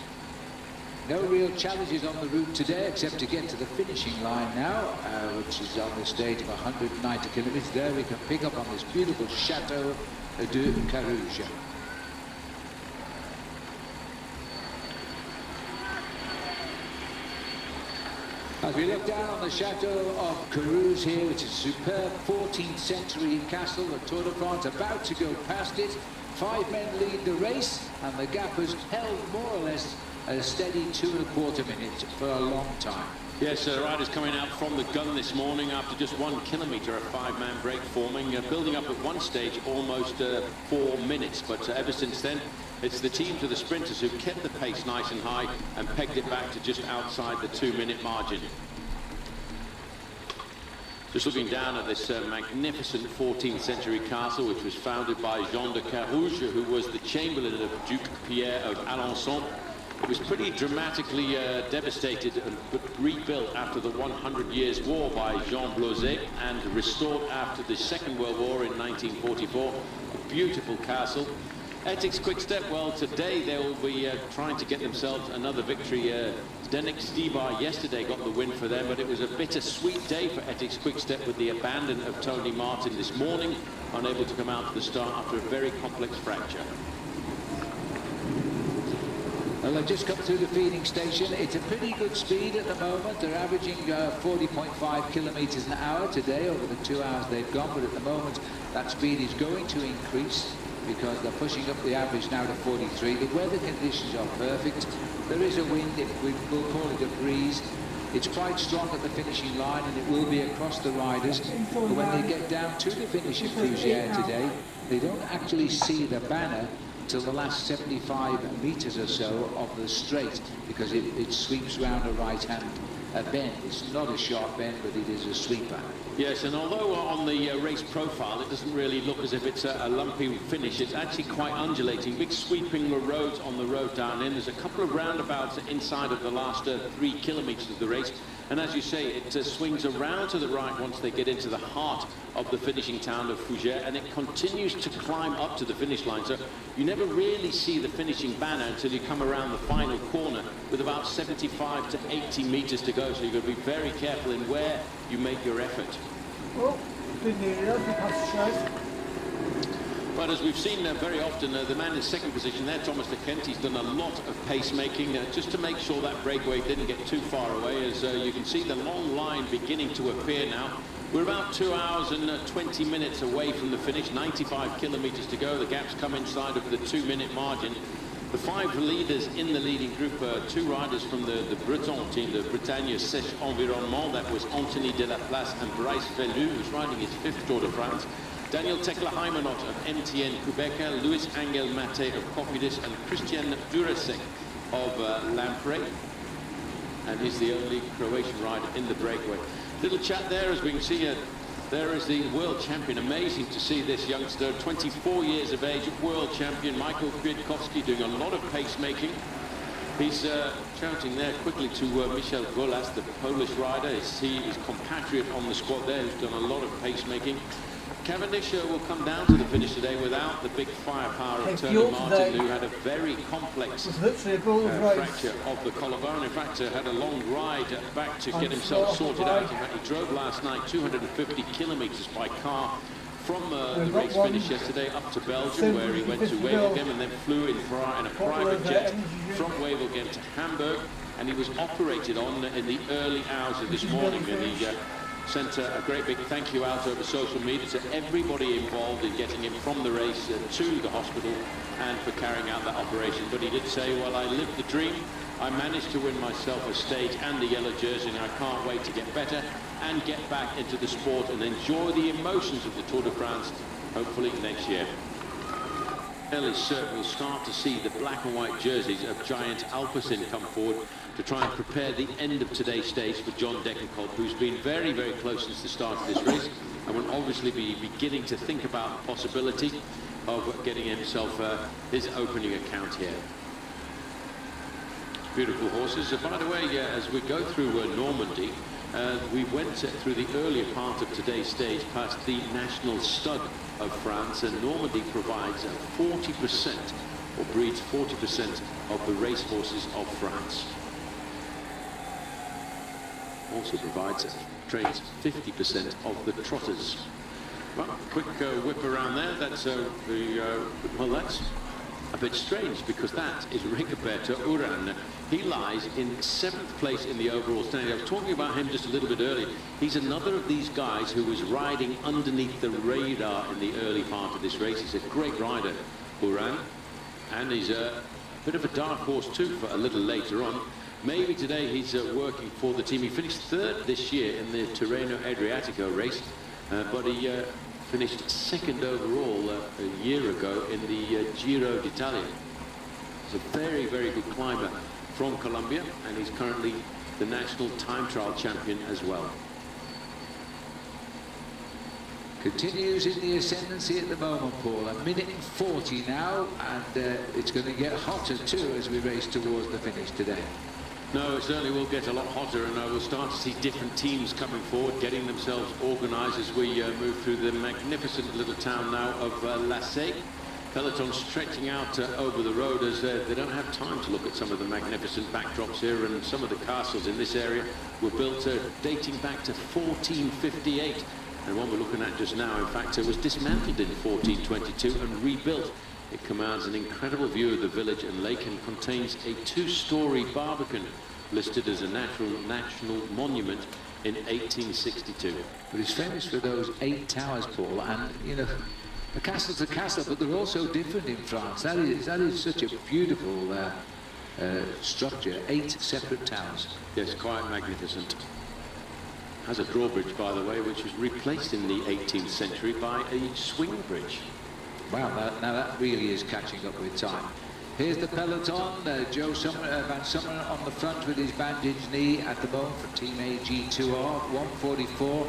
No real challenges on the route today except to get to the finishing line now, which is on the stage of 190 kilometers. There we can pick up on this beautiful Chateau de Carouge. As we look down on the Chateau of Carouge here, which is a superb 14th century castle, the Tour de France about to go past it. 5 men lead the race, and the gap has held more or less a steady 2¼ minutes for a long time. Yes, riders coming out from the gun this morning after just 1 kilometre, a 5-man break forming, building up at one stage almost 4 minutes, but ever since then it's the teams of the sprinters who kept the pace nice and high and pegged it back to just outside the 2-minute margin. Just looking down at this magnificent 14th century castle, which was founded by Jean de Carouge, who was the chamberlain of Duke Pierre of Alençon. It was pretty dramatically devastated but rebuilt after the 100 Years' War by Jean Blauzet and restored after the Second World War in 1944. A beautiful castle. Ethics Quick-Step, well, today they will be trying to get themselves another victory. Zdenek Stibar yesterday got the win for them, but it was a bittersweet day for Ethics Quick-Step with the abandon of Tony Martin this morning, unable to come out to the start after a very complex fracture. Well, they've just come through the feeding station. It's a pretty good speed at the moment. They're averaging 40.5 kilometers an hour today over the 2 hours they've gone, but at the moment that speed is going to increase because they're pushing up the average now to 43. The weather conditions are perfect. There is a wind, we'll call it a breeze. It's quite strong at the finishing line and it will be across the riders. But when they get down to the finish at Fougères today, they don't actually see the banner till the last 75 meters or so of the straight, because it sweeps round a right-hand bend. It's not a sharp bend, but it is a sweeper. Yes, and although on the race profile it doesn't really look as if it's a lumpy finish, it's actually quite undulating, big sweeping roads on the road down in. There's a couple of roundabouts inside of the last 3 kilometers of the race, and as you say, it swings around to the right once they get into the heart of the finishing town of Fougères, and it continues to climb up to the finish line. So you never really see the finishing banner until you come around the final corner with about 75 to 80 meters to go. So you've got to be very careful in where you make your effort. Oh, good near, but as we've seen very often, the man in second position there, Thomas de Kent, he's done a lot of pacemaking just to make sure that breakaway didn't get too far away. As you can see the long line beginning to appear now. We're about 2 hours and 20 minutes away from the finish, 95 kilometers to go. The gaps come inside of the 2-minute margin. The 5 leaders in the leading group, 2 riders from the Breton team, the Bretagne Sèche Environnement. That was Anthony Delaplace and Bryce Velu, who's riding his 5th Tour de France. Daniel Tekla-Heimanot of MTN Quebeca, Luis Angel Mate of Cofidis, and Christian Durasek of Lampre. And he's the only Croatian rider in the breakaway. Little chat there, as we can see, there is the world champion. Amazing to see this youngster, 24 years of age, world champion, Michael Kwiatkowski, doing a lot of pacemaking. He's shouting there quickly to Michel Golas, the Polish rider. He is compatriot on the squad there, who's done a lot of pacemaking. Cavendish will come down to the finish today without the big firepower of Tony Martin, who had a very complex fracture of the collarbone. In fact, had a long ride back to get himself sorted out. In fact, he drove last night 250 kilometres by car from the race finish yesterday up to Belgium, where he went to Wevelgem and then flew in a private jet from Wevelgem to Hamburg. And he was operated on in the early hours of this morning, and he sent a great big thank you out over social media to everybody involved in getting him from the race to the hospital and for carrying out that operation. But he did say, well, I lived the dream. I managed to win myself a stage and the yellow jersey, and I can't wait to get better and get back into the sport and enjoy the emotions of the Tour de France, hopefully next year. Fairly certain we'll start to see the black and white jerseys of Giant Alpecin come forward to try and prepare the end of today's stage for John Degenkolb, who's been very, very close since the start of this race and will obviously be beginning to think about the possibility of getting himself his opening account here. Beautiful horses. By the way, as we go through Normandy, we went through the earlier part of today's stage past the National Stud of France, and Normandy provides 40% or breeds 40% of the racehorses of France. Also provides, trains 50% of the trotters. Well, quick whip around there. That's well, that's a bit strange because that is Rigoberto Urán. He lies in 7th place in the overall standing. I was talking about him just a little bit earlier. He's another of these guys who was riding underneath the radar in the early part of this race. He's a great rider, Urán, and he's a bit of a dark horse too for a little later on. Maybe today he's working for the team. He finished 3rd this year in the Tirreno Adriatico race, but he finished 2nd overall a year ago in the Giro d'Italia. He's a very, very good climber from Colombia, and he's currently the national time trial champion as well. Continues in the ascendancy at the moment, Paul. A minute and 40 now, and it's going to get hotter too as we race towards the finish today. No, it certainly will get a lot hotter, and we'll start to see different teams coming forward, getting themselves organised as we move through the magnificent little town now of La Sey. Peloton stretching out over the road as they don't have time to look at some of the magnificent backdrops here, and some of the castles in this area were built dating back to 1458. And one we're looking at just now, in fact, it was dismantled in 1422 and rebuilt. It commands an incredible view of the village and lake and contains a 2-story barbican listed as a national monument in 1862. But it's famous for those 8 towers, Paul, and you know, a castle's a castle, but they're also different in France. That is such a beautiful structure, 8 separate towers. Yes, quite magnificent. Has a drawbridge, by the way, which was replaced in the 18th century by a swing bridge. Wow, now that really is catching up with time. Here's the peloton, Joe Van Summer on the front with his bandaged knee at the moment for Team AG2R, 1:44.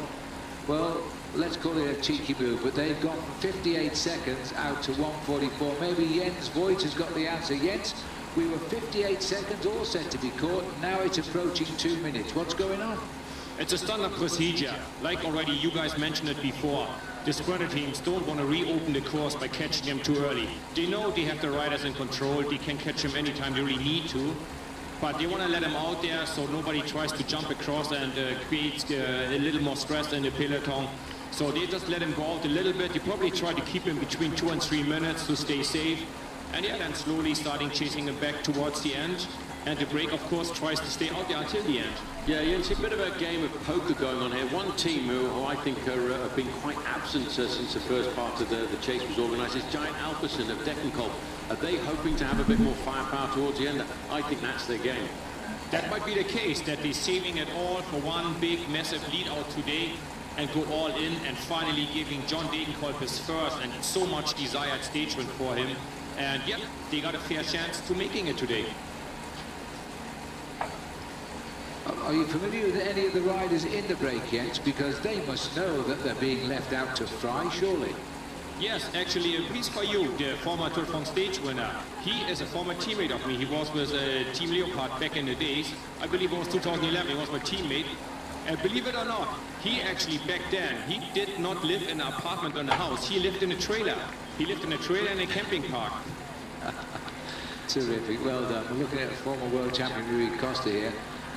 Well, let's call it a cheeky move, but they've gone from 58 seconds out to 1:44. Maybe Jens Voigt has got the answer. Jens, we were 58 seconds all set to be caught, now it's approaching 2 minutes. What's going on? It's a standard procedure. Like already you guys mentioned it before. The sprinter teams don't want to reopen the course by catching them too early. They know they have the riders in control. They can catch them anytime they really need to. But they want to let them out there so nobody tries to jump across and create a little more stress in the peloton. So they just let him go out a little bit. You probably try to keep him between 2 and 3 minutes to stay safe. And yeah, then slowly starting chasing him back towards the end. And the break, of course, tries to stay out there until the end. Yeah, you see a bit of a game of poker going on here. One team who I think have been quite absent since the first part of the chase was organised is Giant Alpecin of Deckenkolb. Are they hoping to have a bit more firepower towards the end? I think that's their game. That might be the case, that they're saving it all for one big, massive lead out today and go all in, and finally giving John Degenkolb his first and so much desired stage win for him. And yep, they got a fair chance to making it today. Are you familiar with any of the riders in the break yet? Because they must know that they're being left out to fry, surely. Yes, actually, Brice Payot, the former Tour de France stage winner, he is a former teammate of me. He was with Team Leopard back in the days. I believe it was 2011, he was my teammate. And believe it or not, he actually back then, he did not live in an apartment or a house. He lived in a trailer. He lived in a trailer in a camping park. Terrific, well done. We're looking at a former world champion, Rui Costa here.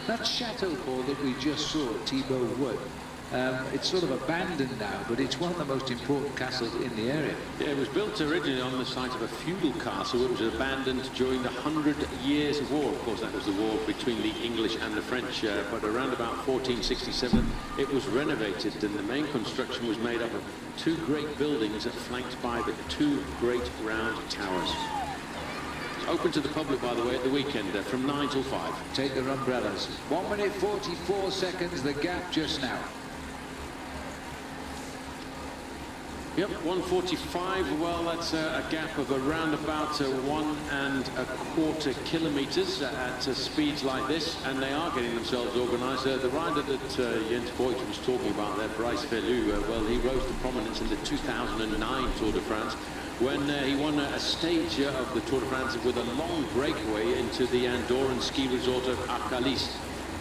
That chateau, Paul, that we just saw at Thibault Wood, it's sort of abandoned now, but it's one of the most important castles in the area. Yeah, it was built originally on the site of a feudal castle. It was abandoned during the 100 Years' War. Of course, that was the war between the English and the French, but around about 1467, it was renovated, and the main construction was made up of 2 great buildings flanked by the 2 great round towers. Open to the public, by the way, at the weekend from 9 till 5. Take their umbrellas. 1 minute 44 seconds, the gap just now. Yep, 1:45. Well, that's a gap of around about 1¼ kilometres at speeds like this, and they are getting themselves organised. The rider that Jens Voigt was talking about there, Brice Payot, well, he rose to prominence in the 2009 Tour de France, when he won a stage of the Tour de France with a long breakaway into the Andorran ski resort of Arcalis.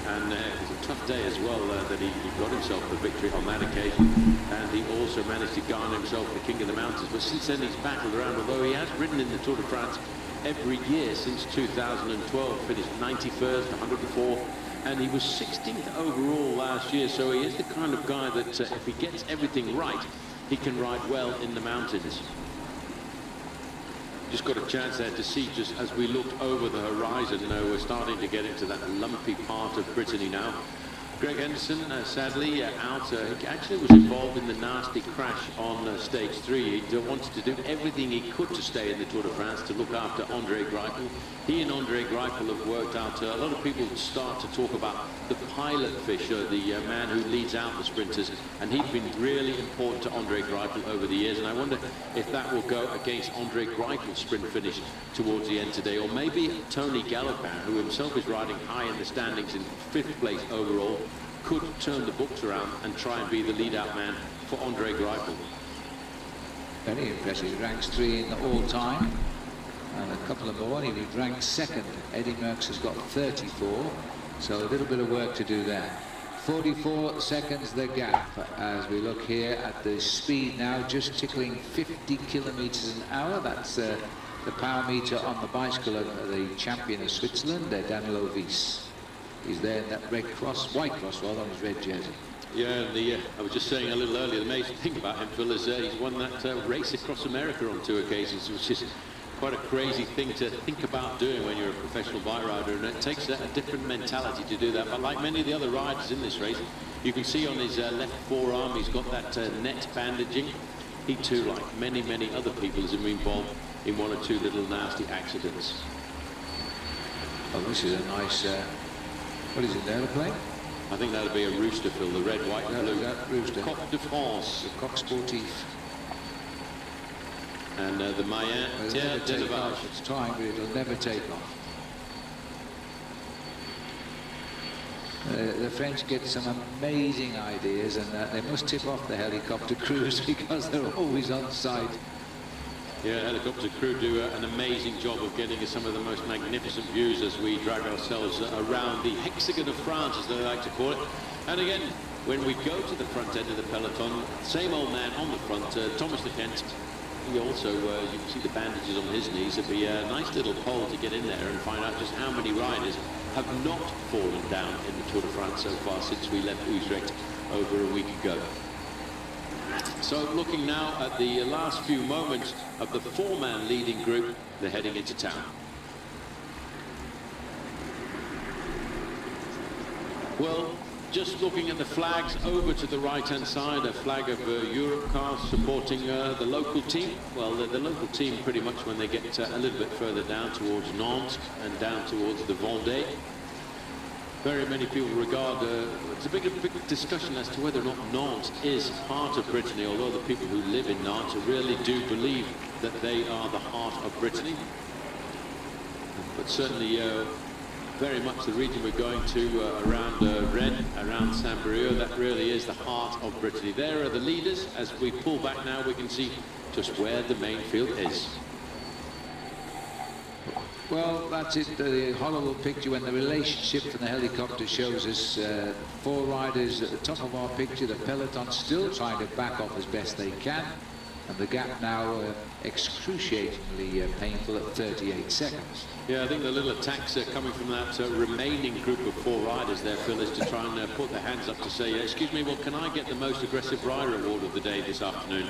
And it was a tough day as well that he got himself the victory on that occasion. And he also managed to garner himself the King of the Mountains. But since then he's battled around, although he has ridden in the Tour de France every year since 2012, finished 91st, 104th, and he was 16th overall last year. So he is the kind of guy that if he gets everything right, he can ride well in the mountains. Just got a chance there to see, just as we looked over the horizon, we're starting to get into that lumpy part of Brittany now. Greg Henderson, sadly, out. He actually was involved in the nasty crash on stage 3. He wanted to do everything he could to stay in the Tour de France, to look after Andre Greipel. He and Andre Greipel have worked out. A lot of people start to talk about the pilot fish, the man who leads out the sprinters, and he's been really important to Andre Greipel over the years. And I wonder if that will go against Andre Greipel's sprint finish towards the end today, or maybe Tony Galopin, who himself is riding high in the standings in 5th place overall, could turn the books around and try and be the lead-out man for Andre Greipel. Very impressive. He ranks 3 in all time. And a couple of more, he would rank 2nd. Eddie Merckx has got 34, so a little bit of work to do there. 44 seconds the gap as we look here at the speed now, just tickling 50 kilometers an hour. That's the power meter on the bicycle of the champion of Switzerland, Danilo Wies. He's there in that red cross, white cross rather, on his red jersey. Yeah, I was just saying a little earlier, the amazing thing about him, Phil, is he's won that race across America on 2 occasions, which is quite a crazy thing to think about doing when you're a professional bike rider, and it takes a different mentality to do that. But like many of the other riders in this race, you can see on his left forearm he's got that net bandaging. He too, like many other people, has been involved in 1 or 2 little nasty accidents. Oh, this is a nice what is it, an aeroplane? I think that'll be a rooster, Phil, the red, white and blue. That rooster. Coll de France. The Coq Sportif. And the Mayenne Terre d'Élevage. It's trying, but it'll never take off. The French get some amazing ideas, and they must tip off the helicopter crews because they're always on site. Yeah, helicopter crew do an amazing job of getting us some of the most magnificent views as we drag ourselves around the hexagon of France, as they like to call it. And again, when we go to the front end of the peloton, same old man on the front, Thomas de Kent. He also, you can see the bandages on his knees. It'd be a nice little poll to get in there and find out just how many riders have not fallen down in the Tour de France so far since we left Utrecht over a week ago. So looking now at the last few moments of the 4-man leading group, they're heading into town. Well, just looking at the flags over to the right-hand side, a flag of Europcar supporting the local team. Well, the local team pretty much when they get a little bit further down towards Nantes and down towards the Vendée. Very many people regard, it's a big discussion as to whether or not Nantes is part of Brittany, although the people who live in Nantes really do believe that they are the heart of Brittany. But certainly very much the region we're going to around Rennes, around Saint-Brieuc, that really is the heart of Brittany. There are the leaders. As we pull back now, we can see just where the main field is. Well, that's it, the horrible picture when the relationship from the helicopter shows us 4 riders at the top of our picture, the peloton still trying to back off as best they can, and the gap now excruciatingly painful at 38 seconds. Yeah, I think the little attacks coming from that remaining group of 4 riders there, Phil, is to try and put their hands up to say, excuse me, well, can I get the most aggressive rider award of the day this afternoon?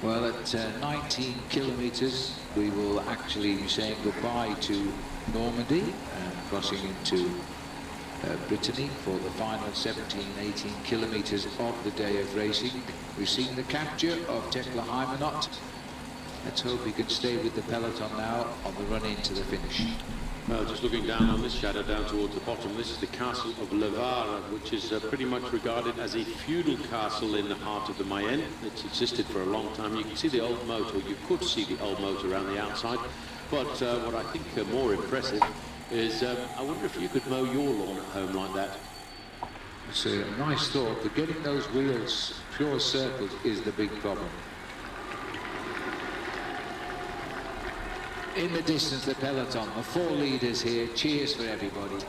Well, at 19 kilometers, we will actually be saying goodbye to Normandy and crossing into Brittany for the final 17-18 kilometers of the day of racing. We've seen the capture of Tekla Heimanot. Let's hope he can stay with the peloton now on the run into the finish. Well, just looking down on this shadow down towards the bottom, this is the castle of Levare, which is pretty much regarded as a feudal castle in the heart of the Mayenne. It's existed for a long time. You can see the old moat, or you could see the old moat around the outside. But what I think more impressive is, I wonder if you could mow your lawn at home like that. It's a nice thought, but getting those wheels pure circles is the big problem. In the distance, the peloton, the 4 leaders here. Cheers for everybody.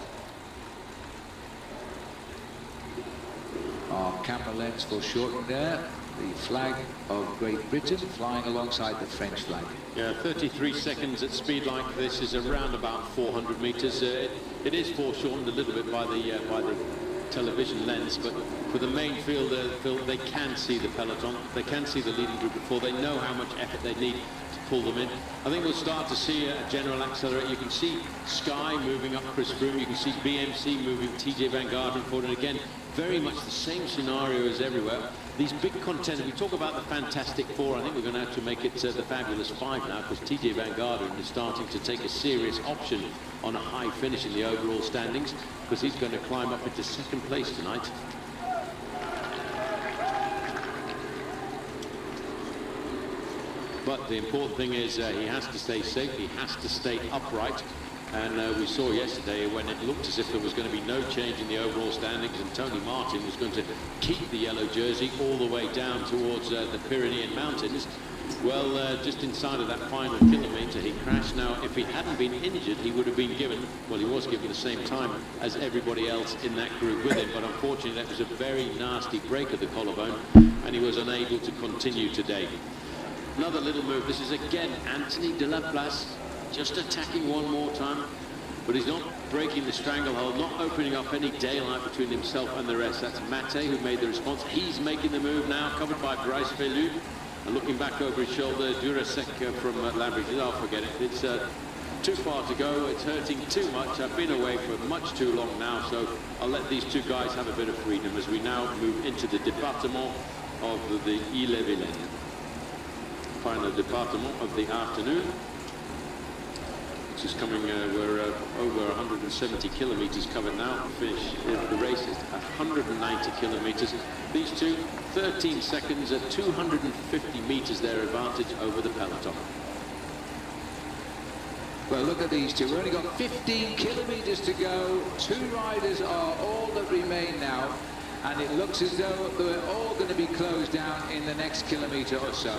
Our camera lens foreshortening there. The flag of Great Britain flying alongside the French flag. Yeah, 33 seconds at speed like this is around about 400 meters. It is foreshortened a little bit by the television lens, but for the main field, they can see the peloton. They can see the leading group before. They know how much effort they need to pull them in. I think we'll start to see a general accelerate. You can see Sky moving up Chris Froome. You can see BMC moving TJ Van Garderen forward. And again, very much the same scenario as everywhere. These big contenders, we talk about the Fantastic Four. I think we're going to have to make it the Fabulous Five now, because TJ Van Garderen is starting to take a serious option on a high finish in the overall standings, because he's going to climb up into 2nd place tonight. But the important thing is he has to stay safe, he has to stay upright, And we saw yesterday when it looked as if there was going to be no change in the overall standings and Tony Martin was going to keep the yellow jersey all the way down towards the Pyrenean Mountains. Well, just inside of that final kilometre, he crashed. Now, if he hadn't been injured, he would have been given, well, he was given the same time as everybody else in that group with him. But unfortunately, that was a very nasty break of the collarbone, and he was unable to continue today. Another little move. This is again Anthony de la Place, just attacking one more time. But he's not breaking the stranglehold, not opening up any daylight between himself and the rest. That's Mate who made the response. He's making the move now, covered by Bryce Vellu. And looking back over his shoulder, Durasek from Lambridge. Oh, forget it. It's too far to go. It's hurting too much. I've been away for much too long now, so I'll let these two guys have a bit of freedom as we now move into the département of the Ille-et-Vilaine. Final département of the afternoon. This is coming, we're over 170 kilometers covered now. Finish the race is 190 kilometers. These two, 13 seconds at 250 meters their advantage over the peloton. Well, look at these two. We've only got 15 kilometers to go. Two riders are all that remain now, and it looks as though they're all going to be closed down in the next kilometer or so.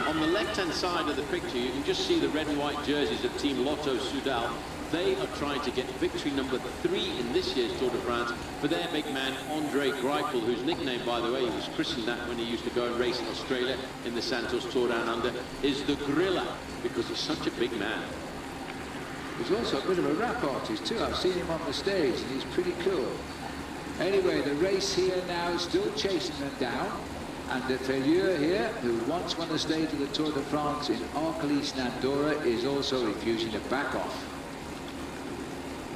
On the left-hand side of the picture, you can just see the red and white jerseys of Team Lotto Soudal. They are trying to get victory number 3 in this year's Tour de France for their big man, Andre Greipel, whose nickname, by the way, he was christened that when he used to go and race in Australia in the Santos Tour Down Under, is the Gorilla, because he's such a big man. He's also a bit of a rap artist too. I've seen him on the stage and he's pretty cool. Anyway, the race here now is still chasing them down. And the Vellu here, who once won the stage of the Tour de France in Arcalis and Andorra, is also refusing to back off.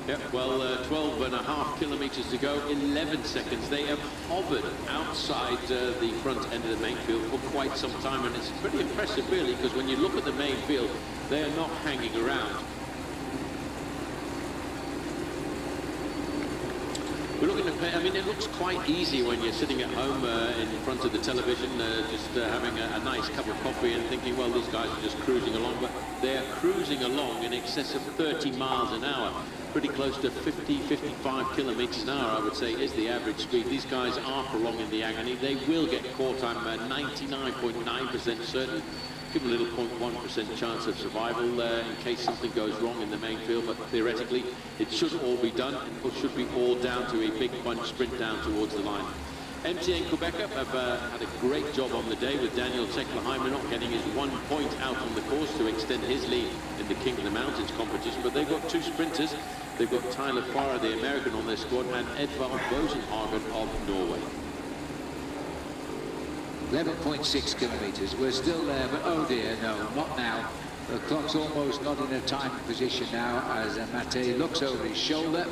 Yep, well, 12.5 kilometers to go, 11 seconds. They have hovered outside the front end of the main field for quite some time, and it's pretty impressive, really, because when you look at the main field, they are not hanging around. We're looking at, I mean, it looks quite easy when you're sitting at home in front of the television, just having a nice cup of coffee and thinking, well, these guys are just cruising along, but they're cruising along in excess of 30 miles an hour. Pretty close to 50, 55 kilometers an hour, I would say, is the average speed. These guys are prolonging the agony. They will get caught. I'm 99.9% certain. Give a little 0.1% chance of survival in case something goes wrong in the main field, but theoretically it should all be done. It should be all down to a big bunch sprint down towards the line. MTN Quebec have had a great job on the day with Daniel Tekla-Hymenot getting his 1 point out on the course to extend his lead in the King of the Mountains competition, but they've got two sprinters. They've got Tyler Farrar, the American, on their squad, and Edvard Bosenhagen of Norway. 11.6 kilometers. We're still there, but oh dear, no, not now. The clock's almost not in a timing position now as Mate looks over his shoulder.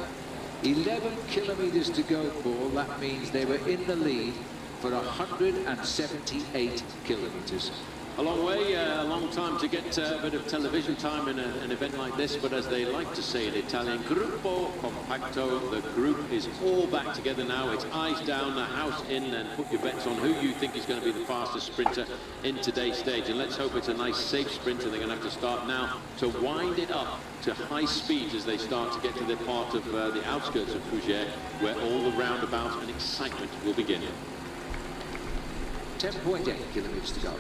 11 kilometers to go, Paul. That means they were in the lead for 178 kilometers. A long way, a long time to get a bit of television time in an event like this, but as they like to say in Italian, gruppo compacto, the group is all back together now. It's eyes down, the house in, and put your bets on who you think is going to be the fastest sprinter in today's stage. And let's hope it's a nice, safe sprint, and they're going to have to start now to wind it up to high speeds as they start to get to the part of the outskirts of Fougères, where all the roundabouts and excitement will begin. 10.8 kilometers to go.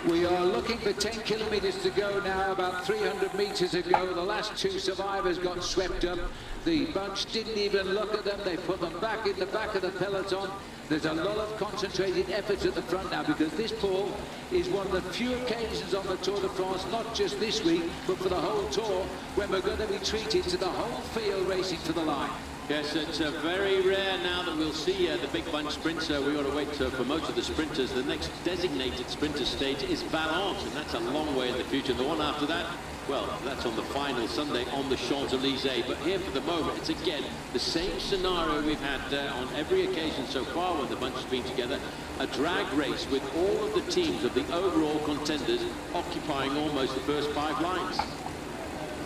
We are looking for 10 kilometers to go now. About 300 meters ago, the last two survivors got swept up. The bunch didn't even look at them. They put them back in the back of the peloton. There's a lot of concentrated efforts at the front now, because this, Paul, is one of the few occasions on the Tour de France, not just this week, but for the whole tour, when we're going to be treated to the whole field racing to the line. Yes, it's very rare now that we'll see the big bunch sprints. We ought to wait for most of the sprinters. The next designated sprinter stage is Valence, and that's a long way in the future. The one after that, well, that's on the final Sunday on the Champs-Élysées. But here for the moment, it's again the same scenario we've had on every occasion so far when the bunch has been together. A drag race with all of the teams of the overall contenders occupying almost the first 5 lines.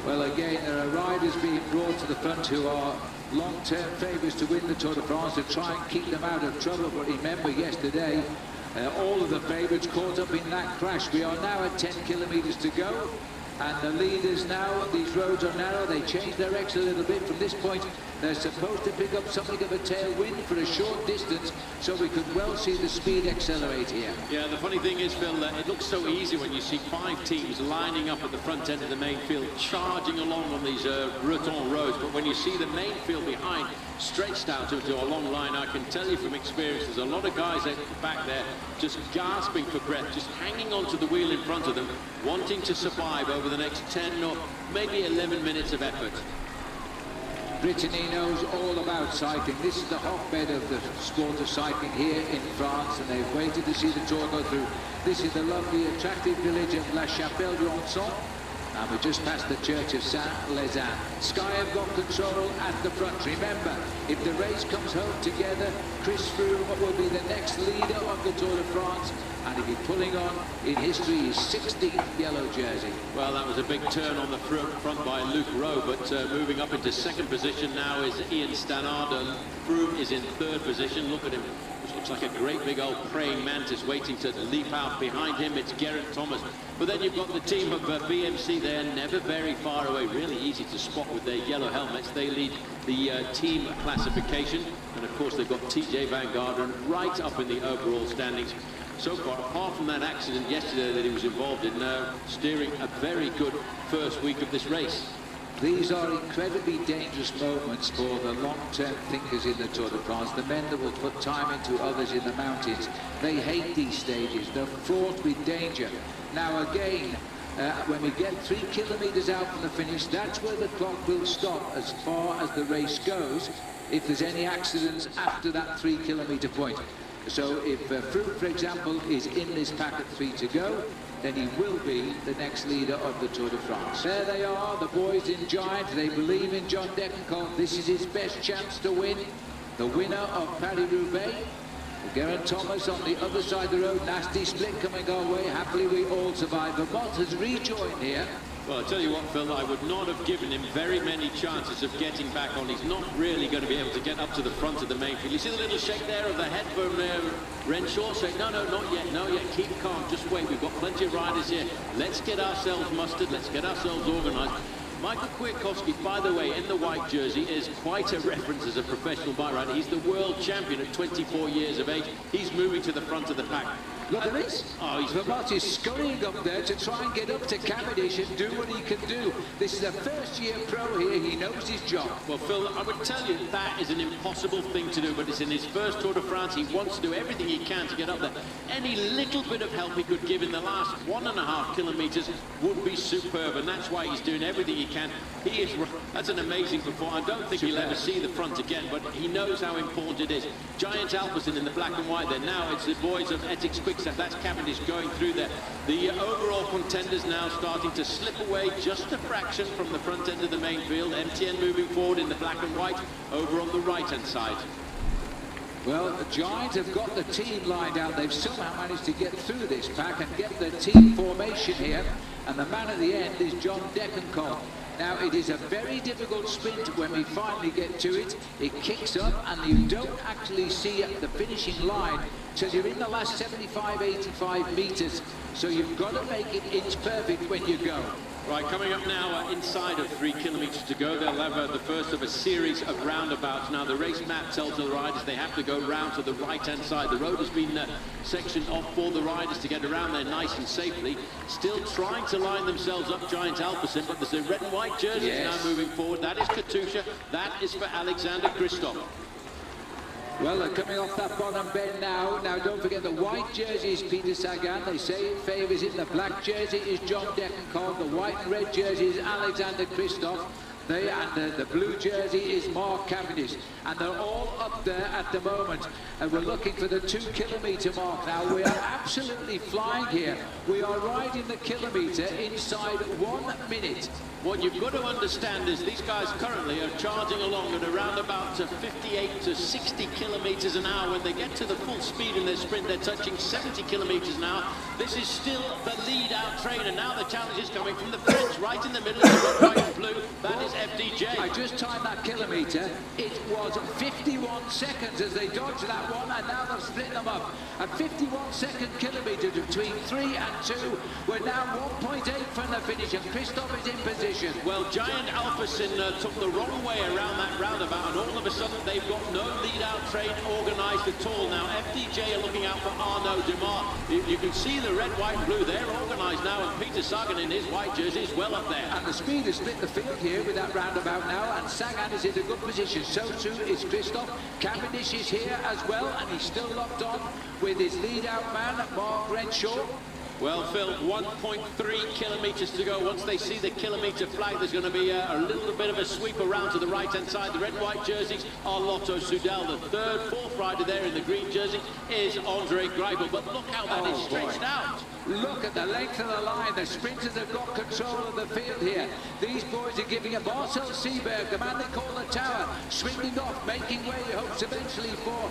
Well, again, there are riders being brought to the front who are long-term favourites to win the Tour de France, to try and keep them out of trouble. But remember, yesterday all of the favourites caught up in that crash. We are now at 10 kilometres to go, and the leaders now, these roads are narrow, they change their X a little bit. From this point, they're supposed to pick up something of a tailwind for a short distance, so we could well see the speed accelerate here. Yeah, the funny thing is, Phil, it looks so easy when you see 5 teams lining up at the front end of the main field, charging along on these Breton roads, but when you see the main field behind stretched out into a long line, I can tell you from experience, there's a lot of guys back there just gasping for breath, just hanging onto the wheel in front of them, wanting to survive over the next 10 or maybe 11 minutes of effort. Brittany knows all about cycling. This is the hotbed of the sport of cycling here in France, and they've waited to see the Tour go through. This is the lovely, attractive village of La Chapelle-du-Honson, and we just passed the church of Saint-Lézin. Sky have got control at the front. Remember, if the race comes home together, Chris Froome will be the next leader of the Tour de France, and he'll be pulling on in history his 16th yellow jersey. Well, that was a big turn on the front by Luke Rowe, but moving up into second position now is Ian Stannard. Froome is in third position. Look at him. Which looks like a great big old praying mantis waiting to leap out. Behind him, it's Geraint Thomas. But then you've got the team of BMC there, never very far away. Really easy to spot with their yellow helmets. They lead the team classification. And of course, they've got TJ Van Garderen right up in the overall standings. So far, apart from that accident yesterday that he was involved in, steering a very good first week of this race. These are incredibly dangerous moments for the long-term thinkers in the Tour de France, the men that will put time into others in the mountains. They hate these stages. They're fraught with danger. Now again, when we get 3 kilometres out from the finish, that's where the clock will stop as far as the race goes, if there's any accidents after that 3 kilometre point. So if Froome, for example, is in this pack at 3 to go, then he will be the next leader of the Tour de France. There they are, the boys in Giant. They believe in John Degenkolb. This is his best chance to win. The winner of Paris-Roubaix. Geraint Thomas on the other side of the road. Nasty split coming our way. Happily we all survive. Vermont has rejoined here. Well, I'll tell you what, Phil, I would not have given him very many chances of getting back on. He's not really going to be able to get up to the front of the main field. You see the little shake there of the head from Renshaw? Say, no, not yet, keep calm, just wait. We've got plenty of riders here. Let's get ourselves mustered, let's get ourselves organised. Michael Kwiatkowski, by the way, in the white jersey, is quite a reference as a professional bike rider. He's the world champion at 24 years of age. He's moving to the front of the pack. Look at this. Oh, Vermont is scurrying up there to try and get up to Cavendish and do what he can do. This is a first-year pro here. He knows his job. Well, Phil, I would tell you that is an impossible thing to do, but it's in his first Tour de France. He wants to do everything he can to get up there. Any little bit of help he could give in the last 1.5 kilometres would be superb, and that's why he's doing everything he can. That's an amazing performance. I don't think he'll ever see the front again, but he knows how important it is. Giant Alpecin in the black and white there. Now it's the boys of Ethics Quickstep. That's Cavendish going through there. The overall contenders now starting to slip away just a fraction from the front end of the main field. MTN moving forward in the black and white over on the right-hand side. Well, the Giants have got the team lined out. They've somehow managed to get through this pack and get the team formation here. And the man at the end is John Degenkolb. Now, it is a very difficult sprint when we finally get to it. It kicks up and you don't actually see the finishing line till you're in the last 75, 85 metres. So you've got to make it inch perfect when you go. Right, coming up now inside of 3 kilometres to go. They'll have the first of a series of roundabouts. Now, the race map tells the riders they have to go round to the right-hand side. The road has been sectioned off for the riders to get around there nice and safely. Still trying to line themselves up, Giant Alpecin, but there's a red and white jersey now moving forward. That is Katusha. That is for Alexander Kristoff. Well, they're coming off that bottom bend now. Now, don't forget the white jersey is Peter Sagan. They say it favours it. The black jersey is John Degenkolb. The white and red jersey is Alexander Kristoff. The blue jersey is Mark Cavendish. And they're all up there at the moment. And we're looking for the 2 kilometre mark now. We are absolutely flying here. We are riding the kilometre inside 1 minute. What you've got to understand is these guys currently are charging along at around about 58 to 60 kilometres an hour. When they get to the full speed in their sprint, they're touching 70 kilometres an hour. This is still the lead-out trainer. Now the challenge is coming from the French, right in the middle of the white and blue. That is FDJ. I just timed that kilometre. It was 51 seconds as they dodge that one, and now they've split them up. At 51-second kilometre between 3 and 2, we're now 1.8 from the finish, and Christoph is in position. Well, Giant Alpecin took the wrong way around that roundabout, and all of a sudden they've got no lead-out train organised at all. Now, FDJ are looking out for Arnaud Demar. You can see the red, white, blue. They're organised now, and Peter Sagan in his white jersey is well up there. And the speed has split the field here with that roundabout now, and Sagan is in a good position. So too is Christoph. Cavendish is here as well, and he's still locked on with his lead-out man, Mark Renshaw. Well, Phil, 1.3 kilometres to go. Once they see the kilometre flag, there's going to be a little bit of a sweep around to the right-hand side. The red-white jerseys are Lotto Soudal. The third, fourth rider there in the green jersey is Andre Greipel. But look how that is stretched out. Look at the length of the line. The sprinters have got control of the field here. These boys are giving a Marcel Seberg, the man they call the Tower, swinging off, making way, hopes eventually for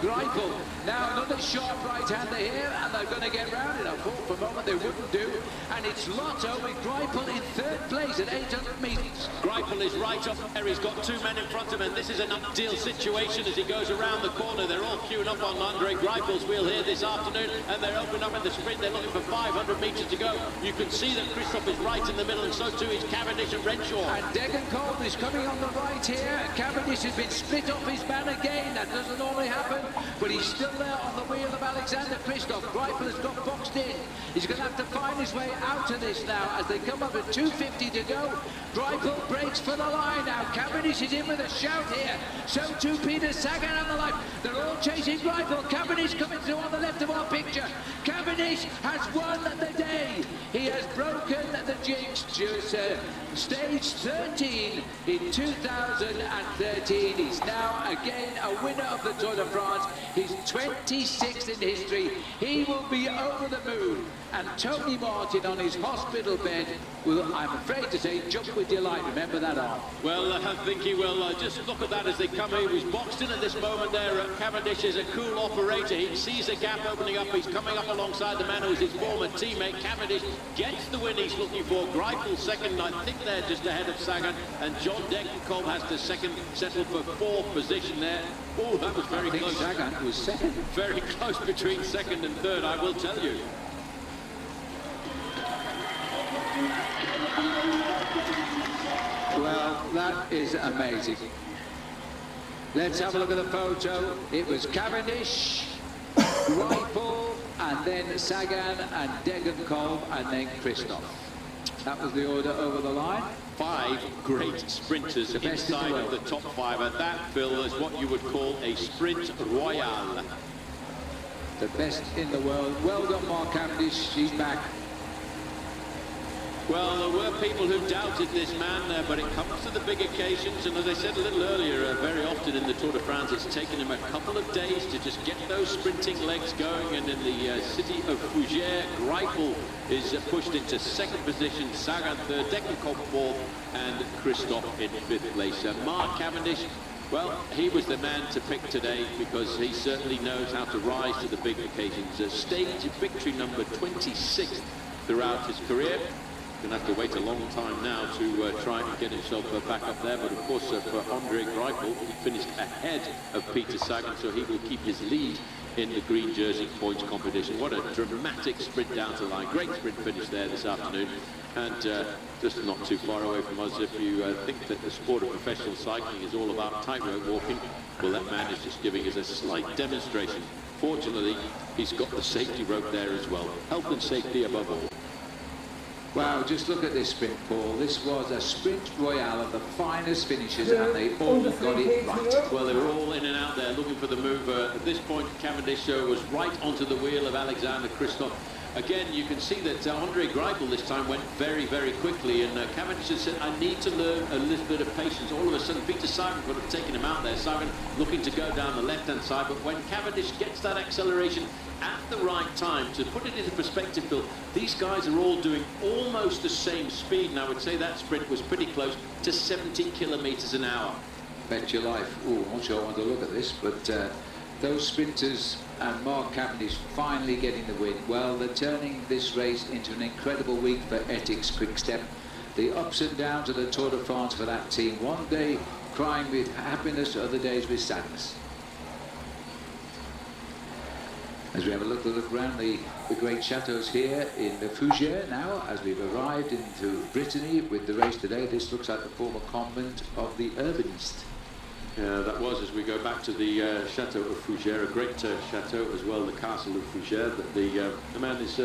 Greipel. Now another sharp right-hander here, and they're going to get round it. I thought for a moment they wouldn't do. And it's Lotto with Greipel in third place at 800 metres. Greipel is right up there. He's got two men in front of him. This is an up-deal situation as he goes around the corner. They're all queuing up on Andre Greipel's wheel here this afternoon, and they're opening up in the sprint. They're looking for 500 metres to go. You can see that Christoph is right in the middle, and so too is Cavendish and Renshaw. And Degenkolb is coming on the right here. Cavendish has been split off his man again. That doesn't normally happen, but he's still there on the wheel of Alexander Christoph. Greipel has got boxed in. He's going to have to find his way out of this now as they come up at 2:50 to go. Greipel breaks for the line now. Cavendish is in with a shout here. So too Peter Sagan on the left. They're all chasing Greipel. Cavendish coming through on the left of our picture. Cavendish has won the day. He has broken the jinx. Stage 13 in 2013. He's now again a winner of the Tour de France. He's 26th in history. He will be over the moon. And Tony Martin on his hospital bed will, I'm afraid to say, jump with delight. Remember that, Arm? Well, I think he will. Just look at that as they come in. He was boxed in at this moment there. Cavendish is a cool operator. He sees a gap opening up. He's coming up alongside the man who is his former teammate. Cavendish gets the win he's looking for. Greipel second. I think they're just ahead of Sagan. And John Degenkolb has the second, settled for fourth position there. Oh, that was very close. Sagan was second. Very close between second and third, I will tell you. Well, that is amazing. Let's have a look at the photo. It was Cavendish, Greipel, and then Sagan and Degenkolb, and then Christoph. That was the order over the line. 5 great sprinters inside of the top 5, and that, Phil, is what you would call a sprint royale. The best in the world. Well done, Mark Cavendish. He's back. Well, there were people who doubted this man, but it comes to the big occasions, and as I said a little earlier, very often in the Tour de France, it's taken him a couple of days to just get those sprinting legs going, and in the city of Fougères, Greipel is pushed into second position, Sagan third, Degenkolb fourth, and Christoph in fifth place. Mark Cavendish, well, he was the man to pick today because he certainly knows how to rise to the big occasions. Stage victory number 26 throughout his career. Going to have to wait a long time now to try and get himself back up there, but of course for Andre Greipel, he finished ahead of Peter Sagan, so he will keep his lead in the green jersey points competition. What a dramatic sprint down to the line. Great sprint finish there this afternoon, and just not too far away from us. If you think that the sport of professional cycling is all about tightrope walking, well, that man is just giving us a slight demonstration. Fortunately, he's got the safety rope there as well. Health and safety above all. Wow, just look at this sprint, Paul. This was a sprint royale of the finest finishes, and they all got it right. Well, they were all in and out there looking for the move. At this point, Cavendish was right onto the wheel of Alexander Christoph. Again, you can see that Andre Greipel this time went very, very quickly, and Cavendish has said, I need to learn a little bit of patience. All of a sudden, Peter Sagan could have taken him out there. Sagan looking to go down the left-hand side, but when Cavendish gets that acceleration at the right time, to put it into perspective, Phil, these guys are all doing almost the same speed, and I would say that sprint was pretty close to 70 kilometres an hour. Bet your life. Oh, I'm not sure I want to look at this, but those sprinters and Mark Cavendish finally getting the win. Well, they're turning this race into an incredible week for Ethics Quick-Step. The ups and downs of the Tour de France for that team. One day crying with happiness, other days with sadness. As we have a look around the great chateaus here in Fougères now, as we've arrived into Brittany with the race today, this looks like the former convent of the Urbanists. Yeah, that was, as we go back to the Chateau of Fougères, a great chateau as well, the Castle of Fougères. That the man is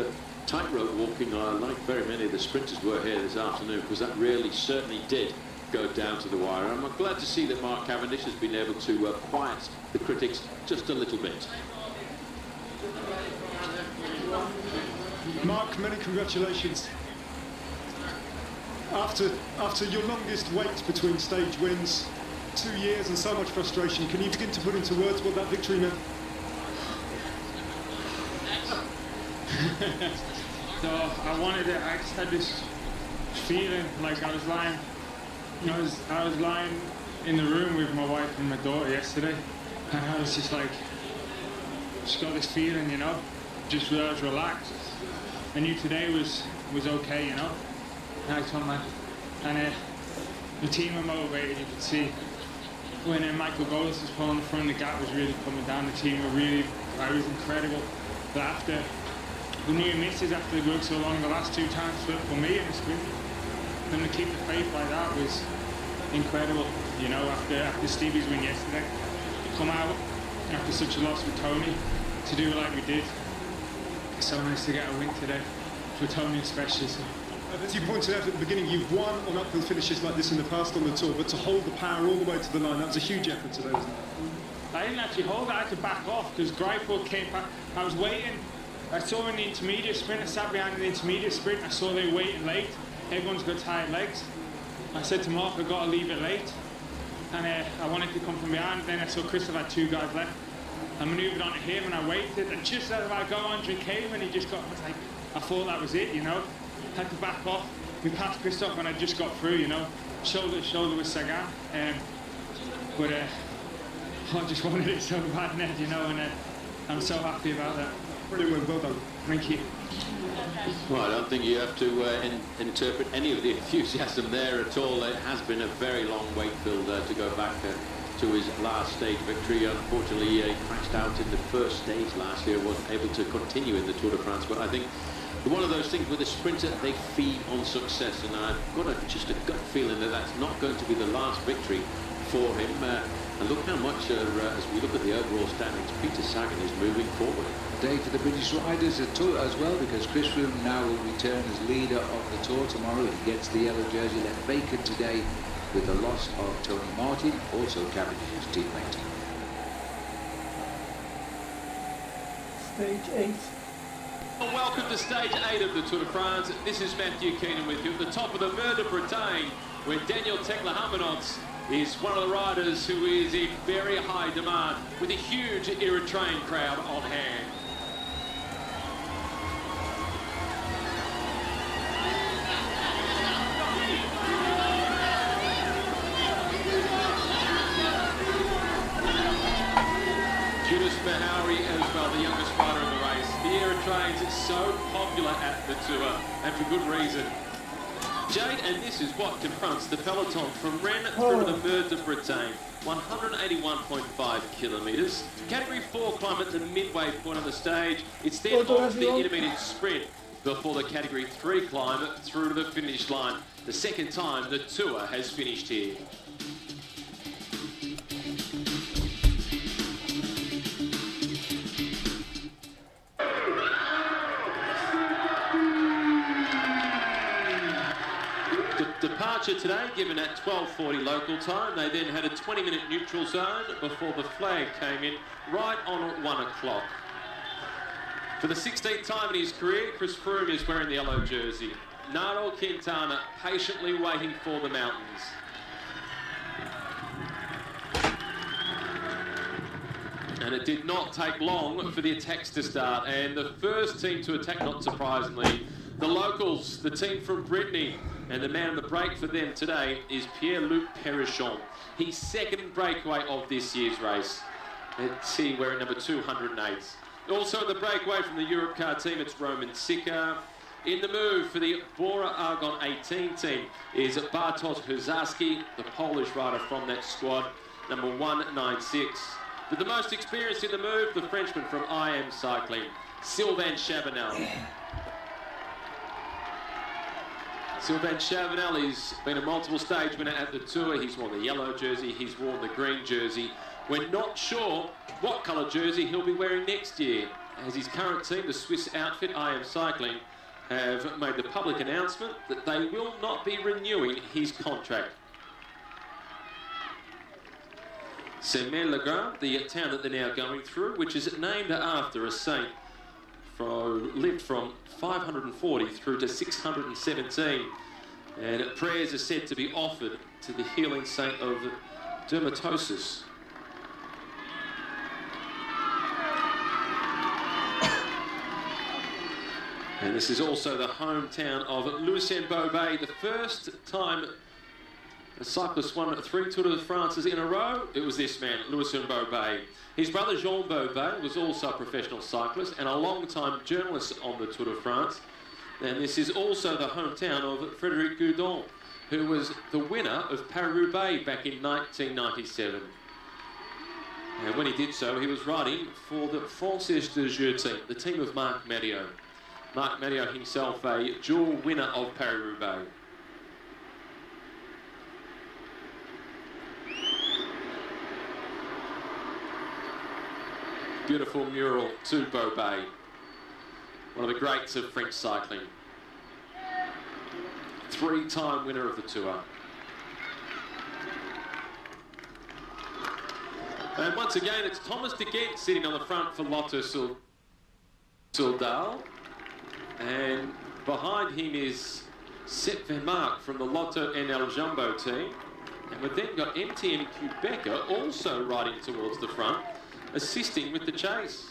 tightrope walking like very many of the sprinters were here this afternoon, because that really certainly did go down to the wire. I'm glad to see that Mark Cavendish has been able to quiet the critics just a little bit. Mark, many congratulations. After your longest wait between stage wins, 2 years and so much frustration, can you begin to put into words what that victory meant? So I just had this feeling like I was lying, I was lying in the room with my wife and my daughter yesterday, and I was just like, just got this feeling, just I was relaxed. I knew today was okay, And I told the team were motivated. You could see when Michael Golis was pulling the front, the gap was really coming down. The team were really, it was incredible. But after the near misses, after they worked so long, the last 2 times for me in the sprint, them to keep the faith like that was incredible. After Stevie's win yesterday, to come out after such a loss with Tony, to do it like we did. It's so nice to get a win today, for Tony especially. So. As you pointed out at the beginning, you've won on uphill finishes like this in the past on the Tour, but to hold the power all the way to the line, that was a huge effort today, wasn't it? I didn't actually hold it, I had to back off, because Greipel came back. I was waiting. I saw in the intermediate sprint, I sat behind in the intermediate sprint, I saw they were waiting late. Everyone's got tired legs. I said to Mark, I've got to leave it late. And I wanted to come from behind. Then I saw Christoph had 2 guys left. I manoeuvred onto him and I waited. And just as I go on, came and he just got, I thought that was it, Had to back off. We passed Christoph and I just got through, Shoulder to shoulder with Sagan. But I just wanted it so bad, Ned, and I'm so happy about that. Brilliant, well done. Thank you. Well, I don't think you have to interpret any of the enthusiasm there at all. It has been a very long wait, Phil, to go back to his last stage victory. Unfortunately, he crashed out in the first stage last year, wasn't able to continue in the Tour de France. But I think one of those things with a sprinter, they feed on success, and I've got just a gut feeling that that's not going to be the last victory for him. And look how much, as we look at the overall standings, Peter Sagan is moving forward. Day for the British riders at Tour as well, because Chris Froome now will return as leader of the Tour tomorrow. He gets the yellow jersey left vacant today with the loss of Tony Martin, also Cavendish's teammate. Stage 8. Well, welcome to stage 8 of the Tour de France. This is Matthew Keenan with you at the top of the Mer de Bretagne, where Daniel Tecla-Hamenots is one of the riders who is in very high demand, with a huge Eritrean crowd on hand. Mahouri as well, the youngest rider in the race. The Eritreans are so popular at the Tour, and for good reason. Jade, and this is what confronts the peloton from Rennes through to the Mer de Bretagne. 181.5 kilometres. Category 4 climb at the midway point of the stage. It's then off the intermediate sprint before the Category 3 climb through to the finish line. The second time the Tour has finished here. Departure today given at 12:40 local time. They then had a 20-minute neutral zone before the flag came in right on at 1 o'clock. For the 16th time in his career, Chris Froome is wearing the yellow jersey. Nairo Quintana patiently waiting for the mountains. And it did not take long for the attacks to start. And the first team to attack, not surprisingly, the locals, the team from Brittany. And the man on the break for them today is Pierre-Luc Perichon. He's second breakaway of this year's race. Let's see, we're at number 208. Also the breakaway from the Europcar team, it's Roman Sika. In the move for the Bora Argon 18 team is Bartosz Huzarski, the Polish rider from that squad, number 196. But the most experienced in the move, the Frenchman from IM Cycling, Sylvain Chavanel. Sylvain Chavanel has been a multiple stage winner at the Tour. He's worn the yellow jersey, he's worn the green jersey. We're not sure what colour jersey he'll be wearing next year, as his current team, the Swiss outfit IM Cycling, have made the public announcement that they will not be renewing his contract. Saint-Mère-le-Grand, the town that they're now going through, which is named after a saint lived from 540 through to 617, and prayers are said to be offered to the healing saint of dermatosis. And this is also the hometown of Lucien Bobet. The first time a cyclist won 3 Tour de France in a row, it was this man, Lucien Bobet. His brother Jean Bobet was also a professional cyclist and a long-time journalist on the Tour de France. And this is also the hometown of Frédéric Gudon, who was the winner of Paris-Roubaix back in 1997. And when he did so, he was riding for the Française de Jeu team, the team of Marc Madio. Marc Madio himself a dual winner of Paris-Roubaix. Beautiful mural to Bobet, one of the greats of French cycling. 3-time winner of the Tour. And once again, it's Thomas de Gent sitting on the front for Lotto Soudal. And behind him is Sepp Vermaak from the Lotto NL Jumbo team. And we've then got MTN Quebecer also riding towards the front, assisting with the chase.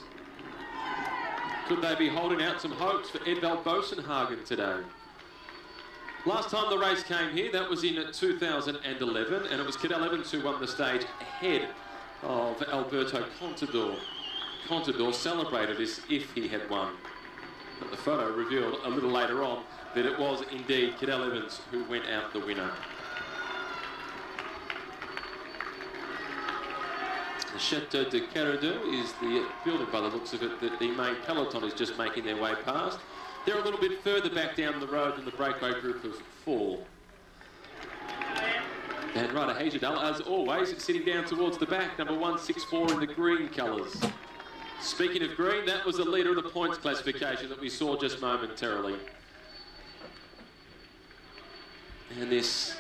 Could they be holding out some hopes for Edvald Bosenhagen today? Last time the race came here, that was in 2011, and it was Cadel Evans who won the stage ahead of Alberto Contador. Contador celebrated as if he had won. But the photo revealed a little later on that it was indeed Cadel Evans who went out the winner. The Chateau de Caradou is the building, by the looks of it, that the main peloton is just making their way past. They're a little bit further back down the road than the breakaway group of 4. And Ryder Hagedal, as always, sitting down towards the back, number 164 in the green colours. Speaking of green, that was the leader of the points classification that we saw just momentarily. And this,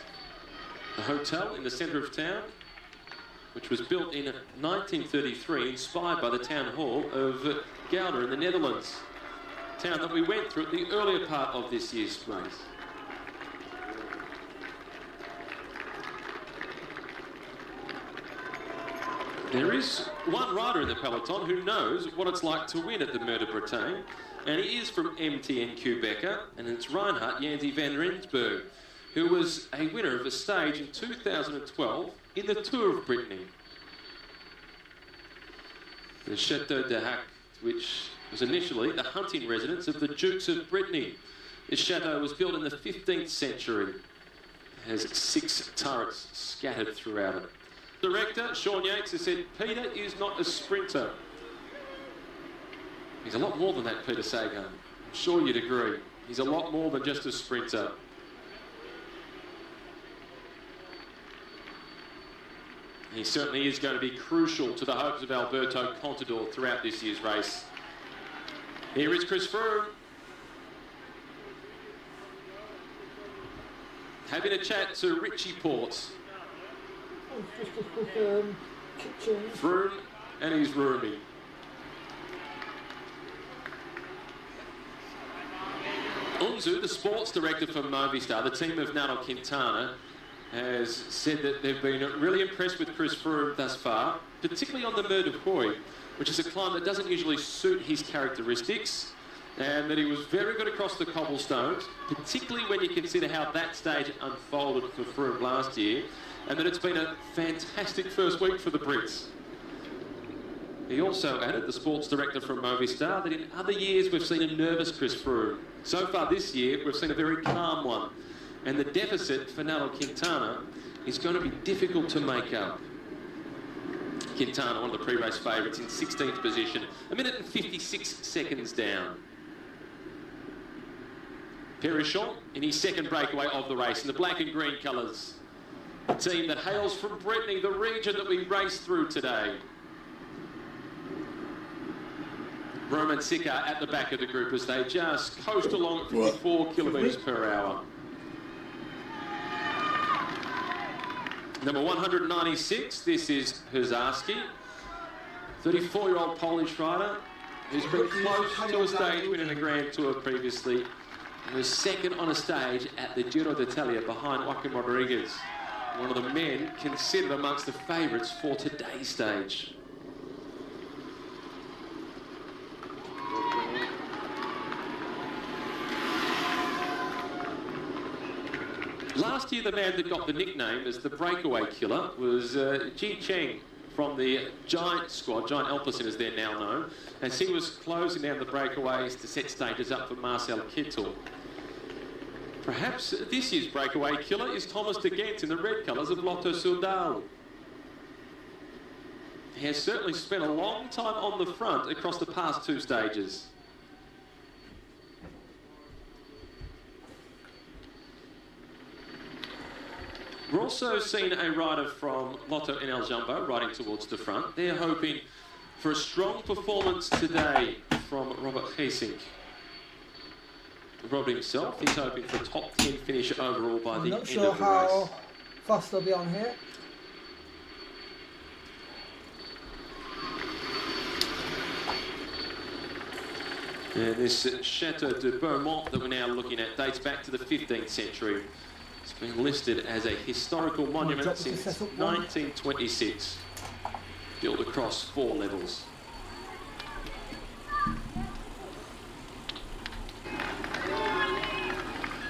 the hotel in the centre of town, which was built in 1933, inspired by the town hall of Gouda in the Netherlands, town that we went through at the earlier part of this year's race. There is one rider in the peloton who knows what it's like to win at the Mer de Bretagne, and he is from MTN Quebecer, and it's Reinhard Janzi van Rensburg, who was a winner of a stage in 2012 in the Tour of Brittany. The Chateau de Hac, which was initially the hunting residence of the Dukes of Brittany. This chateau was built in the 15th century. It has 6 turrets scattered throughout it. Director Sean Yates has said, Peter is not a sprinter. He's a lot more than that, Peter Sagan. I'm sure you'd agree. He's a lot more than just a sprinter. He certainly is going to be crucial to the hopes of Alberto Contador throughout this year's race. Here is Chris Froome, having a chat to Richie Ports. Just a quick kitchen. Froome and his roomie. Unzu, the sports director for Movistar, the team of Nairo Quintana, has said that they've been really impressed with Chris Froome thus far, particularly on the Mer de Puy, which is a climb that doesn't usually suit his characteristics, and that he was very good across the cobblestones, particularly when you consider how that stage unfolded for Froome last year, and that it's been a fantastic first week for the Brits. He also added, the sports director from Movistar, that in other years we've seen a nervous Chris Froome. So far this year, we've seen a very calm one. And the deficit for Nairo Quintana is going to be difficult to make up. Quintana, one of the pre-race favourites, in 16th position, 1 minute and 56 seconds down. Perichon in his second breakaway of the race in the black and green colours. A team that hails from Brittany, the region that we raced through today. Roman Sicker at the back of the group as they just coast along at 54 kilometres per hour. Number 196, this is Huzarski, 34-year-old Polish rider who's been close to a stage win in a Grand Tour previously. He was second on a stage at the Giro d'Italia behind Joaquim Rodriguez, one of the men considered amongst the favourites for today's stage. Last year, the man that got the nickname as the breakaway killer was Ji Cheng from the Giant squad. Giant Alpecin as they're now known, as he was closing down the breakaways to set stages up for Marcel Kittel. Perhaps this year's breakaway killer is Thomas de Gendt in the red colours of Lotto Soudal. He has certainly spent a long time on the front across the past two stages. We're also seeing a rider from Lotto NL Jumbo riding towards the front. They're hoping for a strong performance today from Robert Geesink. Robert himself, he's hoping for a top 10 finish overall by the end of the race. Not sure how fast they'll be on here. And this Chateau de Beaumont that we're now looking at dates back to the 15th century. It's been listed as a historical monument since 1926, built across 4 levels.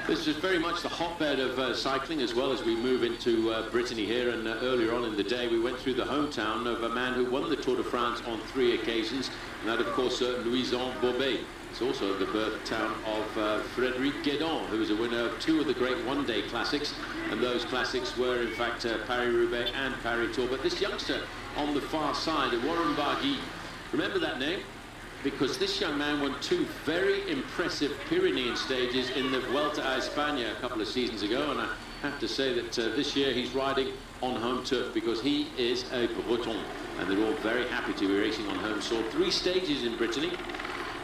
This is very much the hotbed of cycling as well as we move into Brittany here, and earlier on in the day we went through the hometown of a man who won the Tour de France on 3 occasions, and that of course Louison Bobet. It's also the birth town of Frédéric Guédon, who was a winner of 2 of the great one-day classics, and those classics were in fact Paris-Roubaix and Paris-Tour. But this youngster on the far side, Warren Barguil, remember that name? Because this young man won 2 very impressive Pyrenean stages in the Vuelta a España a couple of seasons ago, and I have to say that this year he's riding on home turf because he is a Breton, and they're all very happy to be racing on home soil. 3 stages in Brittany.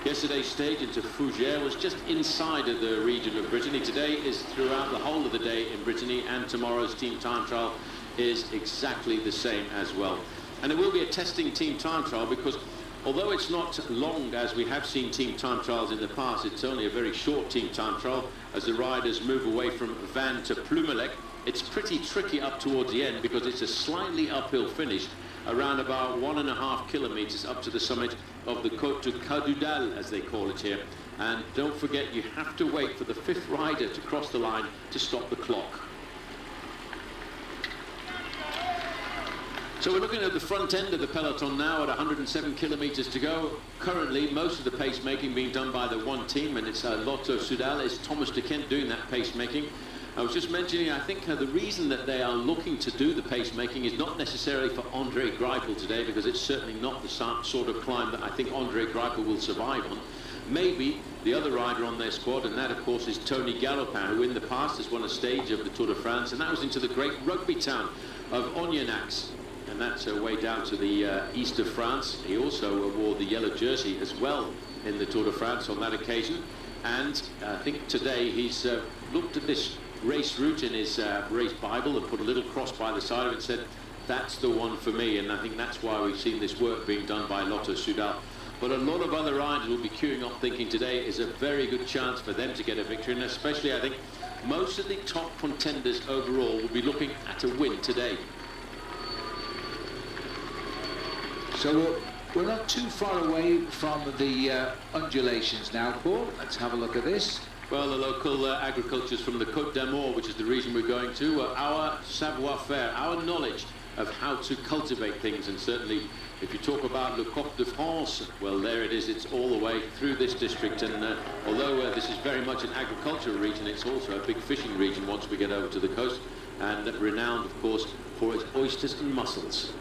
Yesterday's stage into Fougères was just inside of the region of Brittany. Today is throughout the whole of the day in Brittany, and tomorrow's team time trial is exactly the same as well. And it will be a testing team time trial because although it's not long as we have seen team time trials in the past, it's only a very short team time trial as the riders move away from Vannes to Plumelec. It's pretty tricky up towards the end because it's a slightly uphill finish, around about 1.5 kilometres up to the summit of the Côte de Cadoudal, as they call it here. And don't forget, you have to wait for the 5th rider to cross the line to stop the clock. So we're looking at the front end of the peloton now at 107 kilometres to go. Currently, most of the pacemaking being done by the one team, and it's Lotto Soudal. It's Thomas de Gendt doing that pacemaking. I was just mentioning, I think the reason that they are looking to do the pacemaking is not necessarily for Andre Greipel today, because it's certainly not the sort of climb that I think Andre Greipel will survive on. Maybe the other rider on their squad, and that of course is Tony Galopin, who in the past has won a stage of the Tour de France, and that was into the great rugby town of Oyonnax, and that's way down to the east of France. He also wore the yellow jersey as well in the Tour de France on that occasion, and I think today he's looked at this race route in his race Bible and put a little cross by the side of it and said, that's the one for me. And I think that's why we've seen this work being done by Lotto Soudal. But a lot of other riders will be queuing up thinking today is a very good chance for them to get a victory, and especially I think most of the top contenders overall will be looking at a win today. So we're not too far away from the undulations now, Paul. Let's have a look at this. Well, the local agriculture is from the Côte d'Amour, which is the region we're going to. Our savoir-faire, our knowledge of how to cultivate things. And certainly, if you talk about Le Coll de France, well, there it is. It's all the way through this district. And although this is very much an agricultural region, it's also a big fishing region once we get over to the coast, and renowned, of course, for its oysters and mussels.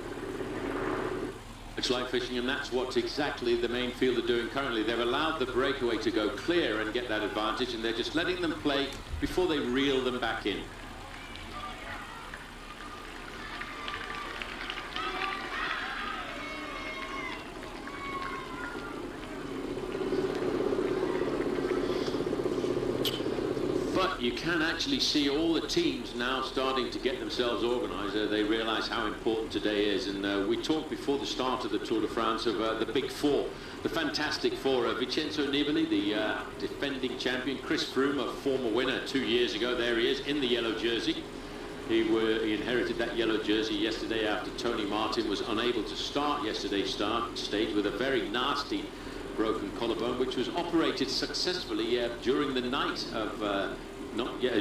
It's like fishing, and that's what exactly the main field are doing currently. They've allowed the breakaway to go clear and get that advantage, and they're just letting them play before they reel them back in. But you can actually see all the teams now starting to get themselves organised. They realise how important today is. And we talked before the start of the Tour de France of the Big Four, the Fantastic Four. Vincenzo Nibali, the defending champion. Chris Froome, a former winner 2 years ago. There he is in the yellow jersey. He inherited that yellow jersey yesterday after Tony Martin was unable to start yesterday's stage with a very nasty broken collarbone, which was operated successfully during the night of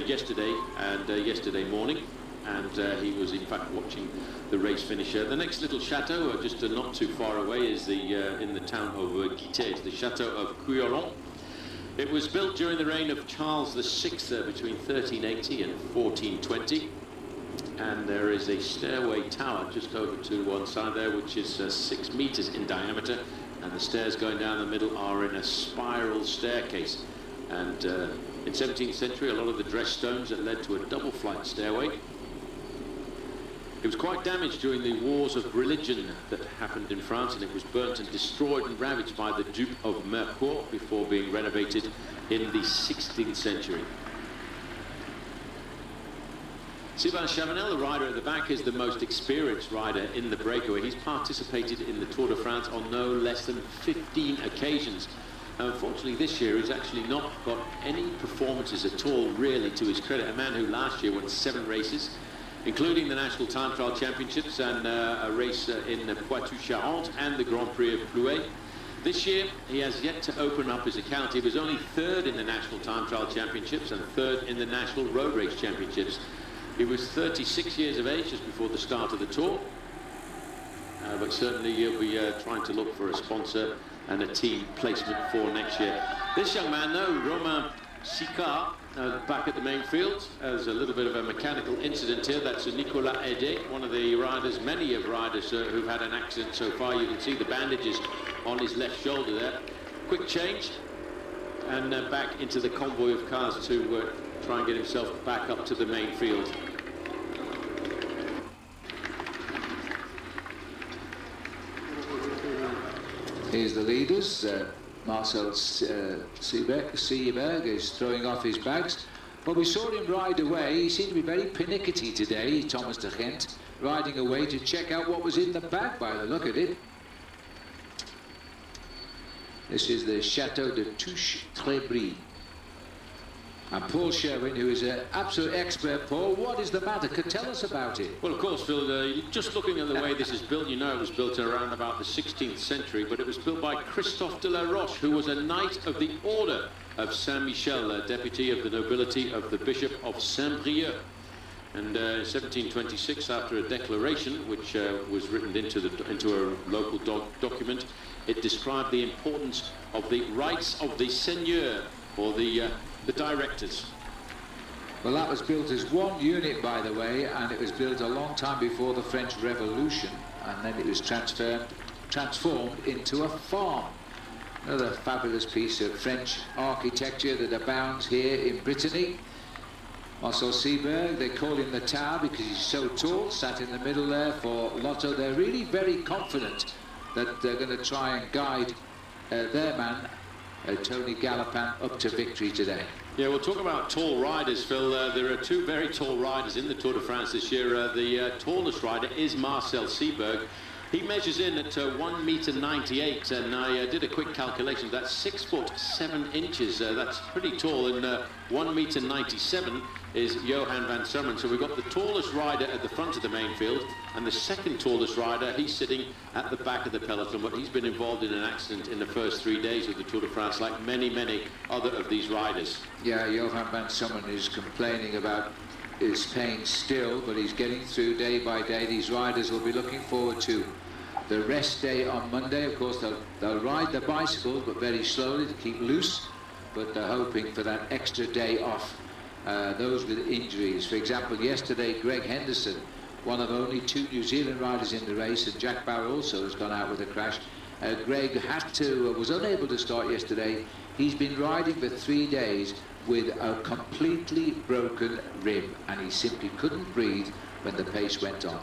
yesterday and yesterday morning, and he was in fact watching the race finish. The next little chateau, just not too far away, is the in the town of Guittet, the chateau of Xaló. It was built during the reign of Charles VI between 1380 and 1420, and there is a stairway tower just over to one side there, which is 6 meters in diameter. And the stairs going down the middle are in a spiral staircase. And in 17th century, a lot of the dressed stones that led to a double flight stairway. It was quite damaged during the wars of religion that happened in France, and it was burnt and destroyed and ravaged by the Duke of Mercoeur before being renovated in the 16th century. Sylvain Chavanel, the rider at the back, is the most experienced rider in the breakaway. He's participated in the Tour de France on no less than 15 occasions. Unfortunately, this year he's actually not got any performances at all, really, to his credit. A man who last year won 7 races, including the National Time Trial Championships and a race in Poitou-Charentes and the Grand Prix of Plouay. This year, he has yet to open up his account. He was only 3rd in the National Time Trial Championships and 3rd in the National Road Race Championships. He was 36 years of age just before the start of the Tour, but certainly he'll be trying to look for a sponsor and a team placement for next year. This young man, though, Romain Sicard, back at the main field. There's a little bit of a mechanical incident here. That's Nicolas Edet, one of the riders, many of riders who've had an accident so far. You can see the bandages on his left shoulder there. Quick change, and back into the convoy of cars to try and get himself back up to the main field. Here's the leaders. Marcel Seeberg is throwing off his bags. But we saw him ride away. He seemed to be very pernickety today, Thomas de Gent, riding away to check out what was in the bag by the look at it. This is the Chateau de Touche-Trébris. And Paul Sherwin, who is an absolute expert. Paul, what is the matter? Tell us about it. Well, of course, Phil, just looking at the way this is built, you know it was built around about the 16th century, but it was built by Christophe de la Roche, who was a Knight of the Order of Saint-Michel, a deputy of the nobility of the Bishop of Saint-Brieuc. And in 1726, after a declaration, which was written into a local document, it described the importance of the rights of the seigneur, or the directors. Well, that was built as one unit, by the way, and it was built a long time before the French Revolution, and then it was transformed into a farm. Another fabulous piece of French architecture that abounds here in Brittany. Marcel Seeberg, they call him the Tower because he's so tall, sat in the middle there for Lotto. They're really very confident that they're going to try and guide their man, Tony Galopin, up to victory today. Yeah, we'll talk about tall riders, Phil. There are 2 very tall riders in the Tour de France this year. The tallest rider is Marcel Seeberg. He measures in at 1.98 m, and I did a quick calculation. That's 6'7". That's pretty tall, and 1.97 m is Johan van Someren. So we've got the tallest rider at the front of the main field, and the second tallest rider, he's sitting at the back of the peloton, but he's been involved in an accident in the first 3 days of the Tour de France, like many, many other of these riders. Yeah, Johan van Someren is complaining about is pain still, but he's getting through day by day. These riders will be looking forward to the rest day on Monday. Of course, they'll ride their bicycles, but very slowly to keep loose, but they're hoping for that extra day off. Those with injuries, for example, yesterday Greg Henderson, one of only 2 New Zealand riders in the race, and Jack Bauer also has gone out with a crash. Greg was unable to start yesterday. He's been riding for 3 days with a completely broken rib, and he simply couldn't breathe when the pace went on.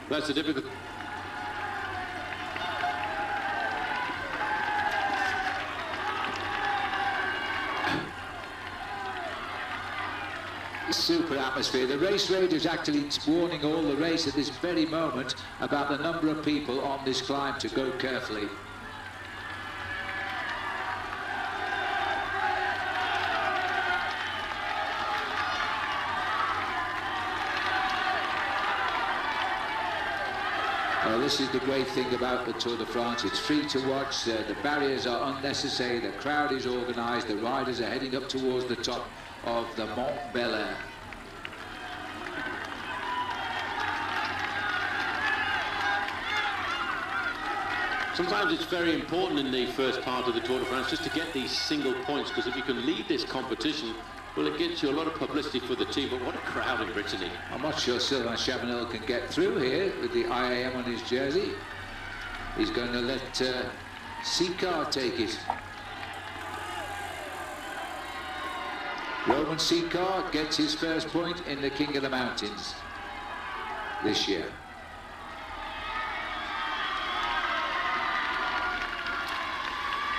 That's a difficult... Super atmosphere. The race radio is actually warning all the race at this very moment about the number of people on this climb to go carefully. This is the great thing about the Tour de France. It's free to watch. The barriers are unnecessary. The crowd is organised. The riders are heading up towards the top of the Mont Belair. Sometimes it's very important in the first part of the Tour de France just to get these single points, because if you can lead this competition, well, it gets you a lot of publicity for the team. But what a crowd in Brittany. I'm not sure Sylvain Chavanel can get through here with the IAM on his jersey. He's going to let Sicard take it. Roman Sicard gets his first point in the King of the Mountains this year.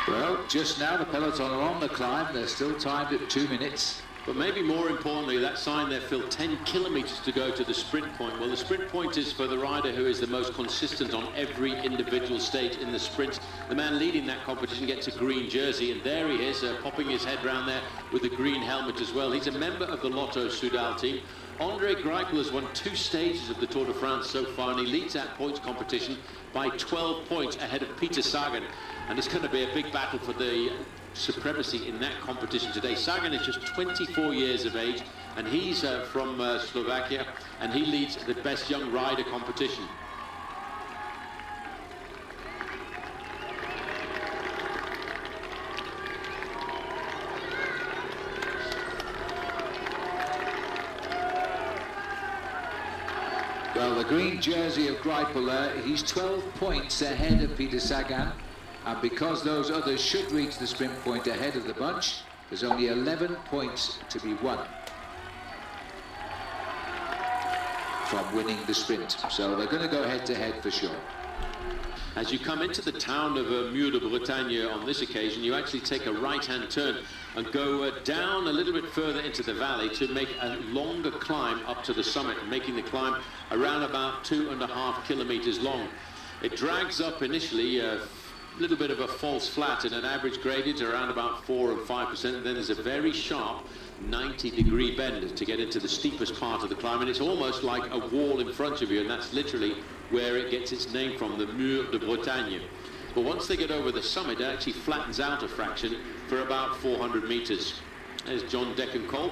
Well, just now the peloton are on the climb. They're still timed at 2 minutes. But maybe more importantly, that sign there, Phil, 10 kilometres to go to the sprint point. Well, the sprint point is for the rider who is the most consistent on every individual stage in the sprint. The man leading that competition gets a green jersey, and there he is, popping his head round there with a green helmet as well. He's a member of the Lotto Soudal team. Andre Greipel has won 2 stages of the Tour de France so far, and he leads that points competition by 12 points ahead of Peter Sagan. And it's going to be a big battle for the supremacy in that competition today. Sagan is just 24 years of age, and he's from Slovakia, and he leads the best young rider competition. Well, the green jersey of Greipel there, he's 12 points ahead of Peter Sagan. And because those others should reach the sprint point ahead of the bunch, there's only 11 points to be won from winning the sprint. So they're going to go head-to-head for sure. As you come into the town of Mur de Bretagne on this occasion, you actually take a right-hand turn and go down a little bit further into the valley to make a longer climb up to the summit, making the climb around about 2.5 kilometers long. It drags up initially little bit of a false flat and an average gradient around about 4 and 5%, and then there's a very sharp 90-degree bend to get into the steepest part of the climb, and it's almost like a wall in front of you, and that's literally where it gets its name from, the Mur de Bretagne. But once they get over the summit, it actually flattens out a fraction for about 400 meters. There's John Degenkolb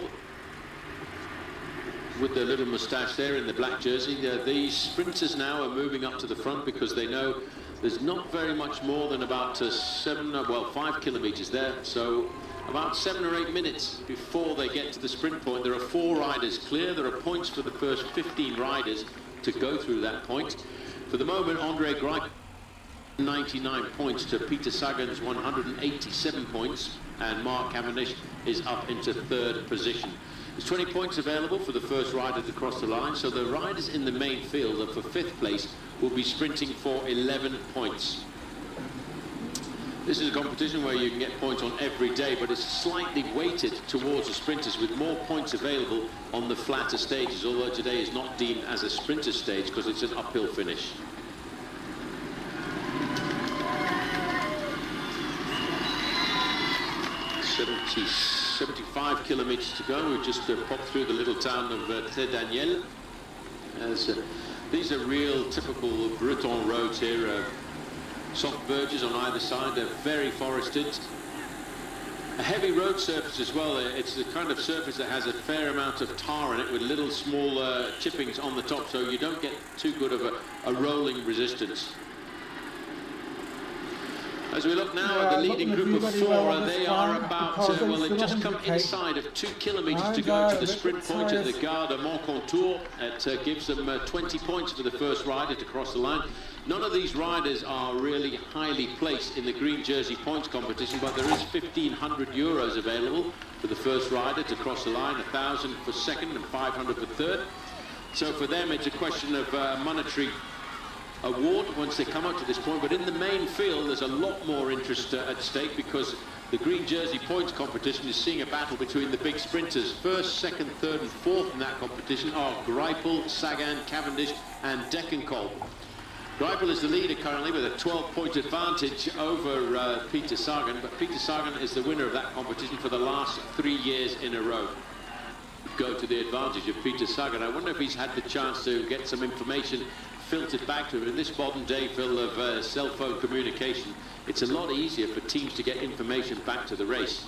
with the little moustache there in the black jersey. These sprinters now are moving up to the front because they know there's not very much more than about 5 kilometers there, so about 7 or 8 minutes before they get to the sprint point. There are 4 riders clear. There are points for the first 15 riders to go through that point. For the moment, Andre Greipel 99 points to Peter Sagan's 187 points, and Mark Cavendish is up into 3rd position. There's 20 points available for the first rider to cross the line, so the riders in the main field for 5th place will be sprinting for 11 points. This is a competition where you can get points on every day, but it's slightly weighted towards the sprinters with more points available on the flatter stages, although today is not deemed as a sprinter stage because it's an uphill finish. It's 75 kilometers to go. We've just popped through the little town of Très Daniel. These are real typical Breton roads here. Soft verges on either side. They're very forested. A heavy road surface as well. It's the kind of surface that has a fair amount of tar in it with little small chippings on the top, so you don't get too good of a rolling resistance. As we look now at the leading group of 4, they are about, well, they've just come inside of 2 kilometres to go to the sprint point at the Gare de Montcontour. It gives them 20 points for the first rider to cross the line. None of these riders are really highly placed in the green jersey points competition, but there is €1,500 available for the first rider to cross the line, 1,000 for second and 500 for third. So for them, it's a question of monetary award once they come up to this point, but in the main field there's a lot more interest at stake, because the green jersey points competition is seeing a battle between the big sprinters. First, second, third and fourth in that competition are Greipel, Sagan, Cavendish and Degenkolb. Greipel is the leader currently with a 12-point advantage over Peter Sagan, but Peter Sagan is the winner of that competition for the last 3 years in a row. Go to the advantage of Peter Sagan. I wonder if he's had the chance to get some information filtered back to him. In this modern day, Phil, of cell phone communication, it's a lot easier for teams to get information back to the race.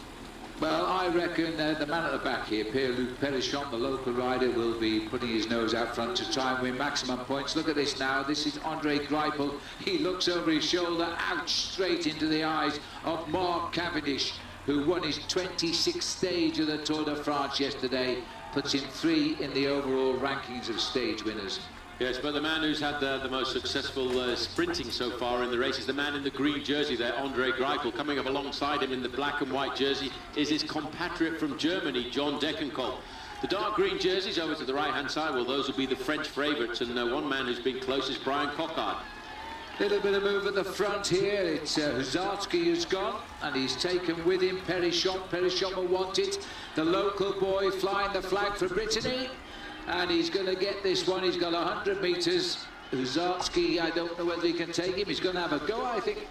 Well, I reckon the man at the back here, Pierre-Luc Perichon, the local rider, will be putting his nose out front to try and win maximum points. Look at this now. This is Andre Greipel. He looks over his shoulder, ouch, straight into the eyes of Mark Cavendish, who won his 26th stage of the Tour de France yesterday, puts him 3 in the overall rankings of stage winners. Yes, but the man who's had the most successful sprinting so far in the race is the man in the green jersey there, Andre Greipel. Coming up alongside him in the black and white jersey is his compatriot from Germany, John Degenkolb. The dark green jerseys over to the right-hand side, well, those will be the French favourites, and one man who's been close is Brian Cockard. Little bit of move at the front here. It's Huzarsky who's gone, and he's taken with him Perichon. Perichon will want it. The local boy flying the flag for Brittany. And he's going to get this one. He's got 100 metres. Huzarsky, I don't know whether he can take him. He's going to have a go, I think.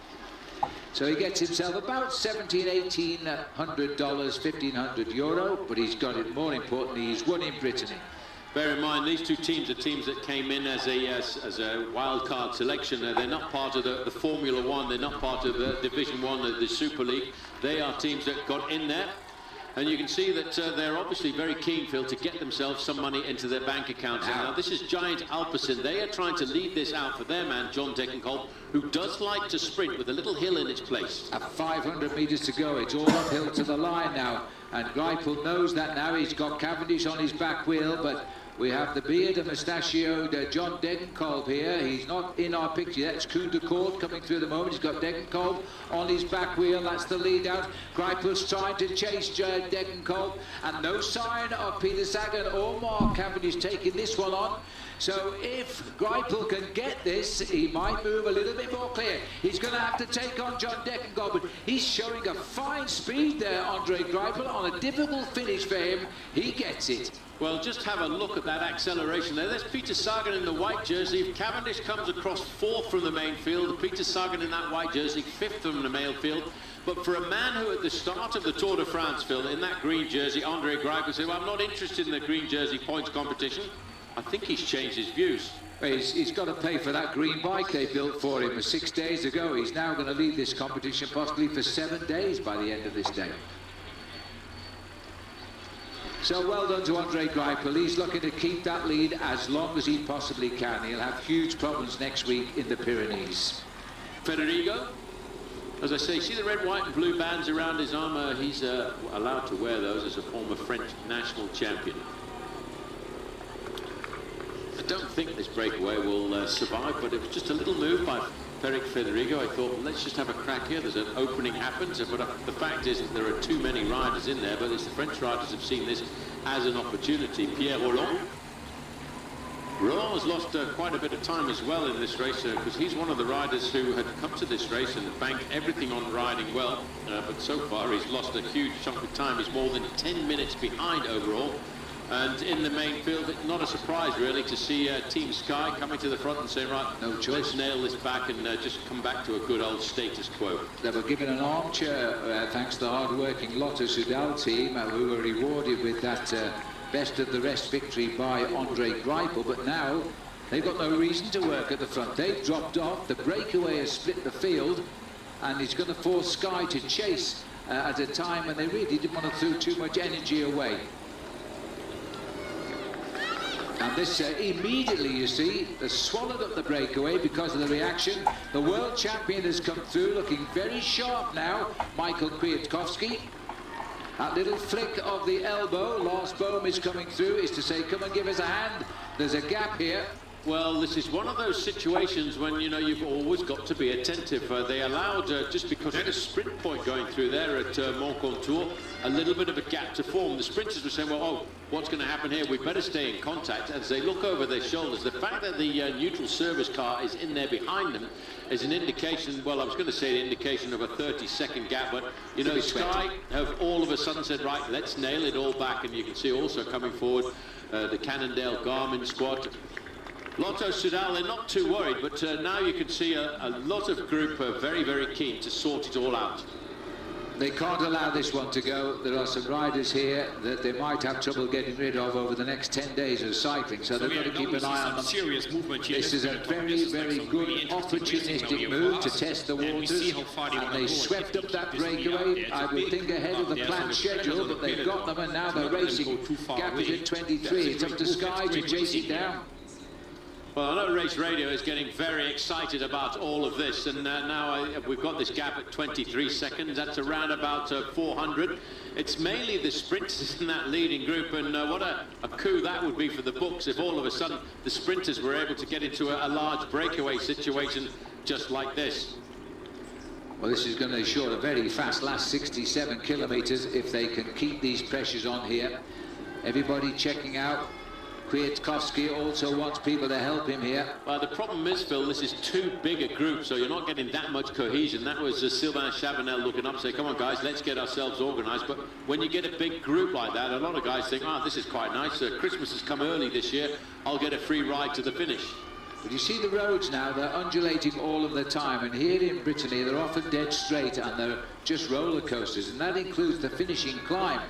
So he gets himself about $1,700, $1,800, €1,500, but he's got it. More importantly, he's won in Brittany. Bear in mind, these two teams are teams that came in as a wild-card selection. They're not part of the Formula One. They're not part of the Division One, the Super League. They are teams that got in there. And you can see that they're obviously very keen, Phil, to get themselves some money into their bank accounts. And now this is Giant Alpecin. They are trying to lead this out for their man, John Degenkolb, who does like to sprint with a little hill in its place. At 500 metres to go, it's all uphill to the line now. And Greipel knows that now. He's got Cavendish on his back wheel, but we have the beard and mustachioed John Degenkolb here. He's not in our picture. That's Coll de Rates coming through the moment. He's got Degenkolb on his back wheel. That's the lead out. Greipel's trying to chase Degenkolb, and no sign of Peter Sagan or Mark Cavendish taking this one on. So if Greipel can get this, he might move a little bit more clear. He's going to have to take on John Degenkolb, but he's showing a fine speed there, Andre Greipel, on a difficult finish for him. He gets it. Well, just have a look at that acceleration there. There's Peter Sagan in the white jersey. If Cavendish comes across 4th from the main field, Peter Sagan in that white jersey, 5th from the main field. But for a man who at the start of the Tour de France, Phil, in that green jersey, Andre Greipel said, well, I'm not interested in the green jersey points competition. I think he's changed his views. He's got to pay for that green bike they built for him 6 days ago. He's now going to lead this competition possibly for 7 days by the end of this day. So well done to Andre Greipel. He's looking to keep that lead as long as he possibly can. He'll have huge problems next week in the Pyrenees. Federico, as I say, see the red, white and blue bands around his armour? He's allowed to wear those as a former French national champion. I don't think this breakaway will survive, but it was just a little move by Federico. I thought, well, let's just have a crack here. There's an opening happens, but the fact is that there are too many riders in there, but the French riders have seen this as an opportunity. Pierre Roland. Roland has lost quite a bit of time as well in this race, because he's one of the riders who had come to this race and banked everything on riding well, but so far he's lost a huge chunk of time. He's more than 10 minutes behind overall. And in the main field, not a surprise really to see Team Sky coming to the front and saying, right, no choice. Let's nail this back and just come back to a good old status quo. They were given an armchair thanks to the hard-working Lotto Soudal team, who were rewarded with that best of the rest victory by Andre Greipel, but now they've got no reason to work at the front. They've dropped off. The breakaway has split the field, and he's going to force Sky to chase at a time when they really didn't want to throw too much energy away. And this immediately, you see, has swallowed up the breakaway because of the reaction. The world champion has come through looking very sharp now, Michael Kwiatkowski. That little flick of the elbow, Lars Bohm is coming through, is to say, come and give us a hand. There's a gap here. Well, this is one of those situations when, you know, you've always got to be attentive. They allowed, just because of the sprint point going through there at Montcontour, a little bit of a gap to form. The sprinters were saying, well, oh, what's going to happen here? We better stay in contact. As they look over their shoulders, the fact that the neutral service car is in there behind them is an indication, well, I was going to say an indication of a 30-second gap, but, you know, Sky have all of a sudden said, right, let's nail it all back. And you can see also coming forward the Cannondale Garmin squad. Lotto Soudal, they're not too worried, but now you can see a lot of group very, very keen to sort it all out. They can't allow this one to go. There are some riders here that they might have trouble getting rid of over the next 10 days of cycling, so they've got to keep an eye on them. This is a very, very good opportunistic move to test the waters, and they swept up that breakaway, I would think, ahead of the planned schedule, but they've got them, and now they're racing. Gap is at 23. It's up to Sky to chase it down. Well, I know Race Radio is getting very excited about all of this, and now we've got this gap at 23 seconds. That's around about 400. It's mainly the sprinters in that leading group, and what a coup that would be for the books if all of a sudden the sprinters were able to get into a large breakaway situation just like this. Well, this is going to ensure a very fast last 67 kilometres if they can keep these pressures on here. Everybody checking out. Kwiatkowski also wants people to help him here. Well, the problem is, Phil, this is too big a group, so you're not getting that much cohesion. That was Sylvain Chavanel looking up, saying, come on, guys, let's get ourselves organised. But when you get a big group like that, a lot of guys think, oh, this is quite nice. Christmas has come early this year. I'll get a free ride to the finish. But you see the roads now, they're undulating all of the time. And here in Brittany, they're often dead straight, and they're just roller coasters. And that includes the finishing climb.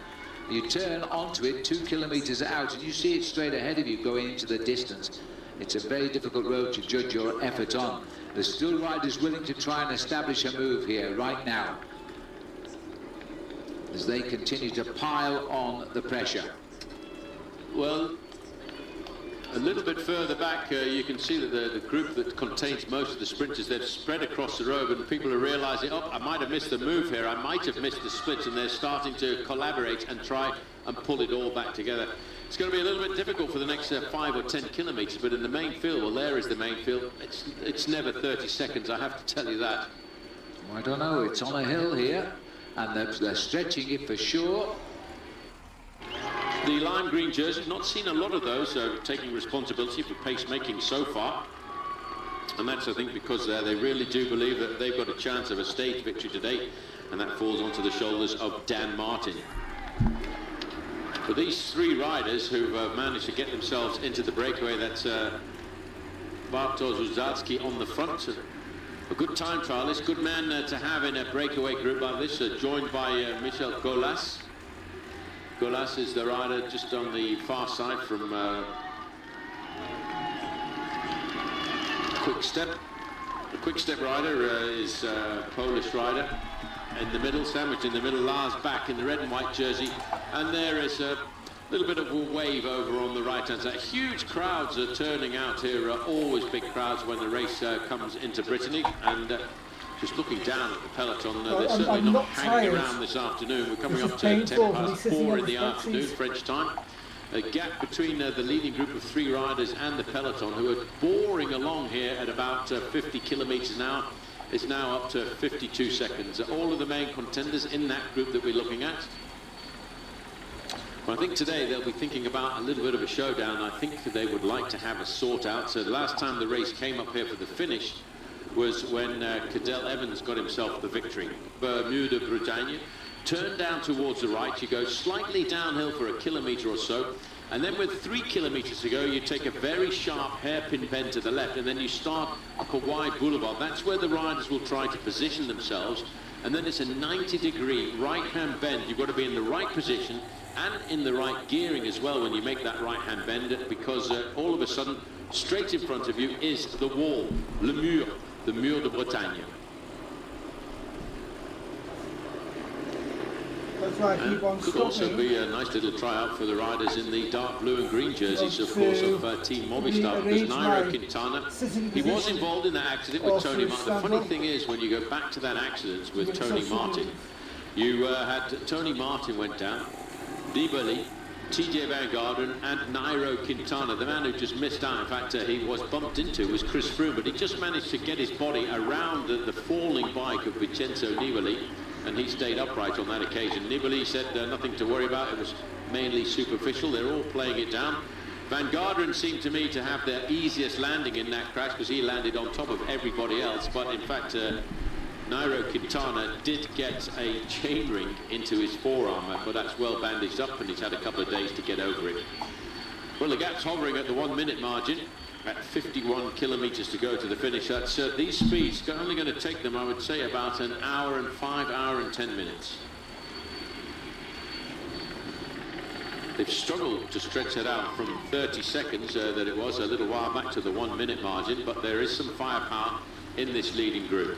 You turn onto it 2 kilometres out and you see it straight ahead of you going into the distance. It's a very difficult road to judge your effort on. There's still riders willing to try and establish a move here right now as they continue to pile on the pressure. Well, a little bit further back, you can see that the group that contains most of the sprinters, they've spread across the road, and people are realising, oh, I might have missed the move here, I might have missed the split, and they're starting to collaborate and try and pull it all back together. It's going to be a little bit difficult for the next 5 or 10 kilometres, but in the main field, well, there is the main field, it's never 30 seconds, I have to tell you that. Well, I don't know, it's on a hill here, and they're stretching it for sure. The lime green jersey, not seen a lot of those taking responsibility for pace-making so far. And that's, I think, because they really do believe that they've got a chance of a stage victory today, and that falls onto the shoulders of Dan Martin. But these three riders who've managed to get themselves into the breakaway, that's Bartosz Uzadsky on the front. A good time trialist, good man to have in a breakaway group like this, joined by Michel Golas. Golas is the rider just on the far side from Quick Step. The Quick Step rider is a Polish rider. In the middle, sandwiched in the middle, Lars back in the red and white jersey. And there is a little bit of a wave over on the right-hand side. Huge crowds are turning out here, always big crowds when the race comes into Brittany. And just looking down at the peloton, they're certainly not hanging around this afternoon. We're coming up to 4 in the afternoon, French time. A gap between the leading group of 3 riders and the peloton, who are boring along here at about 50 kilometres an hour, is now up to 52 seconds. All of the main contenders in that group that we're looking at. Well, I think today they'll be thinking about a little bit of a showdown. I think they would like to have a sort out. So the last time the race came up here for the finish was when Cadel Evans got himself the victory. Bermuda Bretagne, turn down towards the right, you go slightly downhill for a kilometre or so, and then with 3 kilometres to go, you take a very sharp hairpin bend to the left, and then you start up a wide boulevard. That's where the riders will try to position themselves, and then it's a 90-degree right-hand bend. You've got to be in the right position and in the right gearing as well when you make that right-hand bend, because all of a sudden, straight in front of you is the wall, le mur, the Mur de Bretagne. try to keep on Could stopping. also be a nice little tryout for the riders in the dark blue and green jerseys, of course, of Team Movistar, because Nairo Quintana, he was involved in that accident with Tony Martin. The funny thing is, when you go back to that accident with Tony Martin, you had Tony Martin went down, Nibali, TJ Van Garderen and Nairo Quintana. The man who just missed out, in fact, he was bumped into, was Chris Froome, but he just managed to get his body around the falling bike of Vincenzo Nibali, and he stayed upright on that occasion. Nibali said nothing to worry about, it was mainly superficial. They're all playing it down. Van Garderen seemed to me to have the easiest landing in that crash because he landed on top of everybody else, but in fact Nairo Quintana did get a chain ring into his forearm, but that's well bandaged up and he's had a couple of days to get over it. Well, the gap's hovering at the 1 minute margin at 51 kilometers to go to the finish. That's these speeds are only going to take them, I would say, about an hour and 10 minutes. They've struggled to stretch it out from 30 seconds that it was a little while back to the 1 minute margin, but there is some firepower in this leading group.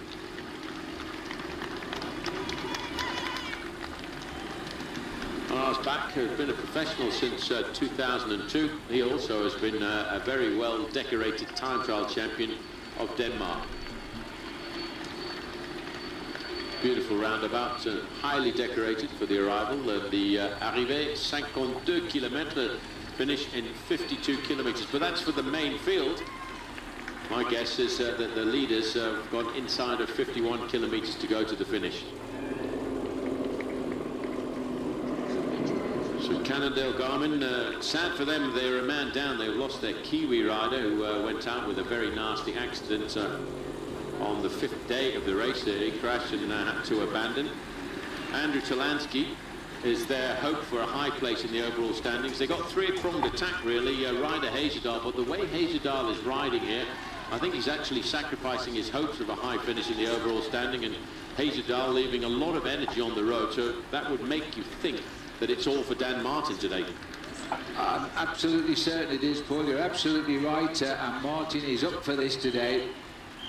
Back, who's been a professional since 2002. He also has been a very well decorated time trial champion of Denmark. Beautiful roundabout, highly decorated for the arrival. The arrivée 52 kilometres, finish in 52 kilometres, but that's for the main field. My guess is that the leaders have gone inside of 51 kilometres to go to the finish. Cannondale Garmin, sad for them, they're a man down. They've lost their Kiwi rider who went out with a very nasty accident on the 5th day of the race. He crashed and had to abandon. Andrew Talansky is their hope for a high place in the overall standings. They got three-pronged attack really, Ryder Heyerdahl, but the way Heyerdahl is riding here, I think he's actually sacrificing his hopes of a high finish in the overall standing, and Heyerdahl leaving a lot of energy on the road, so that would make you think that it's all for Dan Martin today. I'm absolutely certain it is, Paul. You're absolutely right, and Martin is up for this today.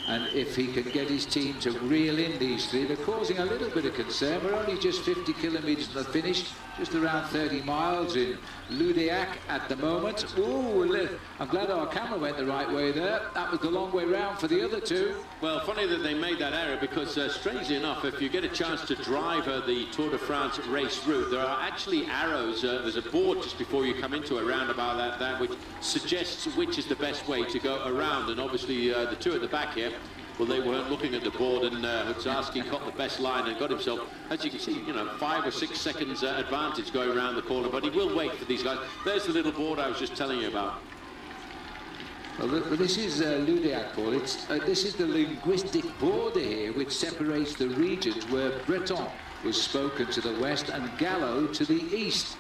And if he can get his team to reel in these three, they're causing a little bit of concern. We're only just 50 kilometres from the finish, just around 30 miles in Ludeac at the moment. Ooh, I'm glad our camera went the right way there. That was the long way round for the other two. Well, funny that they made that error, because strangely enough, if you get a chance to drive the Tour de France race route, there are actually arrows. There's a board just before you come into a roundabout like that which suggests which is the best way to go around, and obviously the two at the back here, well, they weren't looking at the board, and Hutzarski got the best line and got himself, as you can see, 5 or 6 seconds advantage going around the corner, but he will wait for these guys. There's the little board I was just telling you about. Well, this is Ludeac, Paul. This is the linguistic border here which separates the regions, where Breton was spoken to the west and Xaló to the east.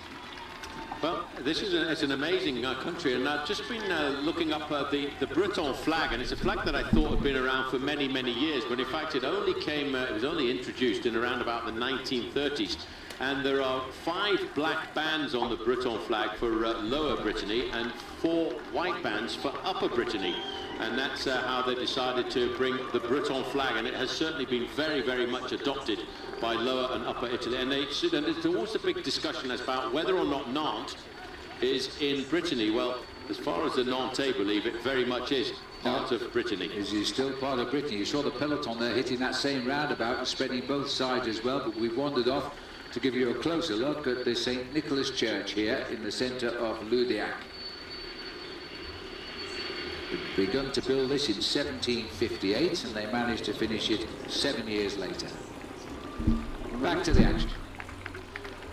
Well, this is it's an amazing country, and I've just been looking up the Breton flag, and it's a flag that I thought had been around for many, many years, but in fact it only came, it was only introduced in around about the 1930s. And there are 5 black bands on the Breton flag for Lower Brittany and 4 white bands for Upper Brittany. And that's how they decided to bring the Breton flag, and it has certainly been very, very much adopted by Lower and Upper Italy. And there's always a big discussion about whether or not Nantes is in Brittany. Well, as far as the Nantais believe, it very much is part of Brittany. Is still part of Brittany. You saw the peloton there hitting that same roundabout and spreading both sides as well, but we've wandered off to give you a closer look at the St. Nicholas Church here in the centre of Ludeac. They'd begun to build this in 1758, and they managed to finish it 7 years later. Back to the action.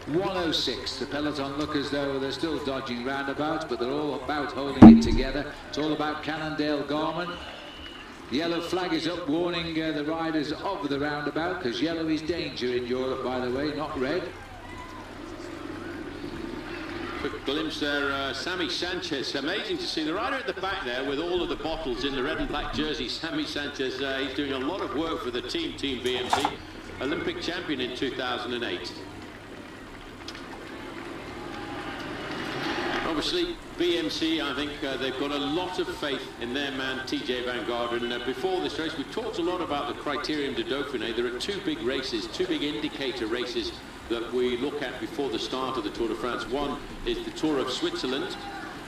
1:06. The peloton look as though they're still dodging roundabouts, but they're all about holding it together. It's all about Cannondale Garmin. The yellow flag is up, warning the riders of the roundabout, because yellow is danger in Europe, by the way, not red. Quick glimpse there, Sammy Sanchez. Amazing to see the rider at the back there with all of the bottles in the red and black jersey. Sammy Sanchez, he's doing a lot of work for the Team BMC, Olympic champion in 2008. Obviously, BMC, I think they've got a lot of faith in their man, TJ Van Garderen. Before this race, we talked a lot about the Criterium de Dauphiné. There are 2 big races, 2 big indicator races that we look at before the start of the Tour de France. One is the Tour of Switzerland.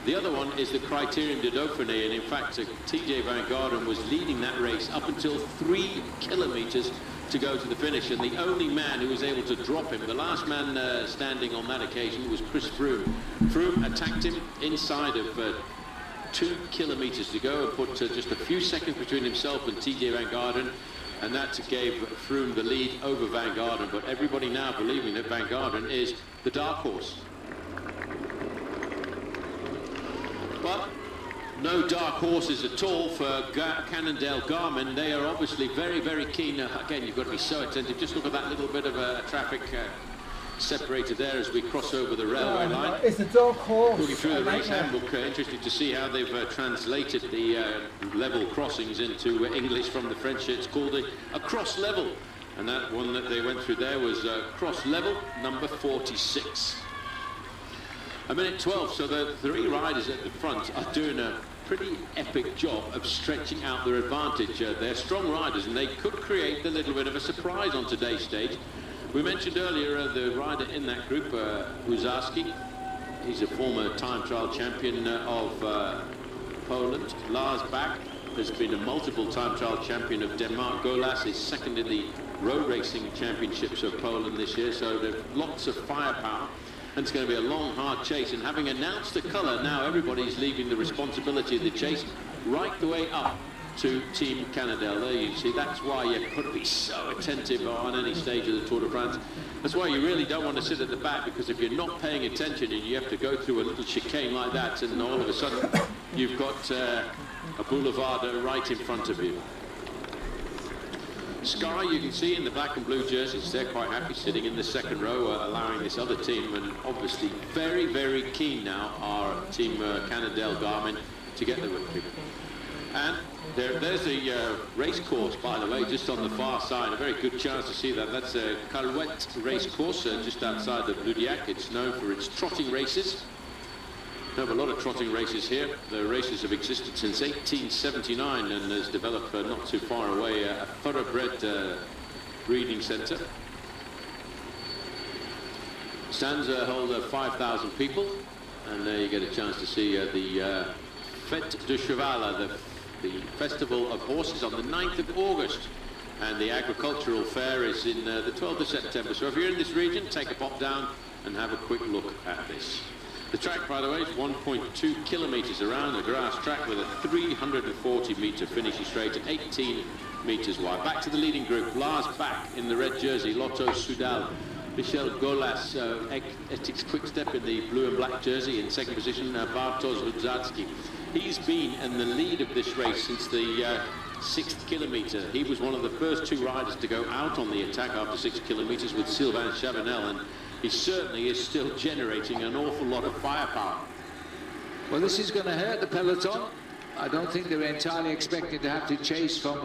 The other one is the Criterium de Dauphiné, and in fact, TJ Van Garderen was leading that race up until 3 kilometers to go to the finish, and the only man who was able to drop him, the last man standing on that occasion, was Chris Froome. Froome attacked him inside of 2 kilometers to go and put just a few seconds between himself and TJ Van Garderen, and that gave Froome the lead over Van Garderen. But everybody now believing that Van Garderen is the dark horse. But no dark horses at all for Cannondale Garmin. They are obviously very, very keen. Again, you've got to be so attentive. Just look at that little bit of a traffic separator there as we cross over the railway line. It's a dark horse. Looking through the race handbook, interesting to see how they've translated the level crossings into English from the French. It's called a cross level, and that one that they went through there was cross level number 46. A minute 12, so the 3 riders at the front are doing a pretty epic job of stretching out their advantage. They're strong riders, and they could create a little bit of a surprise on today's stage. We mentioned earlier the rider in that group, Huzarski. He's a former time trial champion of Poland. Lars Bak has been a multiple time trial champion of Denmark. Golas is second in the road racing championships of Poland this year, so there's lots of firepower. And it's going to be a long, hard chase. And having announced the colour, now everybody's leaving the responsibility of the chase right the way up to Team Cannondale. There you see, that's why you've got to be so attentive on any stage of the Tour de France. That's why you really don't want to sit at the back, because if you're not paying attention and you have to go through a little chicane like that, and all of a sudden you've got a boulevard right in front of you. Sky, you can see in the black and blue jerseys, they're quite happy sitting in the second row, allowing this other team, and obviously very, very keen now are Team Cannondale Garmin to get the victory. And there's the race course, by the way, just on the far side. A very good chance to see that. That's a Calouette race course just outside of Ludiac. It's known for its trotting races. We have a lot of trotting races here. The races have existed since 1879 and has developed not too far away a thoroughbred breeding centre. Stands hold 5,000 people, and there you get a chance to see the Fête de Cheval, the Festival of Horses, on the 9th of August. And the agricultural fair is in the 12th of September. So if you're in this region, take a pop down and have a quick look at this. The track, by the way, is 1.2 kilometres around, a grass track with a 340-metre finishing straight, 18 metres wide. Back to the leading group. Lars Bak in the red jersey, Lotto Soudal. Michel Golas, Ethics Quickstep in the blue and black jersey. In second position, Bartosz Huzarski. He's been in the lead of this race since the 6th kilometre. He was one of the first 2 riders to go out on the attack after 6 kilometres with Sylvain Chavanel, and he certainly is still generating an awful lot of firepower. Well, this is going to hurt the peloton. I don't think they're entirely expecting to have to chase from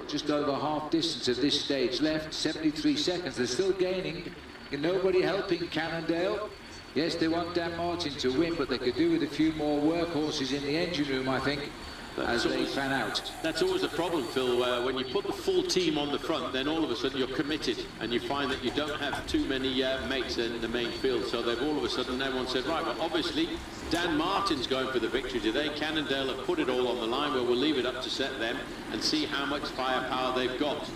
just over half distance at this stage left. 73 seconds. They're still gaining. Nobody helping Cannondale. Yes, they want Dan Martin to win, but they could do with a few more workhorses in the engine room, I think, as they fan out. That's always a problem, Phil. When you put the full team on the front, then all of a sudden you're committed, and you find that you don't have too many mates in the main field. So they've all of a sudden, everyone said, right, well, obviously Dan Martin's going for the victory today. Cannondale have put it all on the line. Well, we'll leave it up to set them and see how much firepower they've got.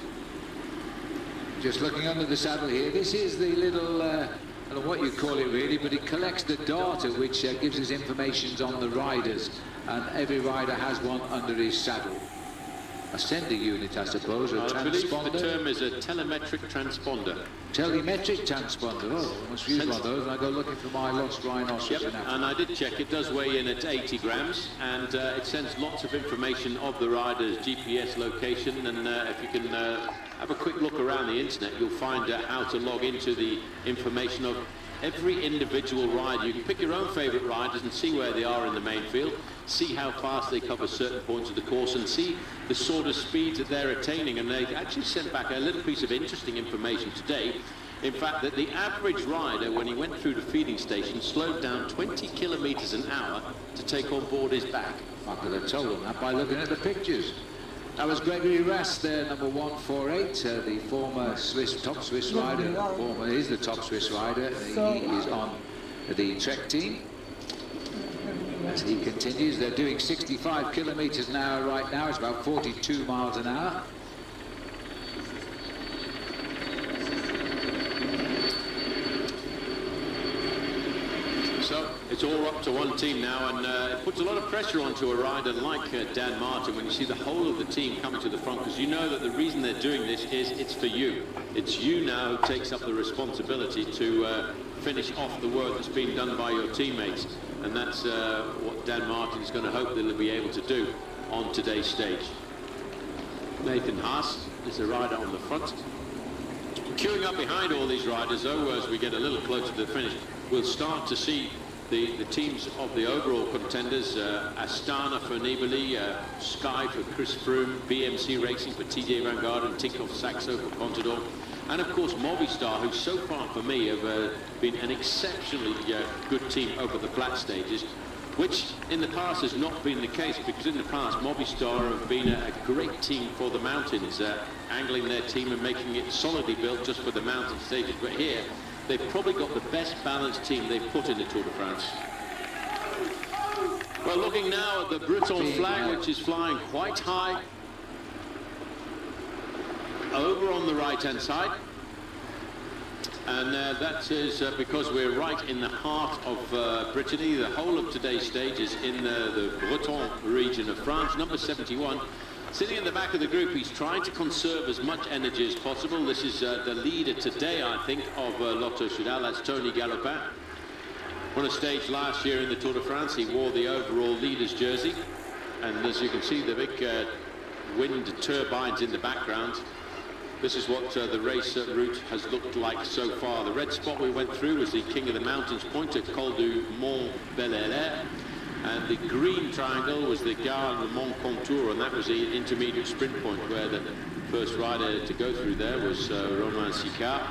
Just looking under the saddle here, this is the little, I don't know what you call it really, but it collects the data which gives us information on the riders, and every rider has one under his saddle. A sender unit, I suppose, a transponder. I believe the term is a telemetric transponder. Telemetric transponder, oh, I must use one of those, and I go looking for my lost rhinoceros. Yep, and I did check, it does weigh in at 80 grams, and it sends lots of information of the rider's GPS location, and if you can have a quick look around the internet, you'll find how to log into the information of every individual rider. You can pick your own favourite riders and see where they are in the main field, see how fast they cover certain points of the course, and see the sort of speeds that they're attaining. And they actually sent back a little piece of interesting information today. In fact, that the average rider, when he went through the feeding station, slowed down 20 kilometres an hour to take on board his back. I could have told them that by looking at the pictures. That was Gregory Rast there, number 148, the former top Swiss rider. Is the top Swiss rider. He is on the Trek team. As he continues, they're doing 65 kilometers an hour right now. It's about 42 miles an hour. So it's all up to one team now, and it puts a lot of pressure onto a rider like Dan Martin when you see the whole of the team coming to the front, because you know that the reason they're doing this is it's for you. It's you now who takes up the responsibility to finish off the work that's been done by your teammates, and that's what Dan Martin's going to hope that he'll be able to do on today's stage. Nathan Haas is the rider on the front. Queuing up behind all these riders, though, as we get a little closer to the finish, we'll start to see the teams of the overall contenders. Astana for Nibali, Sky for Chris Froome, BMC Racing for TJ Van Garderen, Tinkoff Saxo for Contador, and of course Movistar, who so far for me have been an exceptionally good team over the flat stages, which in the past has not been the case, because in the past Movistar have been a great team for the mountains, angling their team and making it solidly built just for the mountain stages. But here they've probably got the best balanced team they've put in the Tour de France. Well, looking now at the Breton flag, which is flying quite high over on the right-hand side. And that is because we're right in the heart of Brittany. The whole of today's stage is in the Breton region of France. Number 71, sitting in the back of the group, he's trying to conserve as much energy as possible. This is the leader today, I think, of Lotto Soudal. That's Tony Galopin. On a stage last year in the Tour de France, he wore the overall leader's jersey. And as you can see, the big wind turbines in the background. This is what the race route has looked like so far. The red spot we went through was the King of the Mountains point at Coll du Mont Bel-Air, and the green triangle was the Gare du Mont Contour, and that was the intermediate sprint point where the first rider to go through there was Romain Sicard.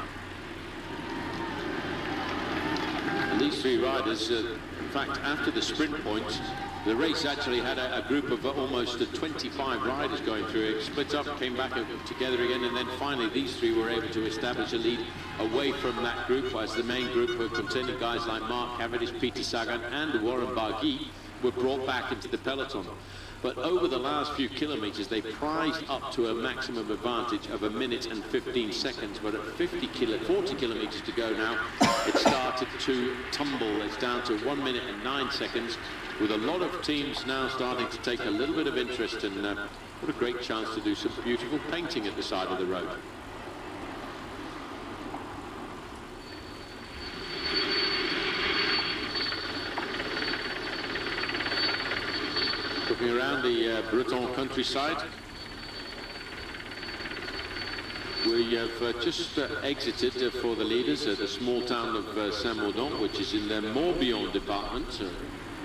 And these three riders, in fact, after the sprint point, the race actually had a group of almost 25 riders going through. It split up, came back together again, and then finally these three were able to establish a lead away from that group, as the main group containing guys like Mark Cavendish, Peter Sagan and Warren Barguil were brought back into the peloton. But over the last few kilometers, they prized up to a maximum advantage of 1 minute and 15 seconds. But at 40 kilometers to go now, it started to tumble. It's down to 1 minute and 9 seconds, with a lot of teams now starting to take a little bit of interest, and what a great chance to do some beautiful painting at the side of the road. Looking around the Breton countryside, we have just exited for the leaders the small town of Saint-Maudon, which is in the Morbihan department.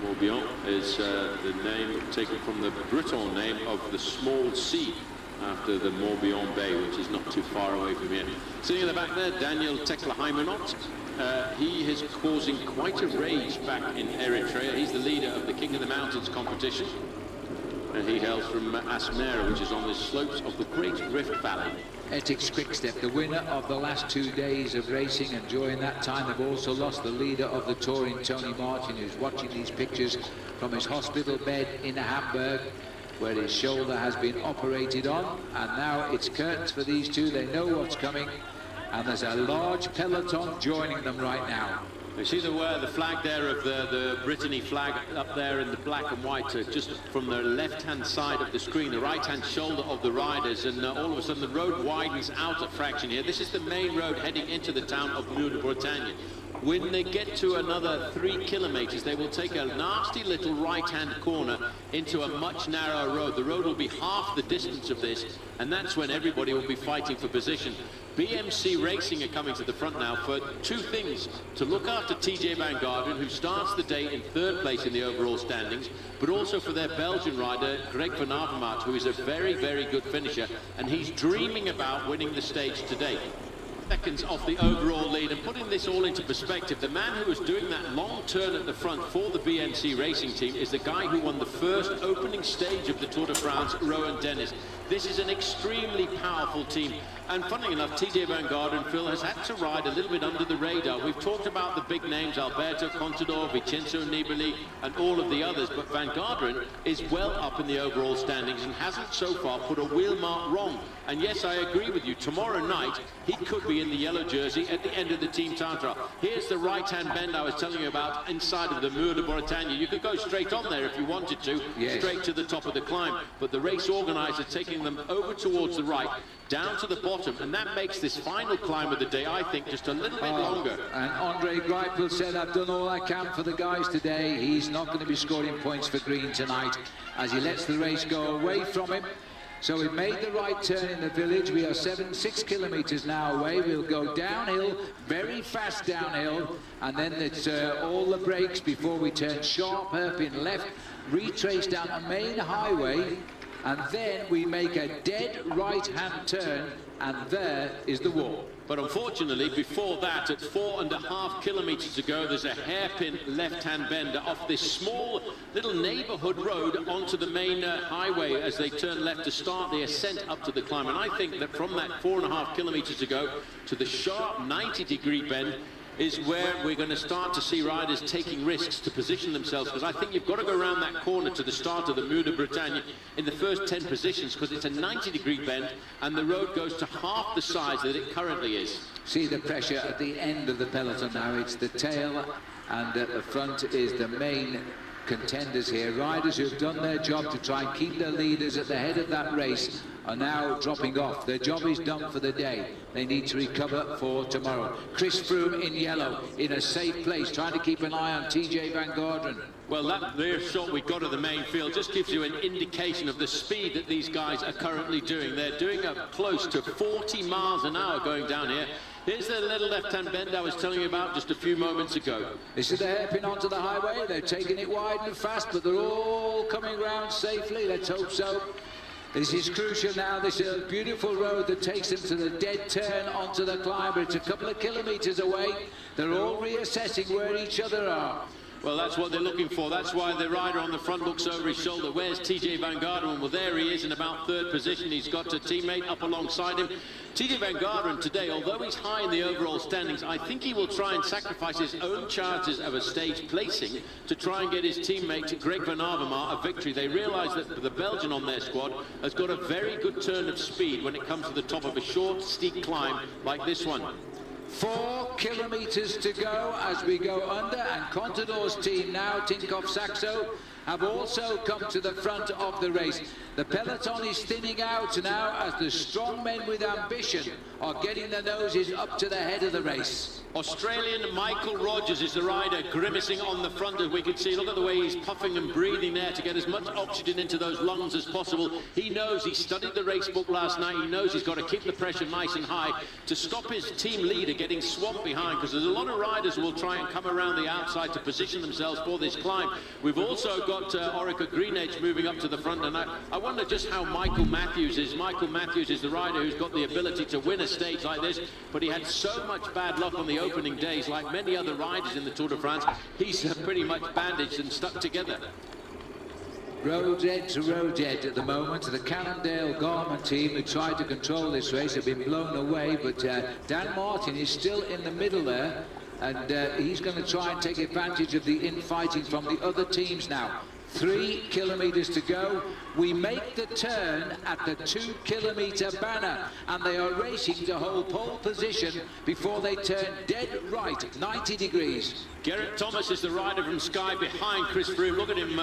Morbihan is the name taken from the Breton name of the small sea, after the Morbihan Bay, which is not too far away from here. Sitting in the back there, Daniel Tekle-Heimenot. He is causing quite a rage back in Eritrea. He's the leader of the King of the Mountains competition, and he hails from Asmara, which is on the slopes of the Great Rift Valley. Etix Quickstep, the winner of the last 2 days of racing, and during that time they've also lost the leader of the touring, Tony Martin, who's watching these pictures from his hospital bed in Hamburg, where his shoulder has been operated on, and now it's curtains for these two. They know what's coming, and there's a large peloton joining them right now. You see the flag there of the Brittany flag up there in the black and white, just from the left-hand side of the screen, the right-hand shoulder of the riders, and all of a sudden the road widens out a fraction here. This is the main road heading into the town of Mur-de-Bretagne. When they get to another 3 kilometers, they will take a nasty little right-hand corner into a much narrower road. The road will be half the distance of this, and that's when everybody will be fighting for position. BMC Racing are coming to the front now for 2 things: to look after TJ Van Garderen, who starts the day in 3rd place in the overall standings, but also for their Belgian rider, Greg van Avermaet, who is a very, very good finisher, and he's dreaming about winning the stage today. seconds off the overall lead. And putting this all into perspective, the man who was doing that long turn at the front for the BNC racing team is the guy who won the first opening stage of the Tour de France, Rowan Dennis. This is an extremely powerful team. And funny enough, TJ Van Garderen, Phil, has had to ride a little bit under the radar. We've talked about the big names, Alberto Contador, Vincenzo Nibali, and all of the others, but Van Garderen is well up in the overall standings and hasn't so far put a wheel mark wrong. And yes, I agree with you, tomorrow night, he could be in the yellow jersey at the end of the team time trial. Here's the right-hand bend I was telling you about inside of the Mur de Bretagne. You could go straight on there if you wanted to, straight to the top of the climb. But the race organizer taking them over towards the right, down to the bottom, and that makes this final climb of the day, I think, just a little bit longer. And Andre Greipel said, I've done all I can for the guys today. He's not going to be scoring points for Green tonight as he lets the race go away from him. So we made the right turn in the village. We are 6 kilometers now away. We'll go downhill, very fast downhill, and then it's all the brakes before we turn sharp hairpin left, retrace down the main highway, and then we make a dead right-hand turn, and there is the wall. But unfortunately, before that, at 4.5 kilometers ago, there's a hairpin left-hand bend off this small little neighborhood road onto the main highway as they turn left to start the ascent up to the climb. And I think that from that 4.5 kilometers ago to the sharp 90-degree bend is where we're going to start to see riders taking risks to position themselves, because I think you've got to go around that corner to the start of the Mur de Bretagne in the first 10 positions, because it's a 90-degree bend and the road goes to half the size that it currently is. See the pressure at the end of the peloton now. It's the tail, and at the front is the main contenders here. Riders who've done their job to try and keep their leaders at the head of that race are now dropping off. Their job is done for the day. They need to recover for tomorrow. Chris Froome in yellow, in a safe place, trying to keep an eye on TJ Van Garderen. Well, that there shot we got of the main field just gives you an indication of the speed that these guys are currently doing. They're doing up close to 40 miles an hour going down here. Here's the little left-hand bend I was telling you about just a few moments ago. This is the hairpin onto the highway. They're taking it wide and fast, but they're all coming round safely. Let's hope so. This is crucial now. This is a beautiful road that takes them to the dead turn onto the climb, but it's a couple of kilometers away. They're all reassessing where each other are. Well, that's what they're looking for. That's why the rider on the front looks over his shoulder. Where's TJ Van Garderen? Well, there he is in about third position. He's got a teammate up alongside him. TJ Van Garderen today, although he's high in the overall standings, I think he will try and sacrifice his own chances of a stage placing to try and get his teammate Greg Van Avermaet a victory. They realise that the Belgian on their squad has got a very good turn of speed when it comes to the top of a short, steep climb like this one. 4 kilometers to go as we go under, and Contador's team now, Tinkoff Saxo, have also come to the front of the race. The peloton is thinning out now as the strong men with ambition are getting their noses up to the head of the race. Australian Michael Rogers is the rider, grimacing on the front, as we can see. Look at the way he's puffing and breathing there to get as much oxygen into those lungs as possible. He knows, he studied the race book last night, he knows he's got to keep the pressure nice and high to stop his team leader getting swamped behind, because there's a lot of riders who will try and come around the outside to position themselves for this climb. We've also got Orica Greenedge moving up to the front, and I wonder just how Michael Matthews is. Michael Matthews is the rider who's got the ability to win a stage like this, but he had so much bad luck on the opening days. Like many other riders in the Tour de France, he's pretty much bandaged and stuck together. Road's edge to road's edge at the moment. The Cannondale Garmin team who tried to control this race have been blown away, but Dan Martin is still in the middle there, and he's going to try and take advantage of the infighting from the other teams now. 3 kilometers to go. We make the turn at the 2-kilometer banner, and they are racing to hold pole position before they turn dead right, 90 degrees. Gerrit Thomas is the rider from Sky behind Chris Froome. Look at him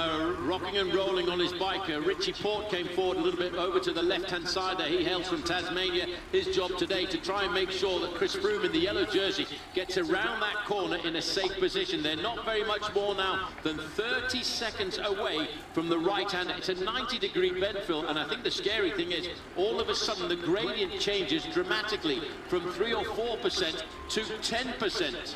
rocking and rolling on his bike. Richie Port came forward a little bit over to the left-hand side there. He hails from Tasmania. His job today to try and make sure that Chris Froome in the yellow jersey gets around that corner in a safe position. They're not very much more now than 30 seconds away from the right-hand. It's a 90-degree bend, Phil, and I think the scary thing is all of a sudden the gradient changes dramatically from 3 or 4% to 10%.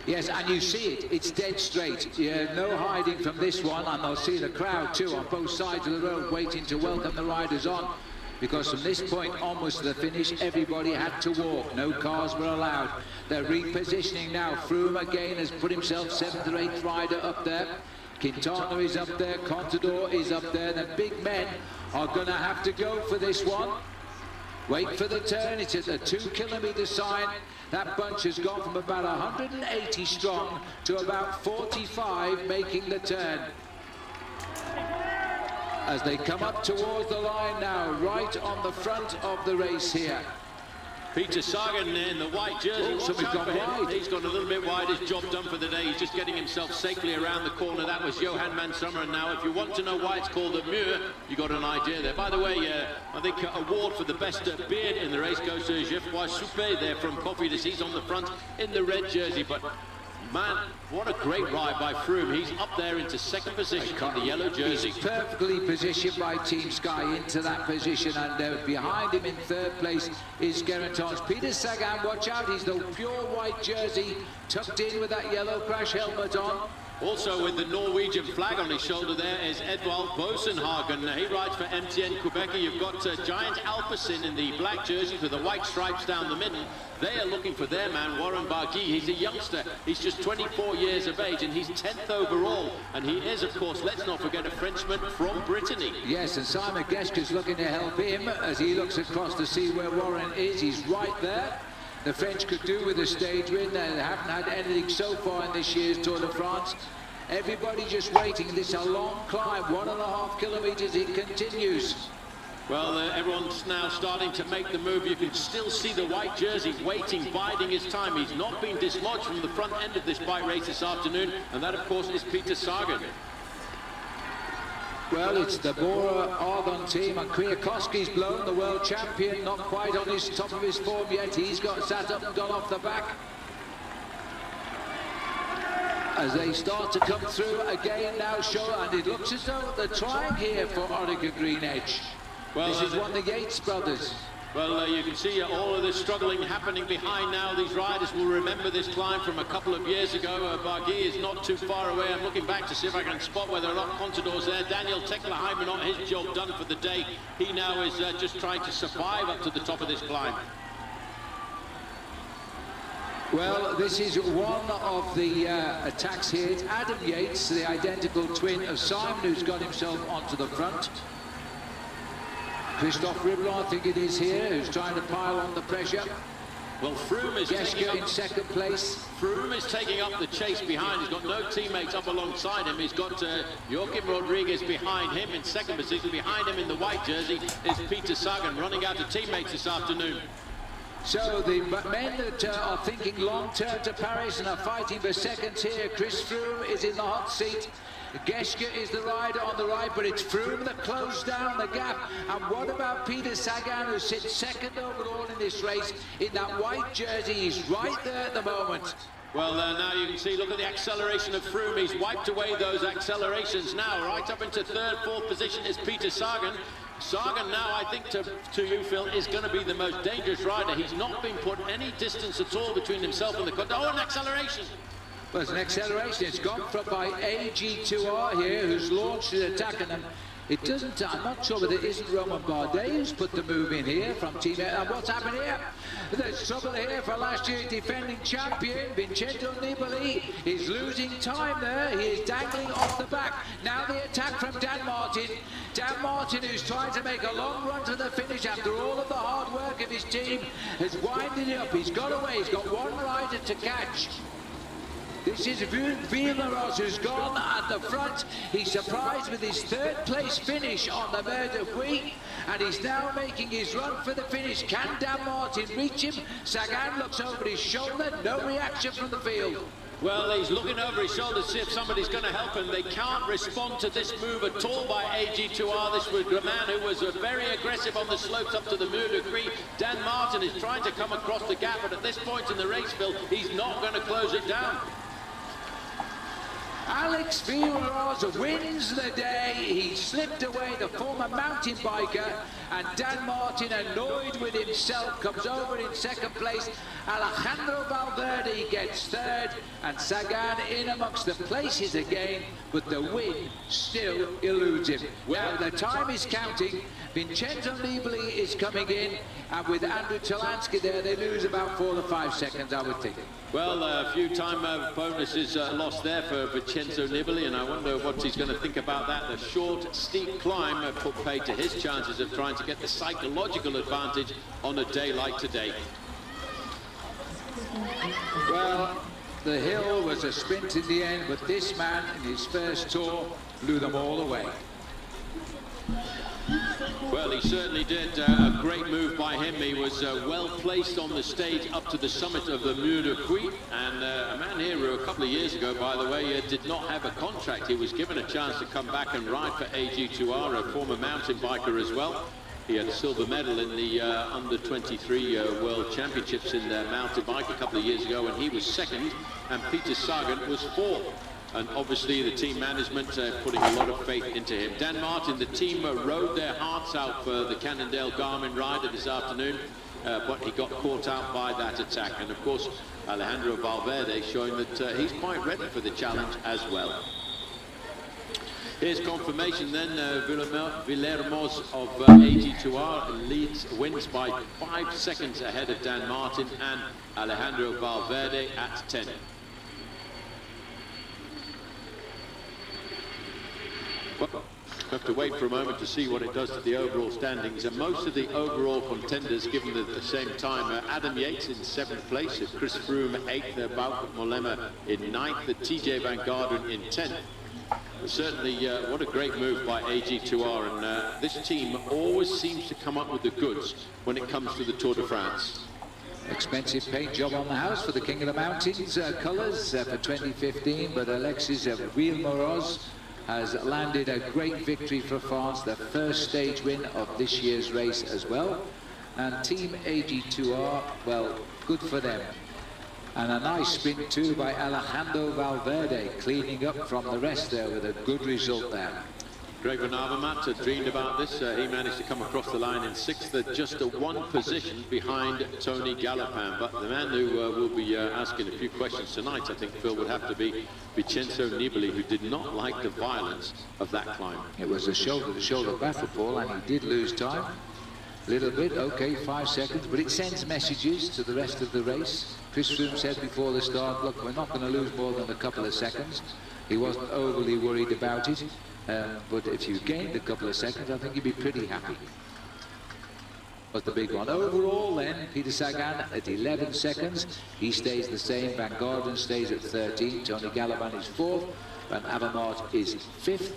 Yes, and you see it, it's dead straight. Yeah, no hiding from this one, and I'll see the crowd too on both sides of the road waiting to welcome the riders on. because from this point onwards to the finish, everybody had to walk. No cars were allowed. They're repositioning now. Froome again has put himself 7th or 8th rider up there. Quintana is up there. Contador is up there. The big men are going to have to go for this one. Wait for the turn. It's at the 2-kilometre sign. That bunch has gone from about 180 strong to about 45 making the turn. As they come up towards the line now, right on the front of the race here. Peter Sagan in the white jersey. Oh, somebody's gone wide. He's gone a little bit wide. His job done for the day. He's just getting himself safely around the corner. That was Johan Mansummer. And now, if you want to know why it's called a Muir, you got an idea there. By the way, I think award for the best beard in the race goes to Geoffroy Soupé there from Cofidis. He's on the front in the red jersey. But man, what a great ride by Froome. He's up there into 2nd position in the yellow jersey. He's perfectly positioned by Team Sky into that position, and behind him in 3rd place is Geraint's Peter Sagan. Watch out, he's the pure white jersey tucked in with that yellow crash helmet on. Also with the Norwegian flag on his shoulder there is Edvald Bosenhagen. He rides for MTN Quebec. You've got Giant Alpecin in the black jersey with the white stripes down the middle. They are looking for their man, Warren Barguil. He's a youngster. He's just 24 years of age, and he's 10th overall. And he is, of course, let's not forget, a Frenchman from Brittany. Yes, and Simon Geschke's looking to help him as he looks across to see where Warren is. He's right there. The French could do with a stage win. They haven't had anything so far in this year's Tour de France. Everybody just waiting. This is a long climb, 1.5 kilometres. It continues. Well, everyone's now starting to make the move. You can still see the white jersey waiting, biding his time. He's not been dislodged from the front end of this bike race this afternoon, and that, of course, is Peter Sagan. Well, it's the Bora Argon team, and Kwiatkowski's blown, the world champion, not quite on his top of his form yet. He's got sat up and gone off the back. As they start to come through again now, and it looks as though they're trying here for Orica Green Edge. Well, this is one of the Yates brothers. Well, you can see all of this struggling happening behind now. These riders will remember this climb from a couple of years ago. Barguil is not too far away. I'm looking back to see if I can spot whether or not Contador's there. Daniel Tekla-Heimer, not his job done for the day. He now is just trying to survive up to the top of this climb. Well, this is one of the attacks here. It's Adam Yates, the identical twin of Simon, who's got himself onto the front. Christophe Riblon, I think it is here, who's trying to pile on the pressure. Well, Froome is taking up in 2nd place. Froome is taking up the chase behind. He's got no teammates up alongside him. He's got Joaquim Rodriguez behind him in 2nd position. Behind him in the white jersey is Peter Sagan, running out of teammates this afternoon. So the men that are thinking long-term to Paris and are fighting for seconds here, Chris Froome is in the hot seat. Geschke is the rider on the right, but it's Froome that closed down the gap. And what about Peter Sagan, who sits 2nd overall in this race in that white jersey? He's right there at the moment. Well, now you can see, look at the acceleration of Froome. He's wiped away those accelerations now. Right up into 3rd, 4th position is Peter Sagan. Sagan now, I think, to you, Phil, is going to be the most dangerous rider. He's not been put any distance at all between himself and the... Oh, an acceleration! Well, it's an acceleration. It's gone from by AG2R here, who's launched the attack, and it doesn't... I'm not sure whether it isn't Roman Bardet who's put the move in here from Team... And what's happened here? There's trouble here for last year's defending champion, Vincenzo Nibali. He's losing time there. He is dangling off the back. Now the attack from Dan Martin. Dan Martin, who's trying to make a long run to the finish after all of the hard work of his team, has winded it up. He's got away. He's got one rider to catch. This is Villaros, who's gone at the front. He's surprised with his 3rd place finish on the Mer de Huy, and he's now making his run for the finish. Can Dan Martin reach him? Sagan looks over his shoulder. No reaction from the field. Well, he's looking over his shoulder to see if somebody's going to help him. They can't respond to this move at all by AG2R. This was a man who was very aggressive on the slopes up to the Mer de Huy. Dan Martin is trying to come across the gap, but at this point in the race, Phil, he's not going to close it down. And Alex Villeros wins the day. He slipped away, the former mountain biker, and Dan Martin, annoyed with himself, comes over in second place. Alejandro Valverde gets third, and Sagan in amongst the places again, but the win still eludes him. Well, the time is counting. Vincenzo Nibali is coming in, and with Andrew Talansky there, they lose about 4 to 5 seconds, I would think. Well, a few time bonuses lost there for Vincenzo Nibali, and I wonder what he's going to think about that. The short, steep climb put paid to his chances of trying to get the psychological advantage on a day like today. Well, the hill was a sprint in the end, but this man, in his first tour, blew them all away. Well, he certainly did. A great move by him. He was well placed on the stage up to the summit of the Mur de Puy, and a man here who a couple of years ago, by the way, did not have a contract. He was given a chance to come back and ride for AG2R, a former mountain biker as well. He had a silver medal in the under-23 World Championships in mountain bike a couple of years ago, and he was second, and Peter Sagan was fourth. And obviously the team management putting a lot of faith into him. Dan Martin, the team rode their hearts out for the Cannondale Garmin rider this afternoon, but he got caught out by that attack. And of course, Alejandro Valverde showing that he's quite ready for the challenge as well. Here's confirmation then. Villermoz of AG2R wins by 5 seconds ahead of Dan Martin and Alejandro Valverde at 10. Well, we have to wait for a moment to see what it does to the overall standings. And most of the overall contenders given at the same time. Adam Yates in 7th place, Chris Froome 8th, Bauke Mollema in 9th, TJ Van Garderen in 10th. But certainly, what a great move by AG2R, and this team always seems to come up with the goods when it comes to the Tour de France. Expensive paint job on the house for the King of the Mountains colours for 2015, but Alexis Villeros has landed a great victory for France, the first stage win of this year's race as well. And Team AG2R, well, good for them. And a nice sprint too by Alejandro Valverde, cleaning up from the rest there with a good result there. Greg Van Avermaet had dreamed about this. He managed to come across the line in 6th, just a 1 position behind Tony Galopin. But the man who will be asking a few questions tonight, I think, Phil, would have to be Vincenzo Nibali, who did not like the violence of that climb. It was a shoulder-to-shoulder battle, Paul, and he did lose time. A little bit, okay, 5 seconds, but it sends messages to the rest of the race. Chris Froome said before the start, look, we're not going to lose more than a couple of seconds. He wasn't overly worried about it. But if you gained a couple of seconds, I think you'd be pretty happy. Was the big one. Overall then, Peter Sagan at 11 seconds. He stays the same. Van Garderen stays at 13. Tony Galopin is 4th. Van Avermaet is 5th.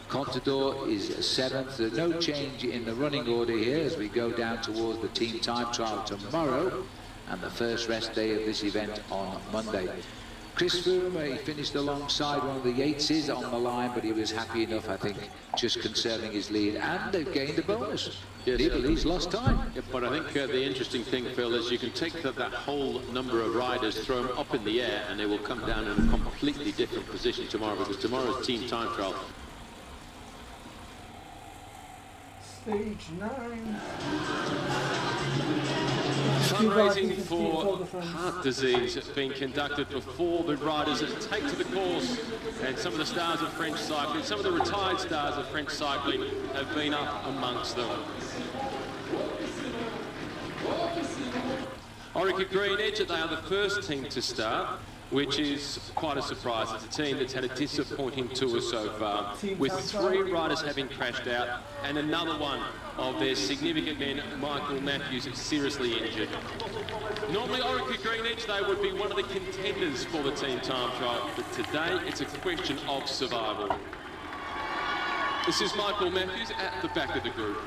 Contador is 7th. There's no change in the running order here as we go down towards the team time trial tomorrow and the first rest day of this event on Monday. Chris Froome, he finished alongside one of the Yateses on the line, but he was happy enough, I think, just conserving his lead, and they've gained a bonus. Yes, Nibali's lost time. Yeah, but I think the interesting thing, Phil, is you can take that whole number of riders, throw them up in the air, and they will come down in a completely different position tomorrow, because tomorrow's team time trial. Stage 9. Fundraising for heart disease has been conducted before the riders take to the course, and some of the stars of French cycling, some of the retired stars of French cycling have been up amongst them. Orica Green Edge, they are the first team to start, which is quite a surprise. It's a team that's had a disappointing tour so far, with 3 riders having crashed out and another one of their significant men, Michael Matthews, seriously injured. Normally Orica Green Edge, they would be one of the contenders for the team time trial, but today it's a question of survival. This is Michael Matthews at the back of the group.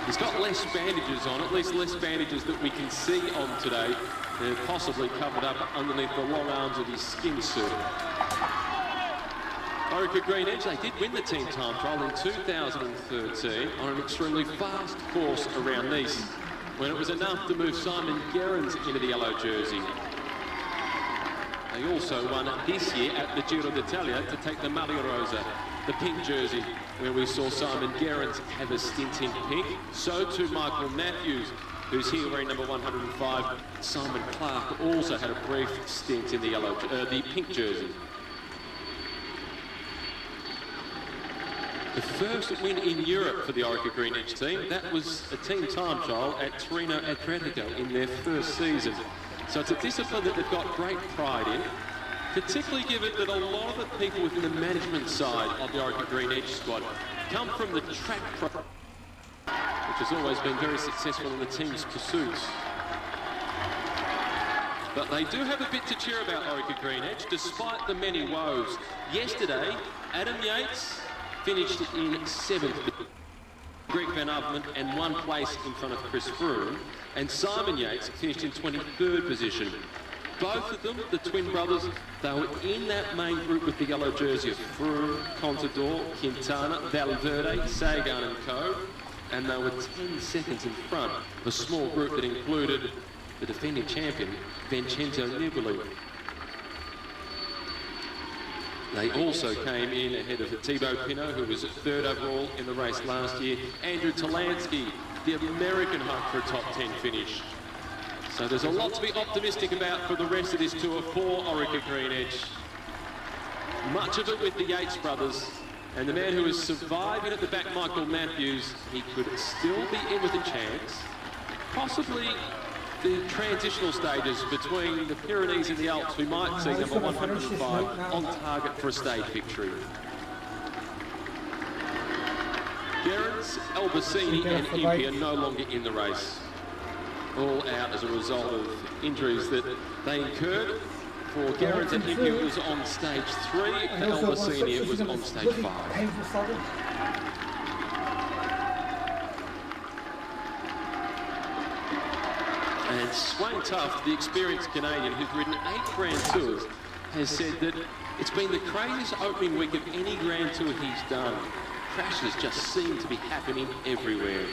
He's got less bandages on, at least less bandages that we can see on today. They're possibly covered up underneath the long arms of his skin suit. Orica Green Edge, they did win the team time trial in 2013 on an extremely fast course around Nice, when it was enough to move Simon Gerrans into the yellow jersey. They also won this year at the Giro d'Italia to take the Maglia Rosa, the pink jersey, where we saw Simon Gerrans have a stint in pink. So too Michael Matthews, who's here wearing number 105. Simon Clark also had a brief stint in the pink jersey. The first win in Europe for the Orica Green Edge team, that was a team time trial at Torino Adriatico in their first season. So it's a discipline that they've got great pride in, particularly given that a lot of the people within the management side of the Orica Green Edge squad come from the track pro, which has always been very successful in the team's pursuits. But they do have a bit to cheer about Orica Green Edge, despite the many woes. Yesterday, Adam Yates finished in 7th, Greg Van Avermaet, and 1 place in front of Chris Froome, and Simon Yates finished in 23rd position. Both of them, the twin brothers, they were in that main group with the yellow jersey of Froome, Contador, Quintana, Valverde, Sagan and co, and they were 10 seconds in front of a small group that included the defending champion, Vincenzo Nibali. They also came in ahead of Thibaut Pinot, who was 3rd overall in the race last year. Andrew Talansky, the American hope for a top 10 finish. So there's a lot to be optimistic about for the rest of this tour for Orica Green Edge. Much of it with the Yates brothers, and the man who is surviving at the back, Michael Matthews, he could still be in with a chance. Possibly the transitional stages between the Pyrenees and the Alps, we might see number 105 on target for a stage victory. Gerrans, Albacini and Impey are no longer in the race. All out as a result of injuries that they incurred. For Gerrans and Impey it was on stage 3, for Albacini it was on stage 5. And Swain Tuft, the experienced Canadian who's ridden 8 Grand Tours, has said that it's been the craziest opening week of any Grand Tour he's done. Crashes just seem to be happening everywhere.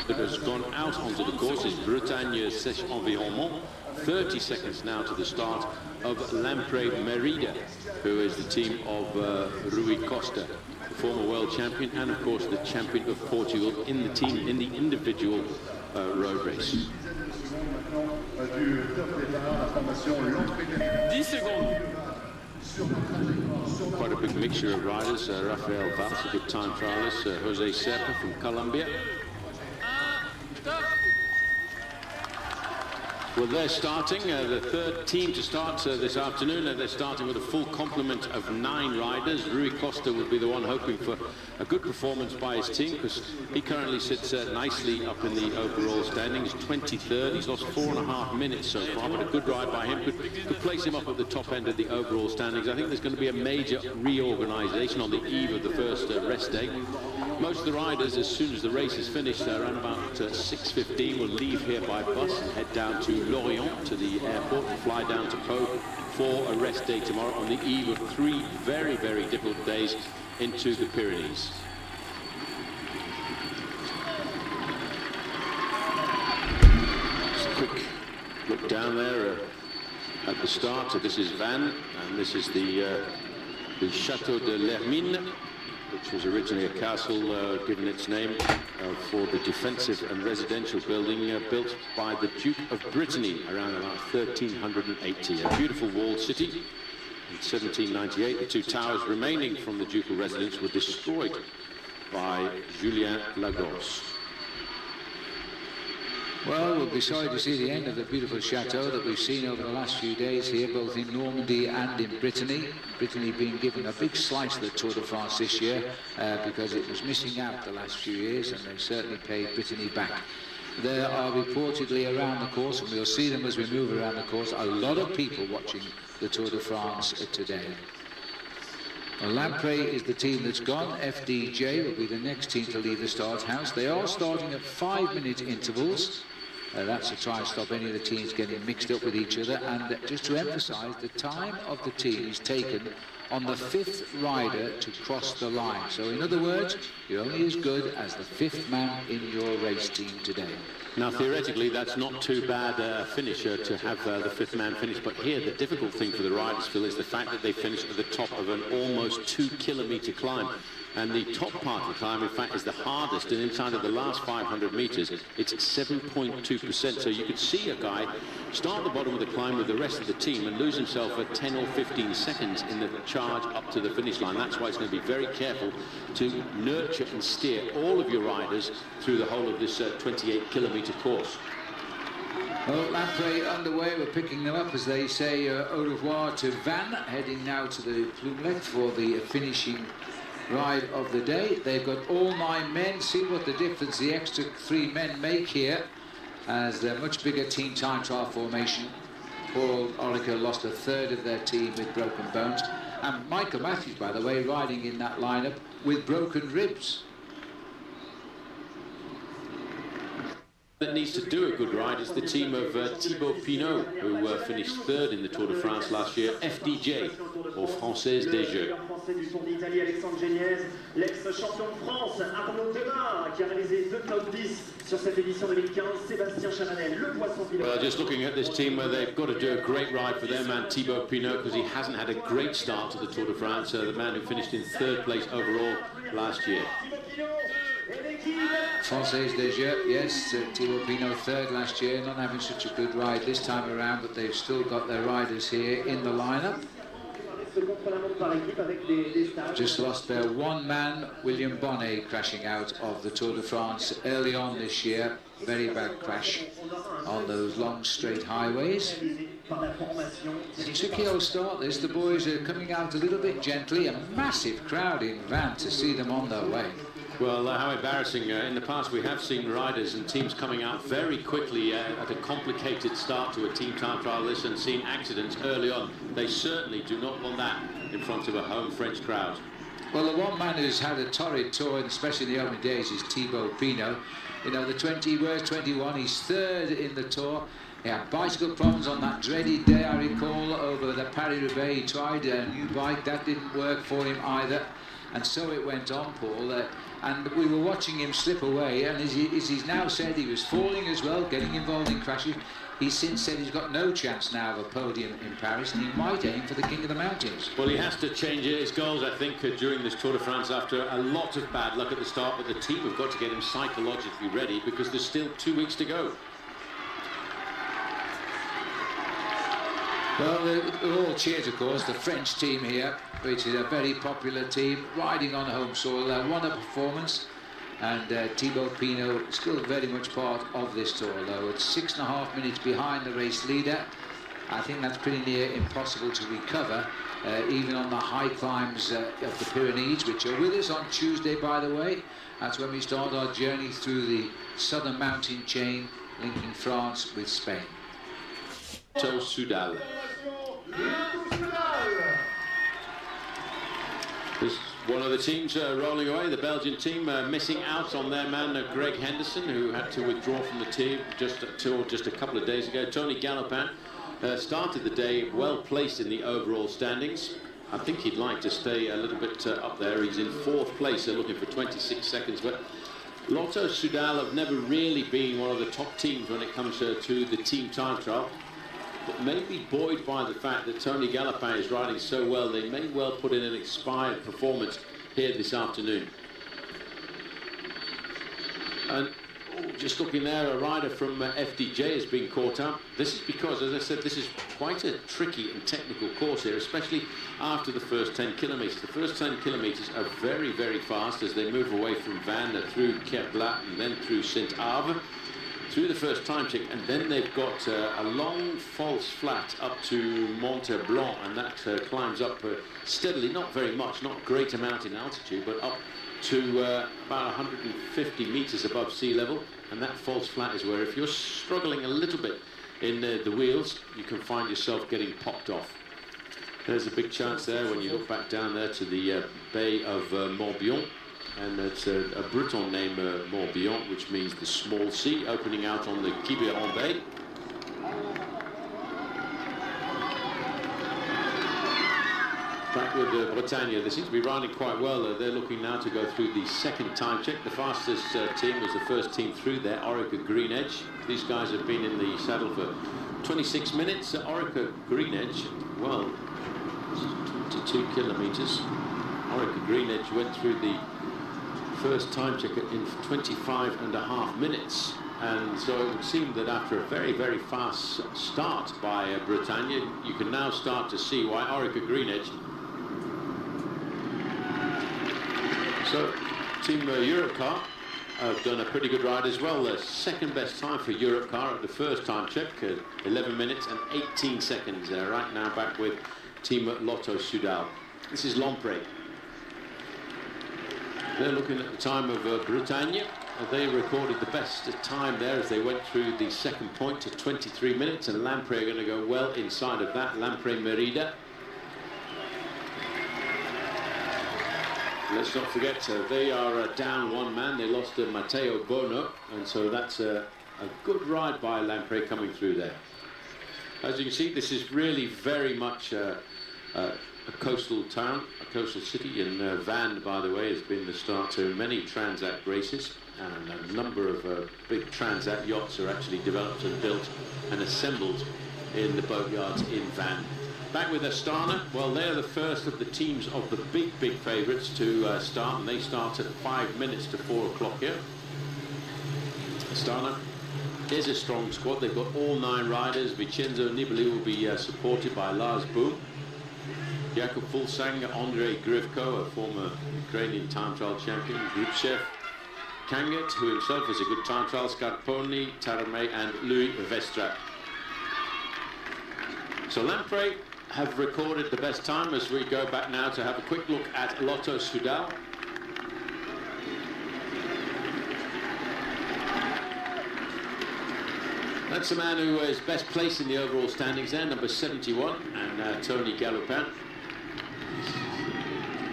That has gone out onto the course is Bretagne Sèche Environnement. 30 seconds now to the start of Lampre Merida, who is the team of Rui Costa, the former world champion and of course the champion of Portugal in the team in the individual road race. 10 seconds. Quite a big mixture of riders. Rafael Valls, a good time trialist. Jose Serpa from Colombia. Well, they're starting, the 3rd team to start this afternoon, and they're starting with a full complement of 9 riders. Rui Costa would be the one hoping for a good performance by his team, because he currently sits nicely up in the overall standings, 23rd. He's lost 4.5 minutes so far, but a good ride by him could place him up at the top end of the overall standings. I think there's going to be a major reorganisation on the eve of the first rest day. Most of the riders, as soon as the race is finished, around about 6:15, will leave here by bus and head down to Lorient, to the airport, and fly down to Pau for a rest day tomorrow on the eve of 3 very, very difficult days into the Pyrenees. Just a quick look down there at the start. So this is Vannes, and this is the Château de l'Hermine, which was originally a castle given its name for the defensive and residential building built by the Duke of Brittany around about 1380. A beautiful walled city. In 1798, the 2 towers remaining from the ducal residence were destroyed by Julien Lagos. Well, we'll be sorry to see the end of the beautiful chateau that we've seen over the last few days here, both in Normandy and in Brittany. Brittany being given a big slice of the Tour de France this year because it was missing out the last few years, and they've certainly paid Brittany back. There are reportedly around the course, and we'll see them as we move around the course, a lot of people watching the Tour de France today. Well, Lampre is the team that's gone. FDJ will be the next team to leave the start house. They are starting at 5-minute intervals. That's to try and stop any of the teams getting mixed up with each other. And just to emphasise, the time of the team is taken on the 5th rider to cross the line. So in other words, you're only as good as the 5th man in your race team today. Now, theoretically, that's not too bad a finisher to have the 5th man finish, but here the difficult thing for the riders, Phil, is the fact that they finished at the top of an almost 2-kilometre climb. And the top part of the climb, in fact, is the hardest, and inside of the last 500 metres, it's 7.2%. So you could see a guy start at the bottom of the climb with the rest of the team and lose himself for 10 or 15 seconds in the charge up to the finish line. That's why it's going to be very careful to nurture and steer all of your riders through the whole of this 28-kilometre course. Well, Lamprey underway. We're picking them up, as they say, au revoir to Van, heading now to the Plumelet for the finishing ride of the day. They've got all 9 men. See what the difference the extra 3 men make here, as they're much bigger team time trial formation. Paul Orica lost 1/3 of their team with broken bones, and Michael Matthews, by the way, riding in that lineup with broken ribs. That needs to do a good ride is the team of Thibaut Pinot, who finished 3rd in the Tour de France last year, FDJ, or Française des Jeux. L'ex-champion de France, Arnaud Demar, qui a réalisé 2 top 10 sur cette édition 2015, Sébastien Chavanel, le poisson pilote. Well, just looking at this team, they've got to do a great ride for them and Thibaut Pinot, because he hasn't had a great start to the Tour de France, the man who finished in 3rd place overall last year. Française des Jeux, yes, Thibaut Pinot 3rd last year, not having such a good ride this time around, but they've still got their riders here in the lineup. Just lost their 1 man, William Bonnet, crashing out of the Tour de France early on this year. Very bad crash on those long straight highways. It's a tricky old start this. The boys are coming out a little bit gently. A massive crowd in Van to see them on their way. Well, how embarrassing. In the past we have seen riders and teams coming out very quickly at a complicated start to a team time trial list and seen accidents early on. They certainly do not want that in front of a home French crowd. Well, the one man who's had a torrid tour, especially in the opening days, is Thibaut Pinot. You know, he wears 21, he's 3rd in the Tour. He had bicycle problems on that dreaded day, I recall, over the Paris-Roubaix. He tried a new bike, that didn't work for him either. And so it went on, Paul. And we were watching him slip away, and as he's now said, he was falling as well, getting involved in crashes. He's since said he's got no chance now of a podium in Paris, and he might aim for the King of the Mountains. Well, he has to change his goals, I think, during this Tour de France after a lot of bad luck at the start, but the team have got to get him psychologically ready because there's still 2 weeks to go. Well, they're all cheers, of course, the French team here, which is a very popular team, riding on home soil. Won a performance, and Thibaut Pinot still very much part of this tour, though. It's 6.5 minutes behind the race leader. I think that's pretty near impossible to recover, even on the high climbs of the Pyrenees, which are with us on Tuesday, by the way. That's when we start our journey through the southern mountain chain linking France with Spain. So Soudal. There's one of the teams rolling away, the Belgian team missing out on their man Greg Henderson, who had to withdraw from the team just a couple of days ago. Tony Galopin started the day well placed in the overall standings. I think he'd like to stay a little bit up there. He's in 4th place, they're looking for 26 seconds. But Lotto Soudal have never really been one of the top teams when it comes to the team time trial. But maybe buoyed by the fact that Tony Galopin is riding so well, they may well put in an expired performance here this afternoon. And just looking there, a rider from FDJ has been caught up. This is because, as I said, this is quite a tricky and technical course here, especially after the first 10 kilometres. The first 10 kilometres are very, very fast as they move away from Vannes through Kerblat and then through Saint-Arve, through the first time check, and then they've got a long false flat up to Monteblanc, and that climbs up steadily, not very much, not a great amount in altitude, but up to about 150 metres above sea level. And that false flat is where, if you're struggling a little bit in the wheels, you can find yourself getting popped off. There's a big chance there when you look back down there to the Bay of Morbihan. And it's a Breton name, Morbihan, which means the small sea, opening out on the Quiberon Bay. Back with Bretagne, they seem to be riding quite well. They're looking now to go through the second time check. The fastest team was the first team through there, Orica Green Edge. These guys have been in the saddle for 26 minutes. Orica Green Edge, well, 22 kilometres. Orica Green Edge went through the first time check in 25.5 minutes. And so it would seem that after a very, very fast start by Bretagne, you can now start to see why Orica Green Edge. So Team Europcar have done a pretty good ride as well. The second best time for Europcar at the first time check, 11 minutes and 18 seconds. Right now back with Team Lotto Soudal. This is Lampre. They're looking at the time of Bretagne. They recorded the best time there as they went through the second point to 23 minutes, and Lampre are going to go well inside of that. Lampre Merida. Let's not forget, they are down one man. They lost Matteo Bono, and so that's a good ride by Lampre coming through there. As you can see, this is really very much a coastal town, a coastal city, and Vannes, by the way, has been the start to many Transat races, and a number of big Transat yachts are actually developed and built and assembled in the boatyards in Vannes. Back with Astana, well, they're the first of the teams of the big favourites to start, and they start at 5 minutes to 4 o'clock here. Astana is a strong squad. They've got all 9 riders. Vincenzo Nibali will be supported by Lars Boom, Jakub Fulsang, Andrei Grivko, a former Ukrainian time trial champion, group chef, Kanget, who himself is a good time trial, Scarponi, Tarame, and Louis Vestra. So Lampre have recorded the best time as we go back now to have a quick look at Lotto Soudal. That's the man who is best placed in the overall standings there, number 71, and Tony Galopin.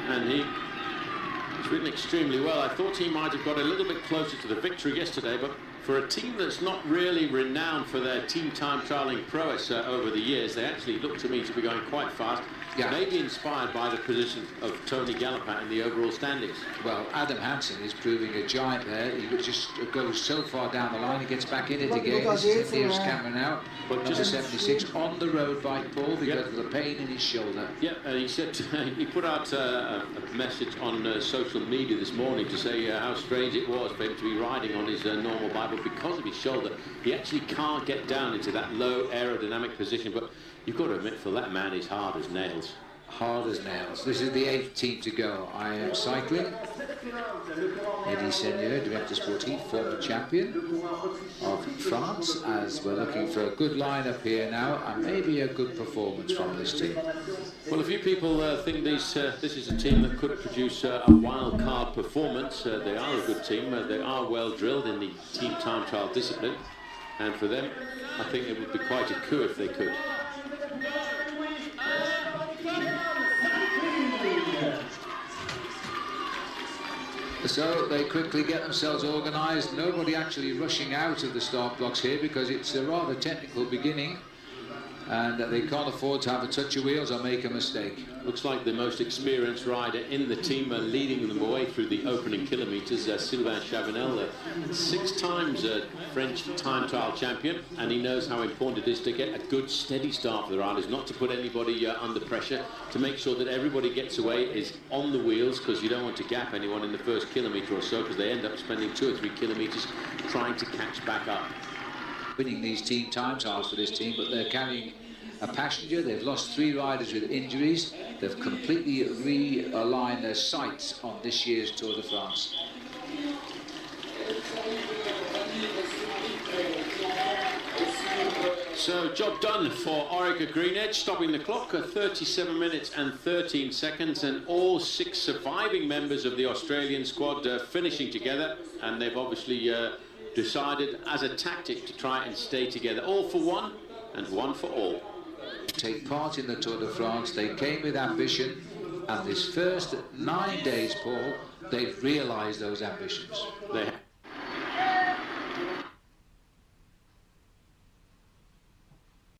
And he's ridden extremely well. I thought he might have got a little bit closer to the victory yesterday, but for a team that's not really renowned for their team time trialling prowess over the years, they actually look to me to be going quite fast. Yeah. Maybe inspired by the position of Tony Galopin in the overall standings. Well, Adam Hansen is proving a giant there. He just goes so far down the line, he gets back in it again. This is the nearest camera now. But number 76 on the road bike, Paul, because of the pain in his shoulder. Yeah, and he said he put out a message on social media this morning to say how strange it was for him to be riding on his normal bike, but because of his shoulder, he actually can't get down into that low aerodynamic position. But you've got to admit, for that man, he's hard as nails. Hard as nails. This is the 8th team to go. I am cycling. Eddie Seigneur, Director Sportif, former champion of France, as we're looking for a good lineup here now, and maybe a good performance from this team. Well, a few people think this is a team that could produce a wild card performance. They are a good team. They are well drilled in the team time trial discipline, and for them, I think it would be quite a coup if they could. So they quickly get themselves organised. Nobody actually rushing out of the start blocks here because it's a rather technical beginning, and they can't afford to have a touch of wheels or make a mistake. Looks like the most experienced rider in the team leading them away through the opening kilometres, Sylvain Chavanel, 6 times French time trial champion, and he knows how important it is to get a good steady start for the riders, not to put anybody under pressure, to make sure that everybody gets away, is on the wheels, because you don't want to gap anyone in the first kilometre or so, because they end up spending 2 or 3 kilometres trying to catch back up. Winning these team time trials for this team, but they're carrying a passenger. They've lost 3 riders with injuries. They've completely realigned their sights on this year's Tour de France. So, job done for Orica Green Edge, stopping the clock at 37 minutes and 13 seconds, and all 6 surviving members of the Australian squad finishing together, and they've obviously decided as a tactic to try and stay together, all for one and one for all. Take part in the Tour de France. They came with ambition, and this first 9 days, Paul, they've realised those ambitions. They